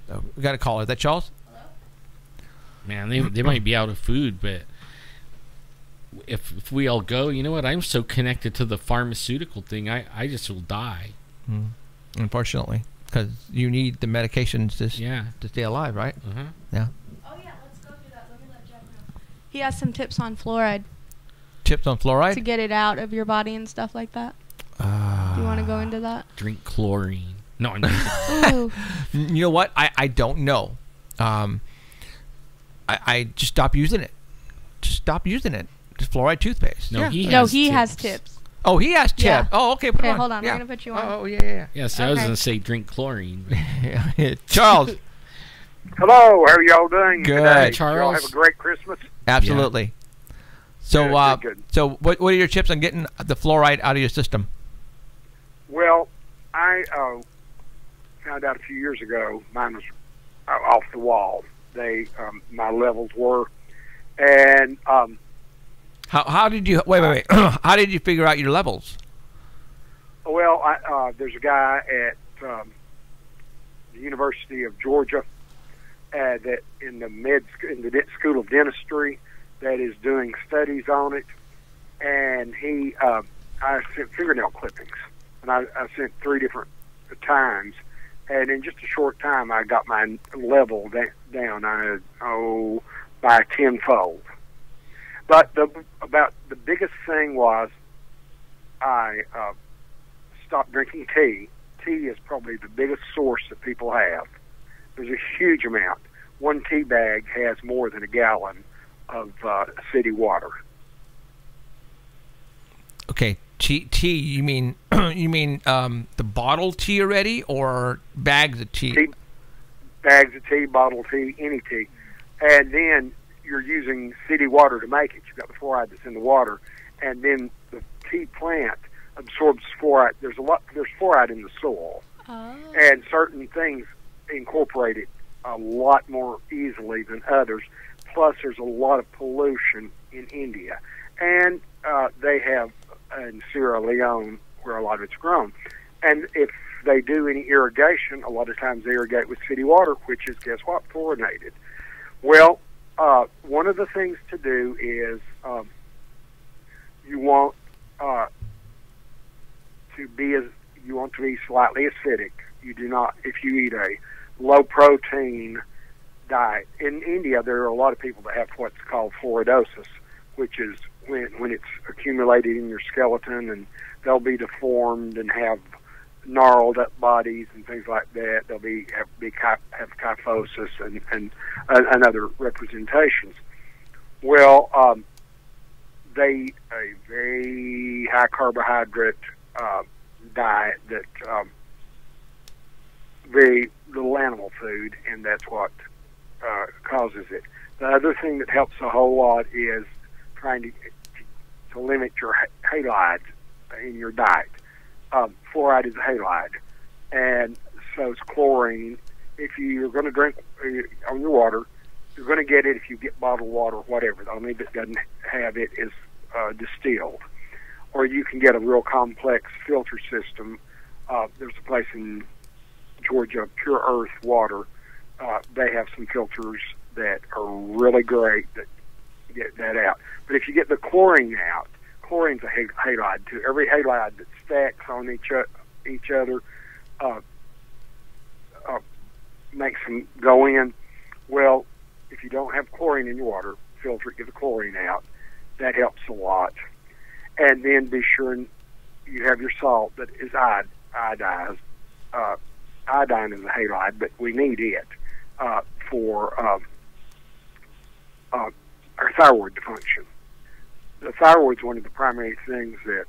So we got a caller. Is that Charles? Man, they might be out of food, but if we all go, you know what? I'm so connected to the pharmaceutical thing. I just will die. Unfortunately. Because you need the medications to stay alive, right? Yeah. Oh, yeah, let's go do that. Let me let Jeff know. He has some tips on fluoride. Tips on fluoride? To get it out of your body and stuff like that. Do you want to go into that? Drink chlorine. No, I'm not. You know what? I don't know. I just stopped using it. Just fluoride toothpaste. No, he has tips. Oh, he has tips. Yeah. Oh, okay. Put okay, it on. Hold on. Yeah. I'm going to put you on. Oh, yeah. Yeah, so I was going to say drink chlorine. Charles. Hello. How are y'all doing Good. today? Charles. Y'all have a great Christmas? Absolutely. Yeah. So, so what are your tips on getting the fluoride out of your system? Well, I found out a few years ago mine was off the wall. My levels were, and how did you wait? How did you figure out your levels? Well, there's a guy at the University of Georgia that in the School of Dentistry that is doing studies on it, and I sent fingernail clippings, and I sent 3 different times, and in just a short time I got my level down. By tenfold. But the biggest thing was I stopped drinking tea. Tea is probably the biggest source that people have. There's a huge amount. 1 tea bag has more than a gallon of city water. Okay, tea. You mean the bottled tea already, or bags of tea? Bags of tea, bottled tea, any tea, and then you're using city water to make it. You've got the fluoride that's in the water, and then the tea plant absorbs fluoride. There's fluoride in the soil, and certain things incorporate it a lot more easily than others. Plus, there's a lot of pollution in India, and they have in Sierra Leone where a lot of it's grown. And if they do any irrigation, a lot of times they irrigate with city water, which is, guess what, fluorinated. Well, one of the things to do is you want to be slightly acidic. You do not, if you eat a low protein diet. In India, there are a lot of people that have what's called fluoridosis, which is when it's accumulated in your skeleton, and they'll be deformed and have gnarled up bodies and things like that. They'll have kyphosis and other representations. Well, they eat a very high carbohydrate diet that very little animal food, and that's what causes it. The other thing that helps a whole lot is trying to limit your halides in your diet. Fluoride is a halide, and so is chlorine. If you're going to drink on your water, you're going to get it if you get bottled water or whatever. The only that doesn't have it is distilled. Or you can get a real complex filter system. There's a place in Georgia, Pure Earth Water. They have some filters that are really great that get that out. But if you get the chlorine out, chlorine's a halide too. Every halide that stacks on each other makes them go in. Well, if you don't have chlorine in your water, filter it, get the chlorine out. That helps a lot. And then be sure you have your salt that is iodized. Iodine is a halide, but we need it for our thyroid to function. The thyroid is one of the primary things that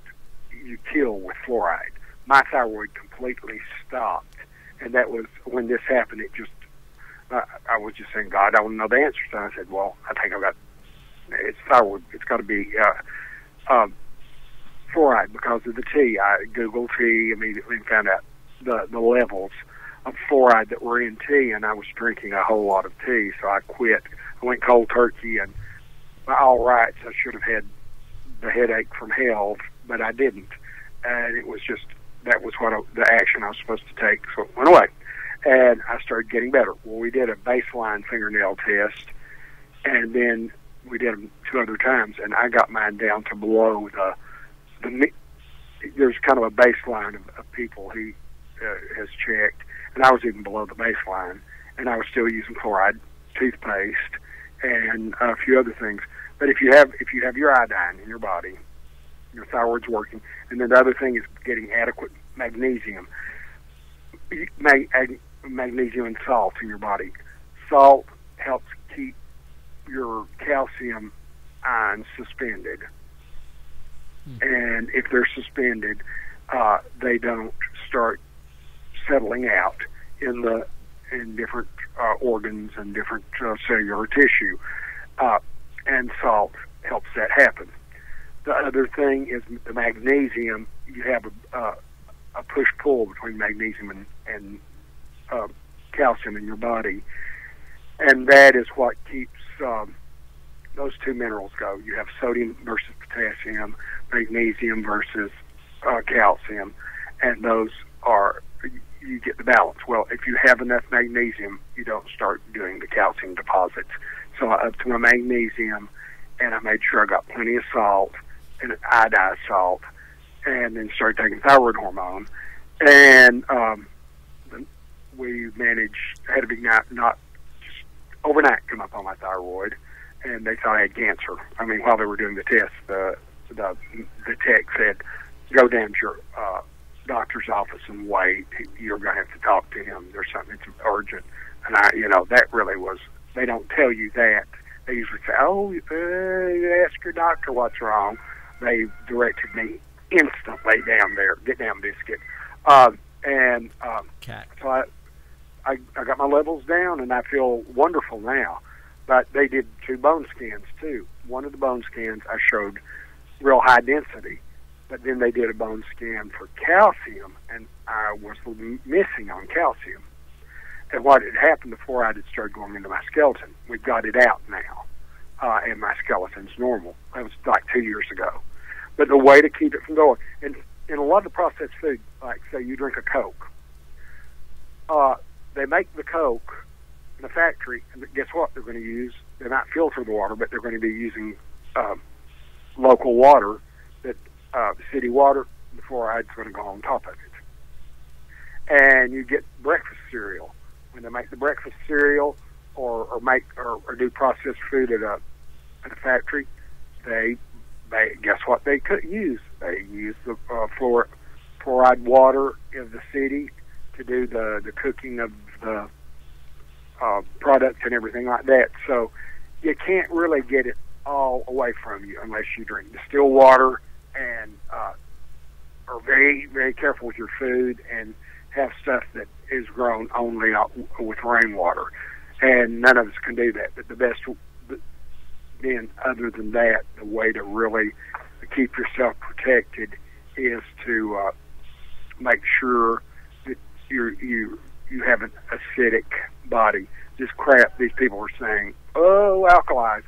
you kill with fluoride. My thyroid completely stopped, and that was when this happened. It just, I was just saying, God, I want to know the answer. So I said, well, I think it's thyroid. It's got to be fluoride because of the tea. I Googled tea immediately and found out the levels of fluoride that were in tea, and I was drinking a whole lot of tea, so I quit. I went cold turkey, and by all rights, I should have had the headache from hell, but I didn't. And it was just, that was the action I was supposed to take, so it went away. And I started getting better. Well, we did a baseline fingernail test, and then we did them 2 other times, and I got mine down to below there's kind of a baseline of people he has checked, and I was even below the baseline, and I was still using fluoride toothpaste and a few other things. But if you have your iodine in your body, your thyroid's working, and then the other thing is getting adequate magnesium. Magnesium and salt in your body. Salt helps keep your calcium ions suspended. And if they're suspended, they don't start settling out in different organs and different cellular tissue. And salt helps that happen. The other thing is the magnesium. You have a push-pull between magnesium and calcium in your body, and that is what keeps those two minerals go. You have sodium versus potassium, magnesium versus calcium, and those are, you get the balance. Well, if you have enough magnesium, you don't start doing the calcium deposits. So I upped my magnesium, and I made sure I got plenty of salt and iodized salt, and then started taking thyroid hormone. And we had a big night, not just overnight, come up on my thyroid, and they thought I had cancer. I mean, while they were doing the test, the tech said, go down to your doctor's office and wait. You're going to have to talk to him. There's something that's urgent. And that really was, they don't tell you that. They usually say, ask your doctor what's wrong. They directed me instantly down there, get down, biscuit. So I got my levels down, and I feel wonderful now. But they did 2 bone scans, too. One of the bone scans, I showed real high density. But then they did a bone scan for calcium, and I was missing on calcium. And what had happened, the fluoride had started going into my skeleton. We've got it out now, and my skeleton's normal. That was like 2 years ago. But the way to keep it from going, and in a lot of the processed food, like say you drink a Coke, they make the Coke in a factory, and guess what? They're going to use. They might filter the water, but they're going to be using local water, that city water. The fluoride's going to go on top of it. And you get breakfast cereal. When they make the breakfast cereal, or do processed food at a factory, they guess what they could use? They use the fluoride water in the city to do the cooking of the products and everything like that. So you can't really get it all away from you unless you drink distilled water and are very, very careful with your food and have stuff that is grown only with rainwater. And none of us can do that. But the best, then, other than that, the way to really keep yourself protected is to make sure that you have an acidic body. This crap these people are saying, oh, alkalize.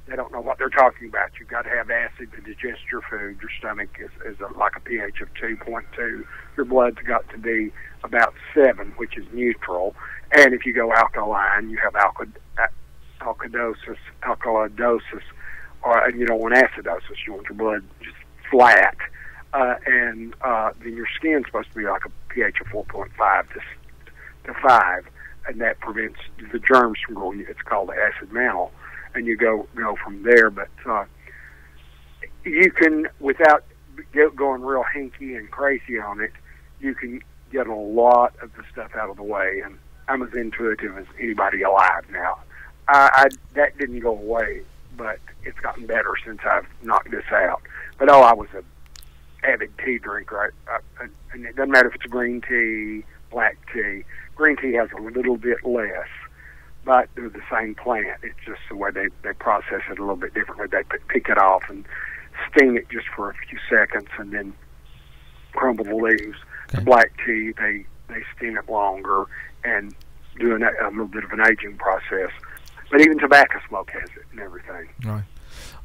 They don't know what they're talking about. You've got to have acid to digest your food. Your stomach is like a pH of 2.2. Your blood's got to be about 7, which is neutral. And if you go alkaline, you have alkalosis, and you don't want acidosis. You want your blood just flat. And then your skin's supposed to be like a pH of 4.5 to 5, and that prevents the germs from growing. It's called the acid mantle. And you go from there, but you can, without going real hinky and crazy on it, you can get a lot of the stuff out of the way. And I'm as intuitive as anybody alive now. That didn't go away, but it's gotten better since I've knocked this out. But I was an avid tea drinker, and it doesn't matter if it's green tea, black tea. Green tea has a little bit less. But they're the same plant. It's just the way they process it a little bit differently. They pick it off and steam it just for a few seconds and then crumble the leaves. Okay. The black tea, they steam it longer and do a little bit of an aging process. But even tobacco smoke has it and everything.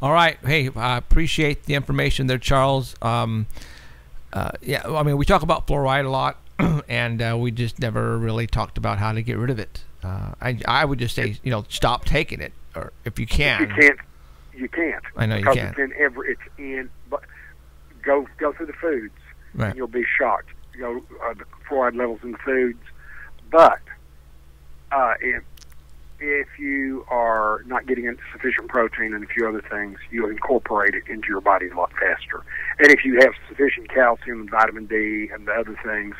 All right. Hey, I appreciate the information there, Charles. Yeah, I mean, we talk about fluoride a lot, and we just never really talked about how to get rid of it. I would just say, stop taking it, or if you can. You can't. I know you can't. It's in. But go through the foods, right, and you'll be shocked. The fluoride levels in the foods. But if you are not getting sufficient protein and a few other things, you'll incorporate it into your body a lot faster. And if you have sufficient calcium and vitamin D and the other things,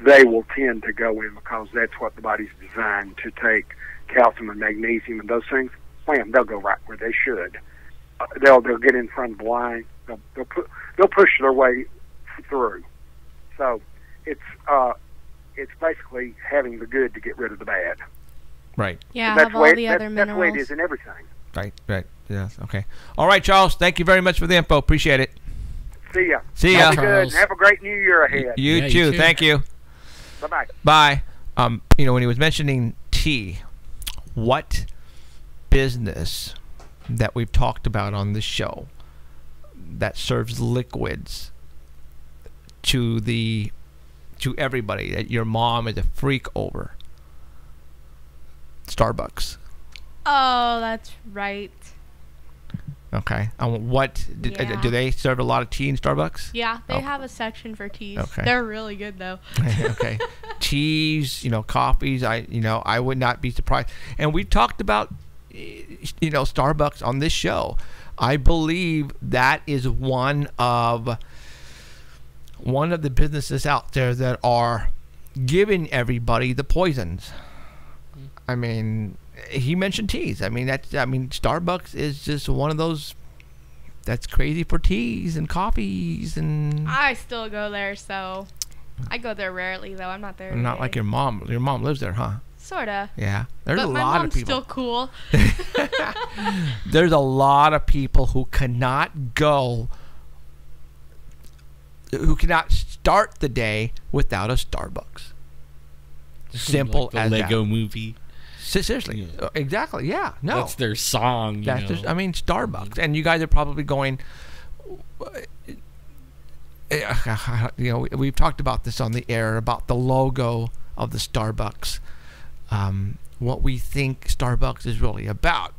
they will tend to go in because that's what the body's designed to take. Calcium and magnesium and those things, wham, they'll go right where they should. They'll get in front of the line. They'll push their way through. So it's basically having the good to get rid of the bad. Right. Yeah, have all the other minerals. That's the way it is in everything. Right. Yes. Okay. All right, Charles. Thank you very much for the info. Appreciate it. See ya. See ya. Be good and have a great new year ahead. You too. Thank you. Bye-bye. Bye. When he was mentioning tea, what business that we've talked about on this show that serves liquids to everybody that your mom is a freak over? Starbucks. Oh, that's right. Okay. Do they serve a lot of tea in Starbucks? Yeah, they have a section for teas. Okay. They're really good though. Okay. Teas, coffees, I would not be surprised. And we've talked about Starbucks on this show. I believe that is one of the businesses out there that are giving everybody the poisons. I mean, he mentioned teas. Starbucks is just one of those that's crazy for teas and coffees and. I still go there, so I go there rarely though. I'm not there. Not like your mom. Your mom lives there, huh? Sorta. Yeah, there's a lot of people. Still cool. There's a lot of people who cannot start the day without a Starbucks. Simple like the as Lego that. Movie. Seriously, exactly. Yeah, no, that's their song. Starbucks, and you guys are probably going, you know, we've talked about this on the air about the logo of the Starbucks, what we think Starbucks is really about.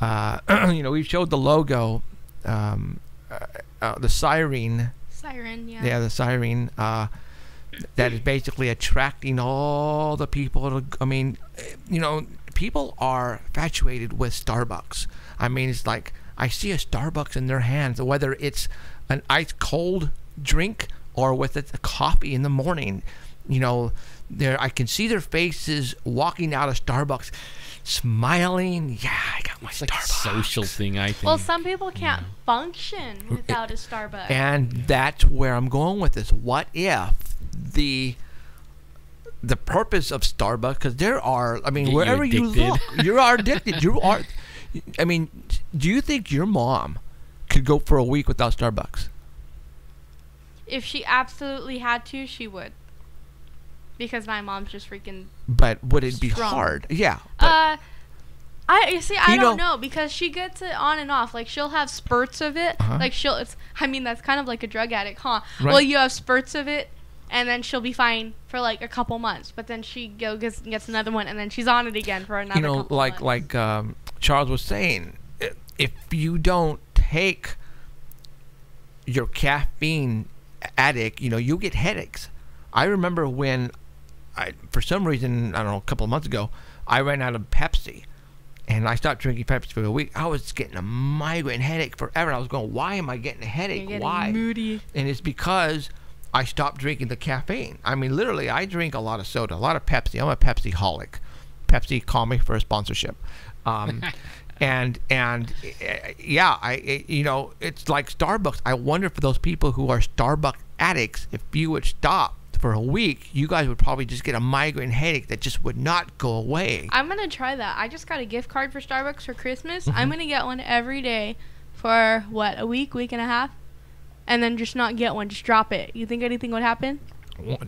You know, we've showed the logo, the siren. Siren, yeah. Yeah, the siren. That is basically attracting all the people. I mean, you know, people are infatuated with Starbucks. I mean, it's like I see a Starbucks in their hands, whether it's an ice cold drink or with a coffee in the morning. You know, I can see their faces walking out of Starbucks, smiling. Yeah, I got my It's Starbucks. like a social thing, I think. Well, some people can't function without a Starbucks. And that's where I'm going with this. What if the purpose of Starbucks, because there are, I mean, Get you wherever you look, addicted. you are addicted. You are. I mean, do you think your mom could go for a week without Starbucks? If she absolutely had to, she would. Because my mom's just freaking. But would it be Strong. hard? Yeah. But I see. I You don't know- know because she gets it on and off. Like she'll have spurts of it. Uh-huh. Like I mean, that's kind of like a drug addict, huh? Right. Well, you have spurts of it, and then she'll be fine for like a couple months. But then she gets another one, and then she's on it again for another. you know, couple like months. Charles was saying, if you don't take your caffeine addict, you know, you get headaches. I remember when for some reason, I don't know, a couple of months ago, I ran out of Pepsi. And I stopped drinking Pepsi for a week. I was getting a migraine headache forever. And I was going, why am I getting a headache? You're getting Why? moody. And it's because I stopped drinking the caffeine. I mean, literally, I drink a lot of soda, a lot of Pepsi. I'm a Pepsi-holic. Pepsi, call me for a sponsorship. And yeah, you know, it's like Starbucks. I wonder for those people who are Starbucks addicts, if you would stop for a week, you guys would probably just get a migraine headache that just would not go away. I'm gonna try that. I just got a gift card for Starbucks for Christmas. Mm-hmm. I'm gonna get one every day for a week and a half, and then just not get one. Just drop it. You think anything would happen?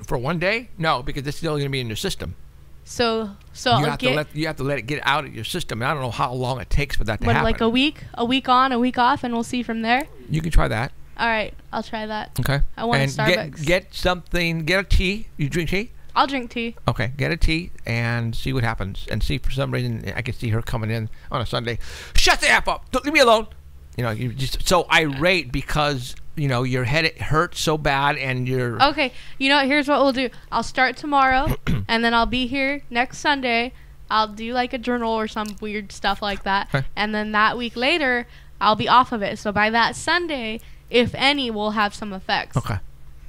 For one day? No, because it's still going to be in your system. So You have to let it get out of your system. And I don't know how long it takes for that to happen. like a week on, a week off, and we'll see from there. You can try that. All right, I'll try that. Okay. I want a and Starbucks. Get something. Get a tea. You drink tea? I'll drink tea. Okay. Get a tea and see what happens. And see, for some reason, I can see her coming in on a Sunday. Shut the F up. Don't leave me alone. You know, you're just so irate because, you know, your head hurts so bad and you're... Okay, you know what? Here's what we'll do. I'll start tomorrow, and then I'll be here next Sunday. I'll do like a journal or some weird stuff like that. Okay. And then that week later, I'll be off of it. So by that Sunday, if any, we'll have some effects. Okay.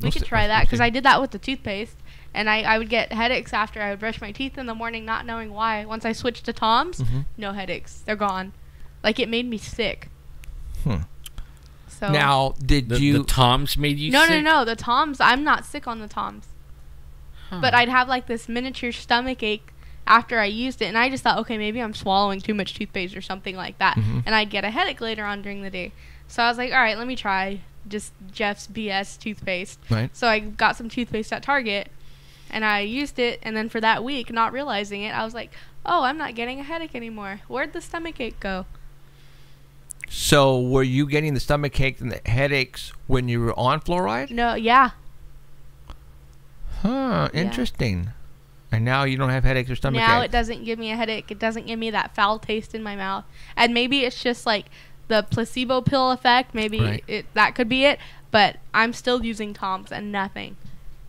We could try that because I did that with the toothpaste. And I would get headaches after I would brush my teeth in the morning, not knowing why. Once I switched to Tom's, no headaches. They're gone. Like, it made me sick. So Now, did The Toms made you sick? No. The Toms, I'm not sick on the Toms. But I'd have like this miniature stomach ache after I used it, and I just thought, okay, maybe I'm swallowing too much toothpaste or something like that, and I'd get a headache later on during the day. So I was like, all right, let me try just Jeff's BS toothpaste. Right. So I got some toothpaste at Target, and I used it, and then for that week, not realizing it, I was like, oh, I'm not getting a headache anymore. Where'd the stomach ache go? So, were you getting the stomach ache and the headaches when you were on fluoride? No, yeah. Huh, Yeah. interesting. And now you don't have headaches or stomach Now aches? it doesn't give me a headache. It doesn't give me that foul taste in my mouth. And maybe it's just like the placebo pill effect. Maybe Right. that could be it. But I'm still using Tom's and nothing.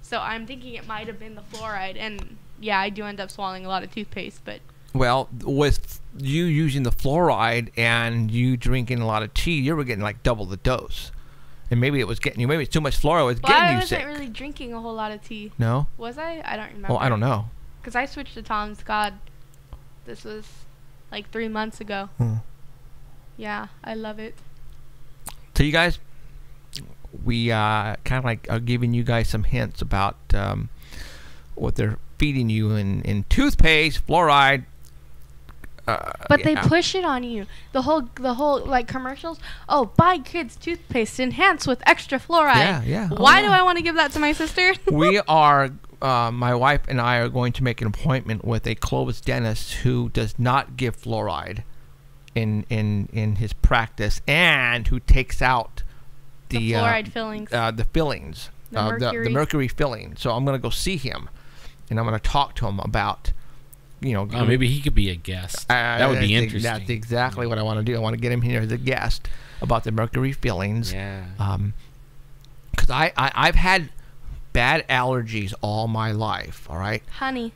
So I'm thinking it might have been the fluoride. And yeah, I do end up swallowing a lot of toothpaste. But Well, with you using the fluoride and you drinking a lot of tea, you were getting like double the dose. And maybe it was getting you, maybe it's too much fluoride was well, getting I you wasn't sick. really drinking a whole lot of tea. No? Was I? I don't remember. Well, I don't know. Because I switched to Tom's. God, this was like 3 months ago. Yeah, I love it. So you guys, we kind of like are giving you guys some hints about what they're feeding you in toothpaste, fluoride. But they push it on you. The whole like commercials. Oh, buy kids toothpaste enhanced with extra fluoride. Yeah, yeah. Oh, Why yeah. do I want to give that to my sister? We are, my wife and I are going to make an appointment with a Clovis dentist who does not give fluoride in his practice and who takes out The fluoride fillings. The fillings. The mercury filling. So I'm going to go see him, and I'm going to talk to him about, maybe he could be a guest. That would be interesting. That's exactly what I want to do. I want to get him here as a guest about the mercury fillings. Yeah. Because I've had bad allergies all my life. All right. Honey.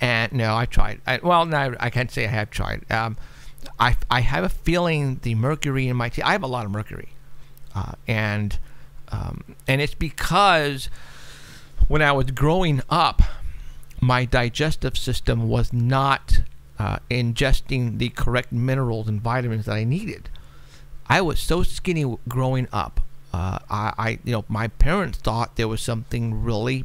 And no, I tried. No, I can't say I have tried. I have a feeling the mercury in my tea. I have a lot of mercury, and it's because when I was growing up, my digestive system was not ingesting the correct minerals and vitamins that I needed. I was so skinny growing up. My parents thought there was something really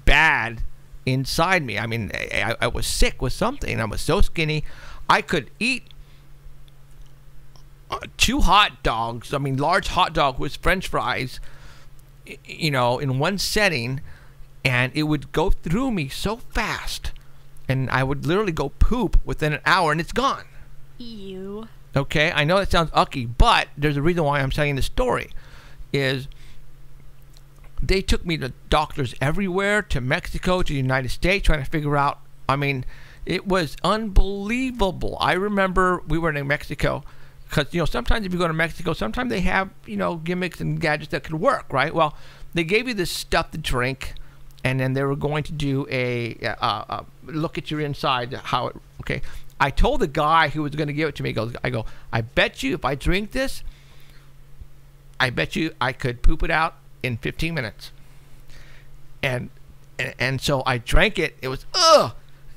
bad inside me. I mean, I was sick with something. I was so skinny, I could eat 2 hot dogs. I mean, large hot dog with French fries, in one setting, and it would go through me so fast, and I would literally go poop within an hour, and it's gone. Ew. Okay, I know that sounds ucky, but there's a reason why I'm telling the story. Is they took me to doctors everywhere, to Mexico, to the United States, trying to figure out. I mean, it was unbelievable. I remember we were in Mexico, because sometimes if you go to Mexico, sometimes they have gimmicks and gadgets that could work, right? Well, they gave you this stuff to drink, and then they were going to do a look at your inside, how it. Okay, I told the guy who was going to give it to me, I bet you if I drink this, I bet you I could poop it out in 15 minutes. And so I drank it. It was ugh.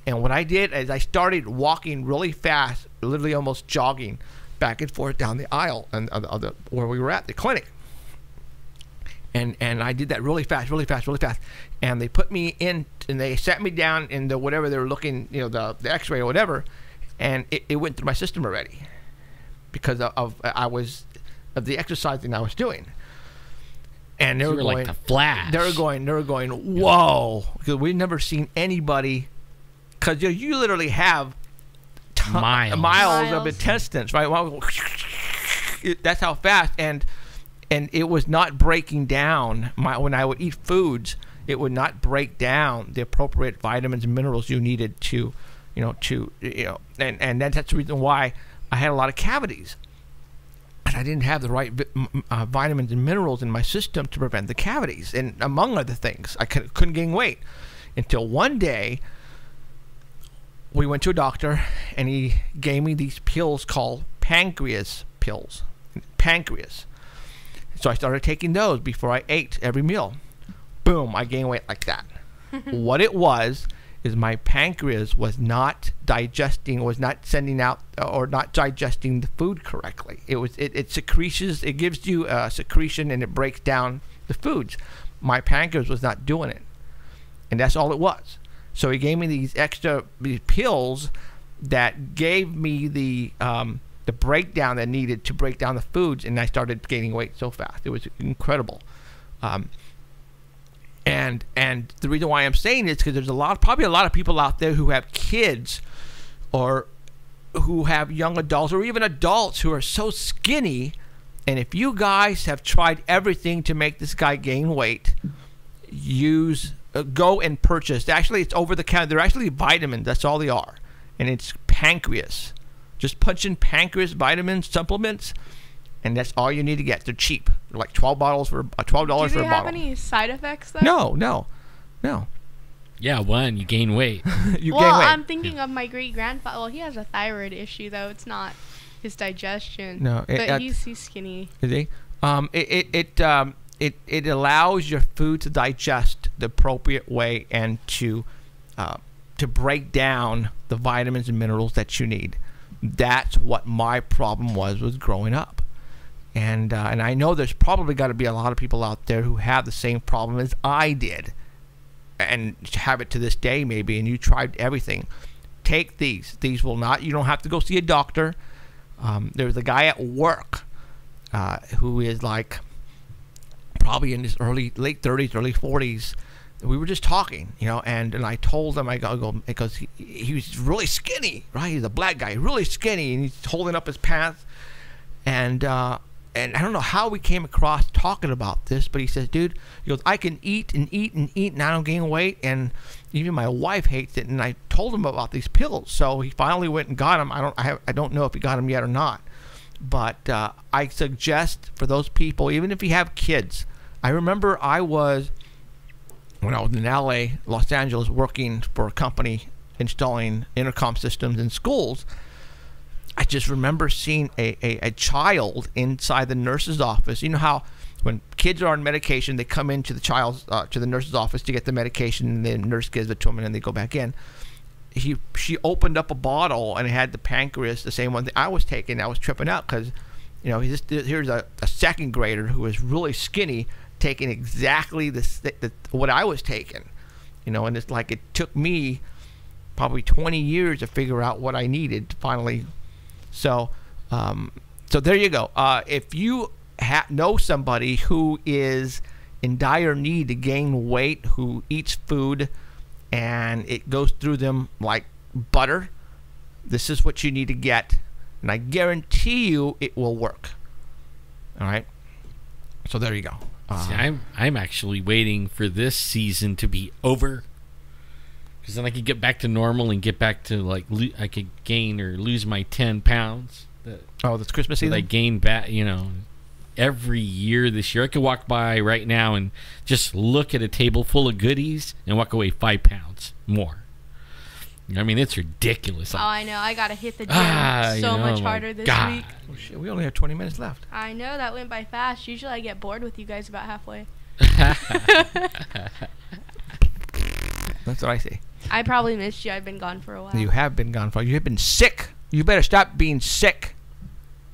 And what I did is I started walking really fast, literally almost jogging back and forth down the aisle and where we were at the clinic. And I did that really fast. And they put me in, and they sat me down in the whatever they were looking, the X-ray or whatever, and it went through my system already because of the exercising I was doing. And they were going like the Flash. They were going, whoa, because we've never seen anybody. Because you literally have miles of intestines, right? Well, that's how fast, and it was not breaking down. When I would eat foods, it would not break down the appropriate vitamins and minerals you needed to, and that's the reason why I had a lot of cavities. And I didn't have the right vitamins and minerals in my system to prevent the cavities, and among other things, I couldn't gain weight until one day. We went to a doctor, and he gave me these pills called pancreas pills. Pancreas. So I started taking those before I ate every meal. Boom, I gained weight like that. What it was is my pancreas was not digesting, was not sending out or not digesting the food correctly. It secretions, it gives you a secretion, and it breaks down the foods. My pancreas was not doing it, and that's all it was. So he gave me these pills that gave me the breakdown that needed to break down the foods, and I started gaining weight so fast. It was incredible. And the reason why I'm saying this is because there's probably a lot of people out there who have kids or who have young adults or even adults who are so skinny, and if you guys have tried everything to make this guy gain weight, go and purchase. Actually, it's over the counter. They're actually vitamins. That's all they are. And it's pancreas. Just punch in pancreas vitamins, supplements, and that's all you need to get. They're cheap. They're like $12 for a bottle. Do they have any side effects, though? No. Yeah, you gain weight. Gain weight. I'm thinking of my great-grandfather. Well, he has a thyroid issue, though. It's not his digestion. No. But he's skinny. Is he? It allows your food to digest the appropriate way and to break down the vitamins and minerals that you need. That's what my problem was growing up, and I know there's probably got to be a lot of people out there who have the same problem as I did, and have it to this day maybe. And you tried everything. Take these. These will not. You don't have to go see a doctor. There's a guy at work who is like probably in his late 30s, early 40s. We were just talking, and I told him, I go because he was really skinny, right? He's a black guy, really skinny, and he's holding up his pants, and and I don't know how we came across talking about this, but he says, dude, he goes, I can eat and eat and eat and I don't gain weight, and even my wife hates it. And I told him about these pills, so he finally went and got them. I don't know if he got them yet or not, but I suggest for those people, even if you have kids. I remember when I was in LA, Los Angeles, working for a company installing intercom systems in schools. I just remember seeing a child inside the nurse's office. You know how when kids are on medication, they come into the nurse's office to get the medication, and the nurse gives it to them, and then they go back in. She opened up a bottle, and it had the pancreas, the same one that I was taking. I was tripping out because, here's a second grader who was really skinny taking exactly what I was taking. And it's like it took me probably 20 years to figure out what I needed to finally. So there you go. If you know somebody who is in dire need to gain weight, who eats food and it goes through them like butter, this is what you need to get, and I guarantee you it will work. All right. So there you go. See, I'm actually waiting for this season to be over, because then I could get back to normal and get back to I could gain or lose my 10 pounds. That's Christmas season. I gain back, every year this year. I could walk by right now and just look at a table full of goodies and walk away 5 pounds more. I mean, it's ridiculous. Oh, I know. I gotta hit the gym so much harder this week. Oh, shit, we only have 20 minutes left. I know, that went by fast. Usually I get bored with you guys about halfway. That's what I say. I probably missed you. I've been gone for a while. You have been gone for a while. You have been sick. You better stop being sick.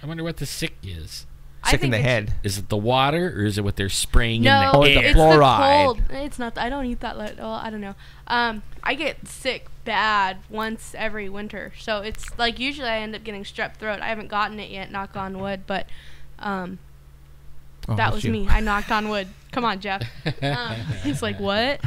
I wonder what the sick is. Sick in the head. Is it the water, or is it what they're spraying in the air? Oh, it's the fluoride. It's the cold. It's not. I don't eat that. Well, I don't know. I get sick bad once every winter. So it's like usually I end up getting strep throat. I haven't gotten it yet, knock on wood, but that was me. I knocked on wood. Come on, Jeff. He's like, what?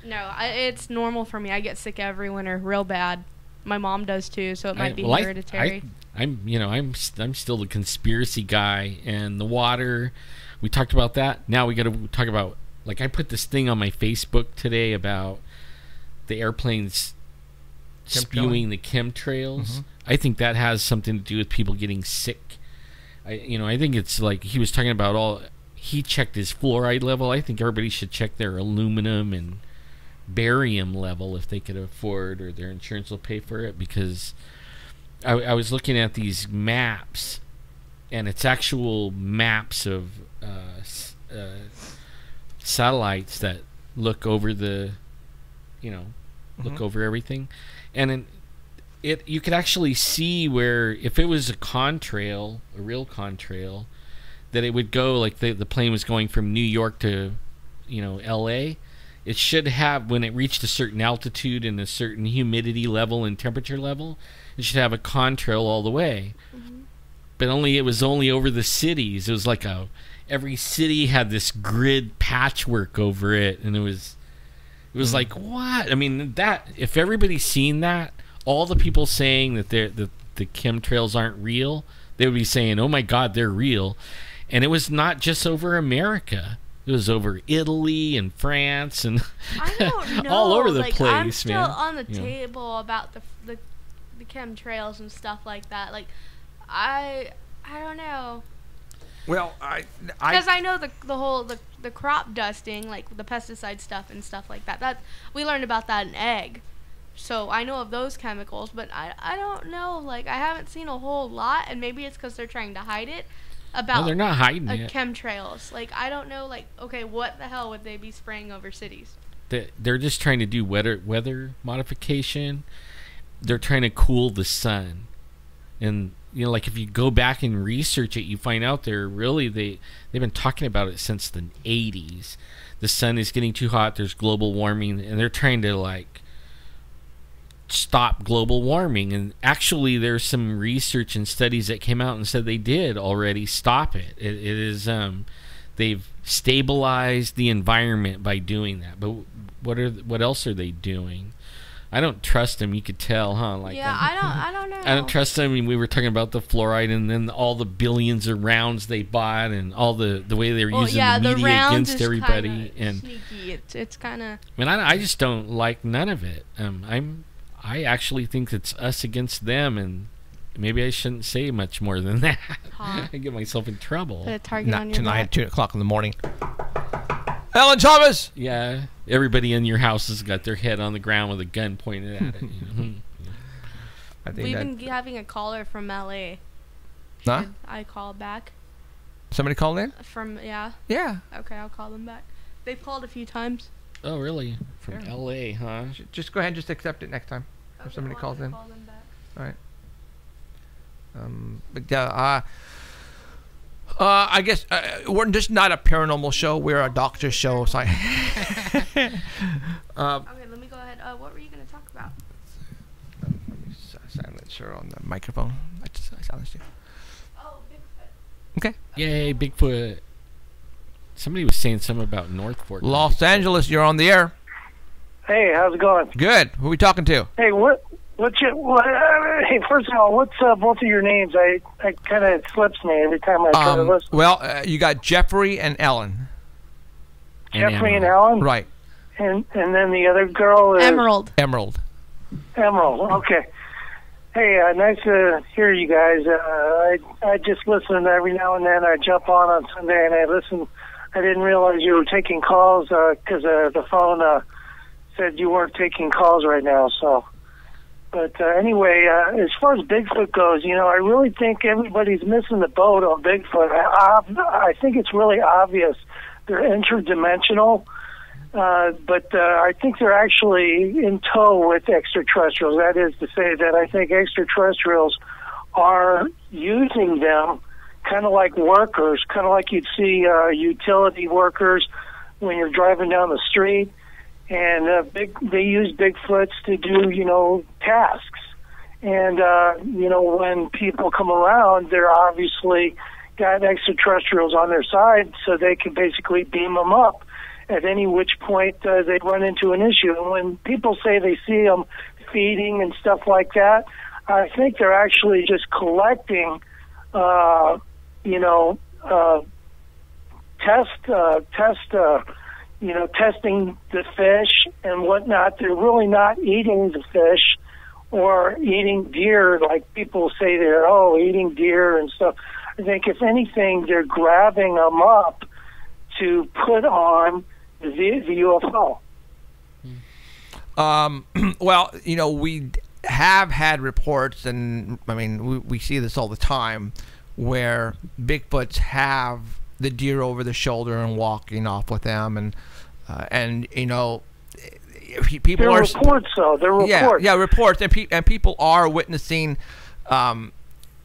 No, it's normal for me. I get sick every winter real bad. My mom does too, so it might be hereditary. I'm still the conspiracy guy, and the water, we talked about that. Now we got to talk about, I put this thing on my Facebook today about the airplanes spewing the chemtrails. Mm-hmm. I think that has something to do with people getting sick. I think it's like he was talking about he checked his fluoride level. I think everybody should check their aluminum and barium level if they could afford, or their insurance will pay for it, because I was looking at these maps, and it's actual maps of satellites that look over the, look over everything, and you could actually see where, if it was a contrail, a real contrail, that it would go like the plane was going from New York to, L.A. It should have, when it reached a certain altitude and a certain humidity level and temperature level, it should have a contrail all the way. Mm-hmm. But it was only over the cities. It was like every city had this grid patchwork over it, and it was like, what? I mean, that, if everybody's seen that, all the people saying that the chemtrails aren't real, they would be saying, oh my God, they're real. And it was not just over America. It was over Italy and France and I don't know. all over the place, I'm still man. on the table about the chemtrails and stuff like that. I don't know. Well, because I know the whole crop dusting, like the pesticide stuff and stuff like that. That we learned about that in egg. So I know of those chemicals, but I don't know. I haven't seen a whole lot, and maybe it's because they're trying to hide it. About they're not hiding it. Chemtrails. I don't know. Okay, what the hell would they be spraying over cities? They're just trying to do weather modification. They're trying to cool the sun, and if you go back and research it, you find out they've been talking about it since the 80s. The sun is getting too hot. There's global warming, and they're trying to stop global warming. And actually, there's some research and studies that came out and said they did already stop it. It is they've stabilized the environment by doing that. But what else are they doing? I don't trust him. You could tell, huh? Like, yeah, I don't know. I don't trust him. I mean, we were talking about the fluoride, and then all the billions of rounds they bought, and all the way they were using the media rounds against everybody. And sneaky. It's kind of. I mean, I just don't like none of it. I actually think it's us against them, and maybe I shouldn't say much more than that. I get myself in trouble. Put a target on Not your tonight back. at 2:00 in the morning. Alan Thomas. Yeah, everybody in your house has got their head on the ground with a gun pointed at it. I think We've that been having a caller from LA. Huh? Should I call back? Somebody called in. Yeah. Yeah. Okay, I'll call them back. They've called a few times. Oh, really? From L.A., huh? Just go ahead and just accept it next time if somebody calls in. Call them back. All right. But I guess we're just not a paranormal show. We're a doctor show. So Okay, let me go ahead. What were you going to talk about? let me silence her on the microphone. I silenced you. Oh, Bigfoot. Okay. Yay, Bigfoot. Somebody was saying something about North Fork. Los Angeles, you're on the air. Hey, how's it going? Good. Who are we talking to? Hey, hey, first of all, what's both of your names? I kind of slips me every time I try to listen. Well, you got Jeffrey and Ellen. Jeffrey and Ellen? Right. And then the other girl is... Emerald. Emerald. Okay. Hey, nice to hear you guys. I just listen every now and then. I jump on Sunday and I listen. I didn't realize you were taking calls because the phone said you weren't taking calls right now. So, but anyway, as far as Bigfoot goes, I really think everybody's missing the boat on Bigfoot. I think it's really obvious. They're interdimensional. But I think they're actually in tow with extraterrestrials. That is to say that I think extraterrestrials are using them kind of like workers, kind of like you'd see utility workers when you're driving down the street. And they use Bigfoots to do, tasks. And, when people come around, they're obviously got extraterrestrials on their side so they can basically beam them up at any which point they run into an issue. And when people say they see them feeding and stuff like that, I think they're actually just collecting, testing the fish and whatnot. They're really not eating the fish or eating deer like people say they're, eating deer and stuff. I think if anything, they're grabbing them up to put on the UFO. Well, we have had reports, and I mean, we see this all the time, where Bigfoots have the deer over the shoulder and walking off with them, and people there are reports, though. There are reports. Yeah, reports, and people are witnessing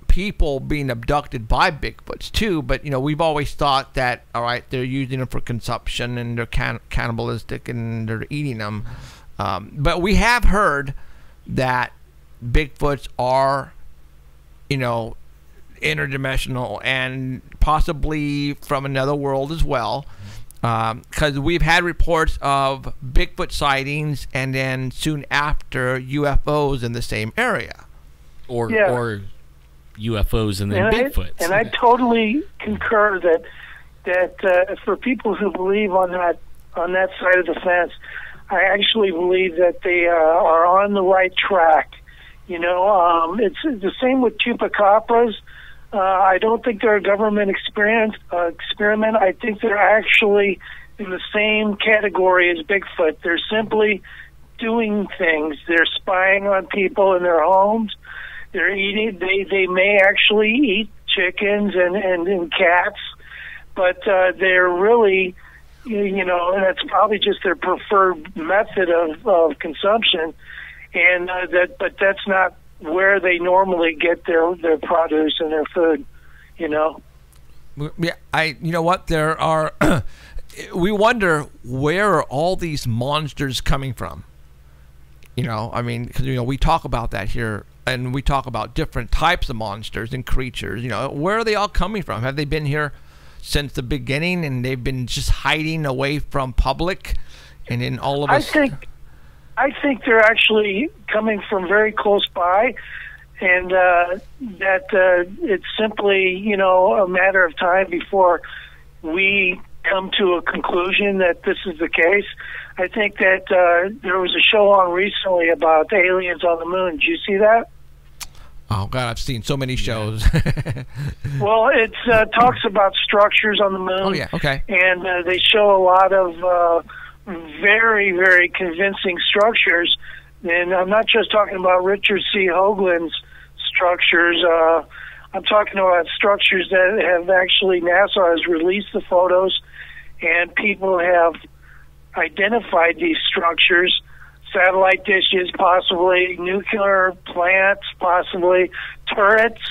people being abducted by Bigfoots too. But we've always thought that, all right, they're using them for consumption and they're cannibalistic and they're eating them. But we have heard that Bigfoots are, interdimensional and possibly from another world as well. Because we've had reports of Bigfoot sightings and then soon after UFOs in the same area. Or UFOs and then Bigfoots. And I totally concur that for people who believe on that side of the fence, I actually believe that they are on the right track. It's the same with chupacabras. I don't think they're a government experiment. I think they're actually in the same category as Bigfoot. They're simply doing things. They're spying on people in their homes. They're eating. They may actually eat chickens and cats, but they're really, and that's probably just their preferred method of consumption. And but that's not where they normally get their produce and their food. Yeah, you know what? There are. We wonder where are all these monsters coming from. I mean, because we talk about that here. And we talk about different types of monsters and creatures. Where are they all coming from? Have they been here since the beginning and they've been just hiding away from public? And then all of us... I think they're actually coming from very close by, and that it's simply, you know, a matter of time before we come to a conclusion that this is the case. I think that there was a show on recently about aliens on the moon. Did you see that? Oh, God, I've seen so many shows. Well, it talks about structures on the moon. Oh, yeah, okay. And they show a lot of very, very convincing structures. And I'm not just talking about Richard C. Hoagland's structures. I'm talking about structures that have actually, NASA has released the photos, and people have identified these structures. Satellite dishes, possibly nuclear plants, possibly turrets,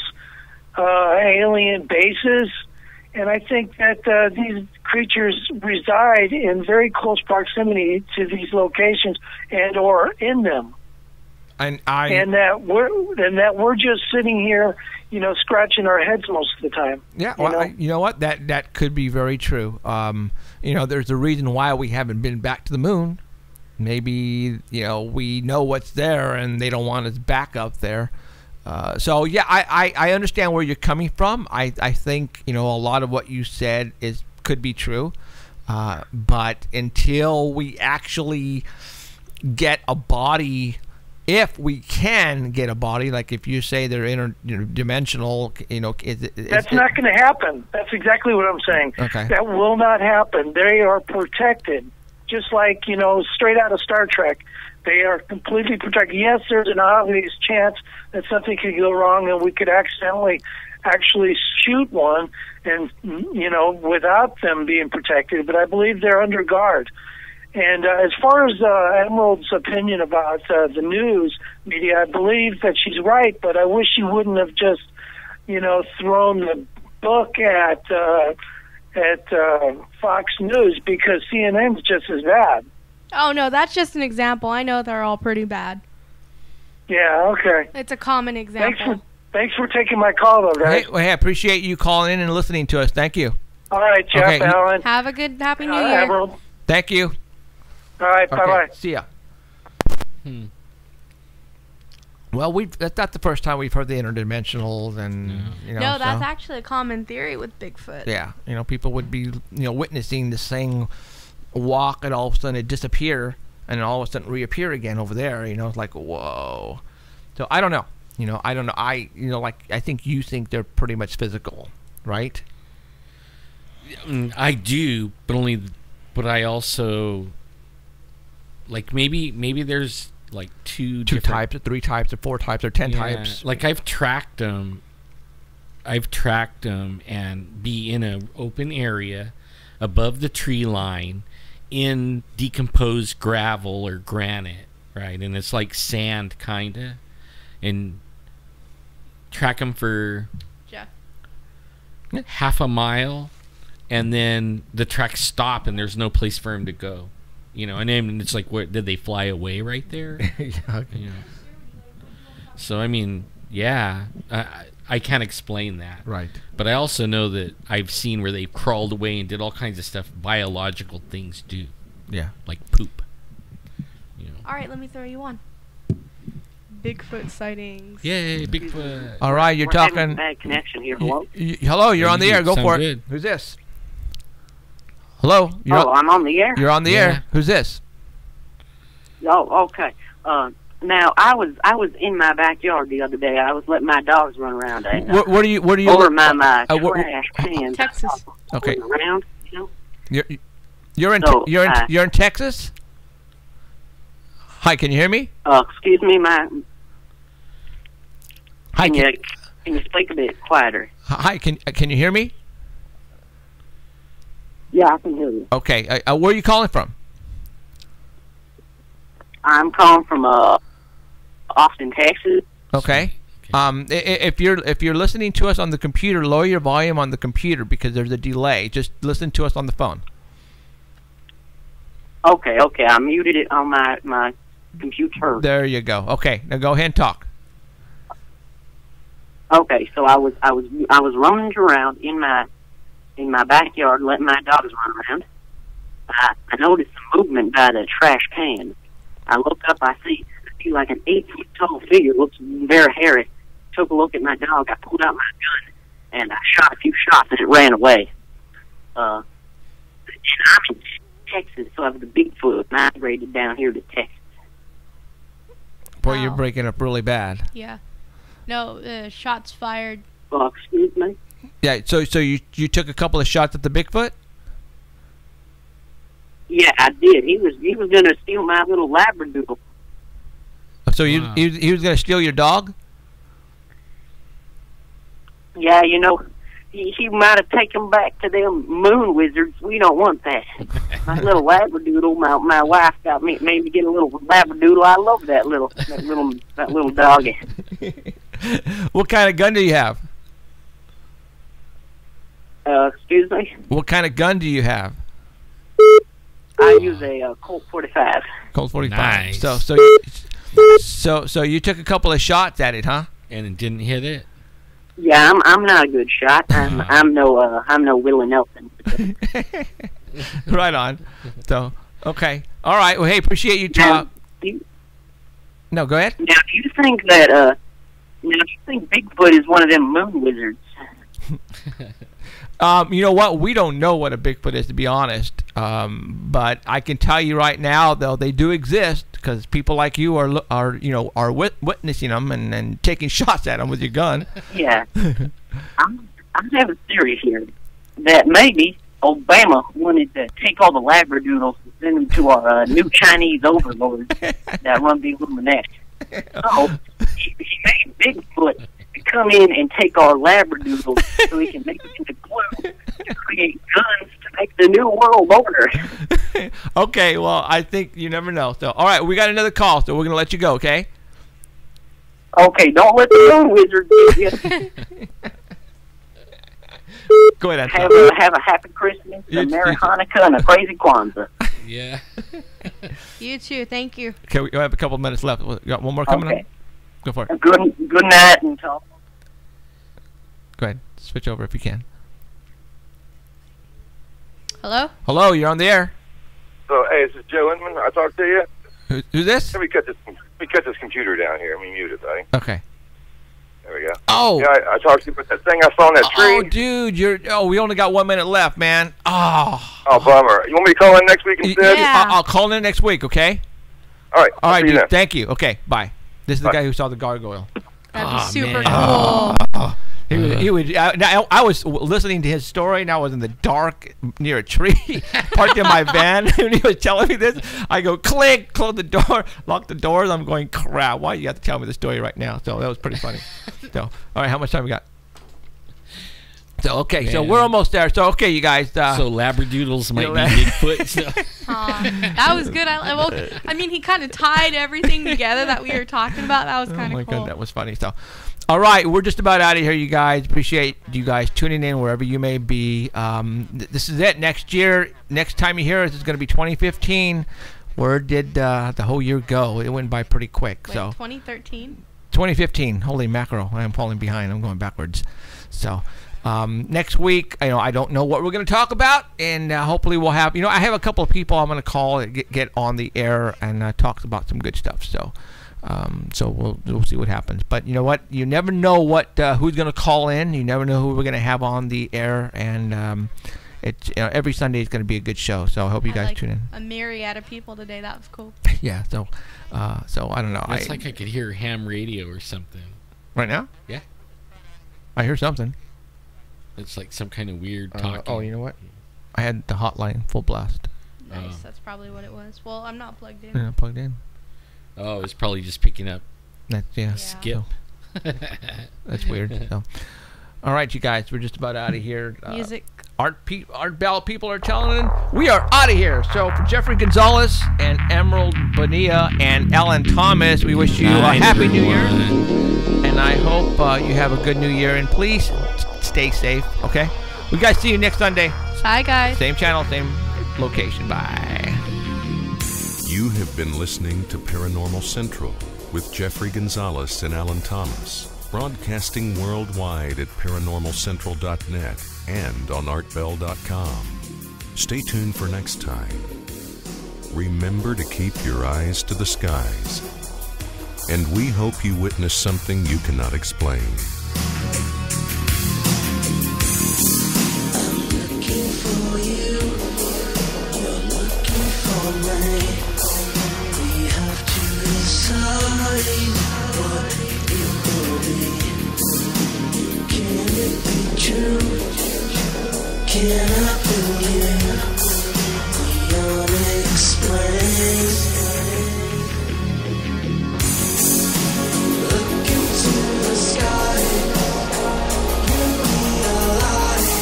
alien bases. And I think that these creatures reside in very close proximity to these locations and or in them. And that we're just sitting here, you know, scratching our heads most of the time. Yeah, well, you know what? That could be very true. You know, there's a reason why we haven't been back to the moon. Maybe, you know, we know what's there and they don't want us back up there. So, yeah, I understand where you're coming from. I think, you know, a lot of what you said could be true. But until we actually get a body, if we can get a body, like if you say they're interdimensional, you know, that's not going to happen. That's exactly what I'm saying. Okay. That will not happen. They are protected. Just like, you know, straight out of Star Trek, they are completely protected. Yes, there's an obvious chance that something could go wrong and we could accidentally actually shoot one, and, you know, without them being protected. But I believe they're under guard. And as far as Emerald's opinion about the news media, I believe that she's right, but I wish she wouldn't have just, you know, thrown the book at Fox News, because CNN's just as bad. Oh, no, that's just an example. I know they're all pretty bad. Yeah, okay. It's a common example. Thanks for taking my call, though, guys. Hey, I appreciate you calling in and listening to us. Thank you. All right, Jeff, Okay. Alan. Have a good, happy New Year. Emerald. Thank you. All right, Okay, bye-bye. see ya. Well, that's not the first time we've heard the interdimensionals, and you know. No, that's so, actually a common theory with Bigfoot. yeah, you know, people would be, you know, witnessing this thing walk, and all of a sudden it disappear, and then all of a sudden reappear again over there. You know, it's like, whoa. So I don't know. You know, I don't know. I think you think they're pretty much physical, right? I do, but I also, like, maybe there's like two types, or 3 types, or 4 types, or 10 types. Like, I've tracked them and be in an open area above the tree line in decomposed gravel or granite, right? And it's like sand, kinda, and track them for half a mile, and then the tracks stop and there's no place for him to go. You know, and then it's like, where did they fly away right there? Yeah. You know. So I mean, yeah, I can't explain that. Right. But I also know that I've seen where they crawled away and did all kinds of stuff biological things do. Yeah. Like poop. You know. All right, let me throw you one. Bigfoot sightings. Yay, Bigfoot. All right, you're We're having talking. a bad connection here. Hello? Hello, you're on the air. Go sound for good. it. Who's this? Hello. I'm on the air. You're on the Yeah. air. Who's this? Oh, okay. Now I was in my backyard the other day. I was letting my dogs run around. What are you? Over my trash what- cans. Texas. Okay. Around, you know. You're in So, you're in Texas. Hi, can you hear me? Excuse me, Hi, Can you speak a bit quieter? Hi, can you hear me? Yeah, I can hear you. Okay, where are you calling from? I'm calling from Austin, Texas. Okay. If you're listening to us on the computer, lower your volume on the computer because there's a delay. Just listen to us on the phone. Okay. I muted it on my computer. There you go. Okay, now go ahead and talk. Okay, so I was running around in my backyard, letting my dogs run around. I noticed some movement by the trash can, I look up, I see like an 8-foot tall figure, looks very hairy. Took a look at my dog, I pulled out my gun, and I shot a few shots, and it ran away. And I'm in Texas, so the Bigfoot migrated down here to Texas. Boy, you're breaking up really bad. Yeah. No, shots fired. Excuse me? Yeah, so you took a couple of shots at the Bigfoot? Yeah, I did. He was going to steal my little Labradoodle. So he was going to steal your dog? Yeah, you know, he might have taken back to them moon wizards. We don't want that. My little Labradoodle, my wife made me get a little Labradoodle. I love that little doggy. What kind of gun do you have? Excuse me? What kind of gun do you have? I use a Colt 45. Colt 45. Nice. So you took a couple of shots at it, huh? And it didn't hit it? Yeah, I'm not a good shot. I'm no Willie Nelson. Right on. So, okay. All right. Well, hey, appreciate you talking. No, go ahead. Now, do you think that Bigfoot is one of them moon wizards? You know what? We don't know what a Bigfoot is, to be honest. But I can tell you right now, though, they do exist because people like you are witnessing them and taking shots at them with your gun. Yeah. I have a theory here that maybe Obama wanted to take all the Labradoodles and send them to our new Chinese overlords that run the Illuminati. So he made Bigfoot to come in and take our Labradoodles so he can make them into glue to create guns to make the new world order. Okay, well, I think you never know. So, all right, we got another call, so we're going to let you go, okay? Okay, don't let the moon wizard get you. Go ahead, have a happy Christmas, a Merry Hanukkah, and a crazy Kwanzaa. Yeah. You too. Thank you. Okay, we have a couple of minutes left. We got one more coming up? Go for it. Good night and talk. Go ahead. Switch over if you can. Hello? Hello, you're on the air. So, hey, this is Joe Inman. I talked to you. Who's this? Let me cut this computer down here. Let me mute it, buddy. Okay. There we go. Oh. Yeah, I talked to you about that thing I saw in that tree. Oh, dude, we only got 1 minute left, man. Oh. Oh, bummer. You want me to call in next week instead? Yeah. I'll call in next week, okay? All right. All right, dude. Then. Thank you. Okay, bye. This is the guy who saw the gargoyle. That'd be super man. cool. He would. I was listening to his story, and I was in the dark near a tree, parked in my van, and he was telling me this. I go, click, close the door, lock the doors. I'm going, crap, why you have to tell me the story right now? So that was pretty funny. So, all right, how much time we got? So, okay, so we're almost there. So, okay, you guys. So Labradoodles might be Bigfoot. So. That was good. I mean, he kind of tied everything together that we were talking about. That was kind of cool. Oh, my God, that was funny. So, all right, we're just about out of here, you guys. Appreciate you guys tuning in wherever you may be. This is it. Next year, next time you hear us, it's going to be 2015. Where did the whole year go? It went by pretty quick. Wait, so 2013? 2015. Holy mackerel. I'm falling behind. I'm going backwards. So next week, I don't know what we're going to talk about, and hopefully we'll have, I have a couple of people I'm going to call and get on the air and talk about some good stuff. So we'll see what happens. But you know what? You never know who's going to call in. You never know who we're going to have on the air, and it's every Sunday is going to be a good show. So I hope you guys tune in. A myriad of people today. That was cool. Yeah. So I don't know. It's like I could hear ham radio or something. Right now? Yeah. I hear something. It's like some kind of weird talking. Oh, you know what? I had the hotline full blast. Nice. That's probably what it was. Well, I'm not plugged in. Yeah, plugged in. Oh, it's probably just picking up. Skip. That's weird. So, all right, you guys, we're just about out of here. Music. Art Ballot people are telling we are out of here. So for Jeffrey Gonzalez and Emerald Bonilla and Alan Thomas, we wish you a happy New Year, and I hope you have a good New Year. And please stay safe. Okay, we guys see you next Sunday. Bye, guys. Same channel, same location. Bye. You have been listening to Paranormal Central with Jeffrey Gonzalez and Alan Thomas, broadcasting worldwide at paranormalcentral.net and on artbell.com. Stay tuned for next time. remember to keep your eyes to the skies. And we hope you witness something you cannot explain. I'm looking for you. You're looking for me. We have to decide what it will be. Can it be true? Can I believe the unexplained? Look into the sky, you realize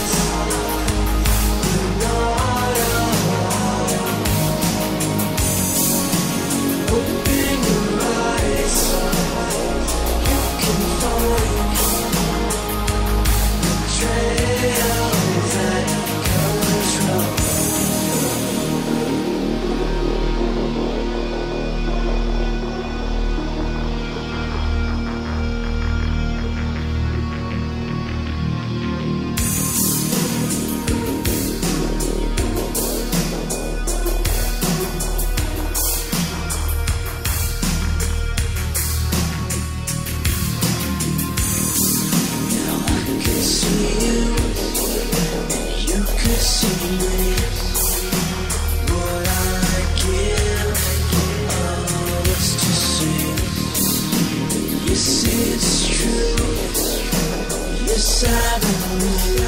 you're not alone. Open your eyes, you can find the trail that comes from. Yes, it's true. Yes, I believe.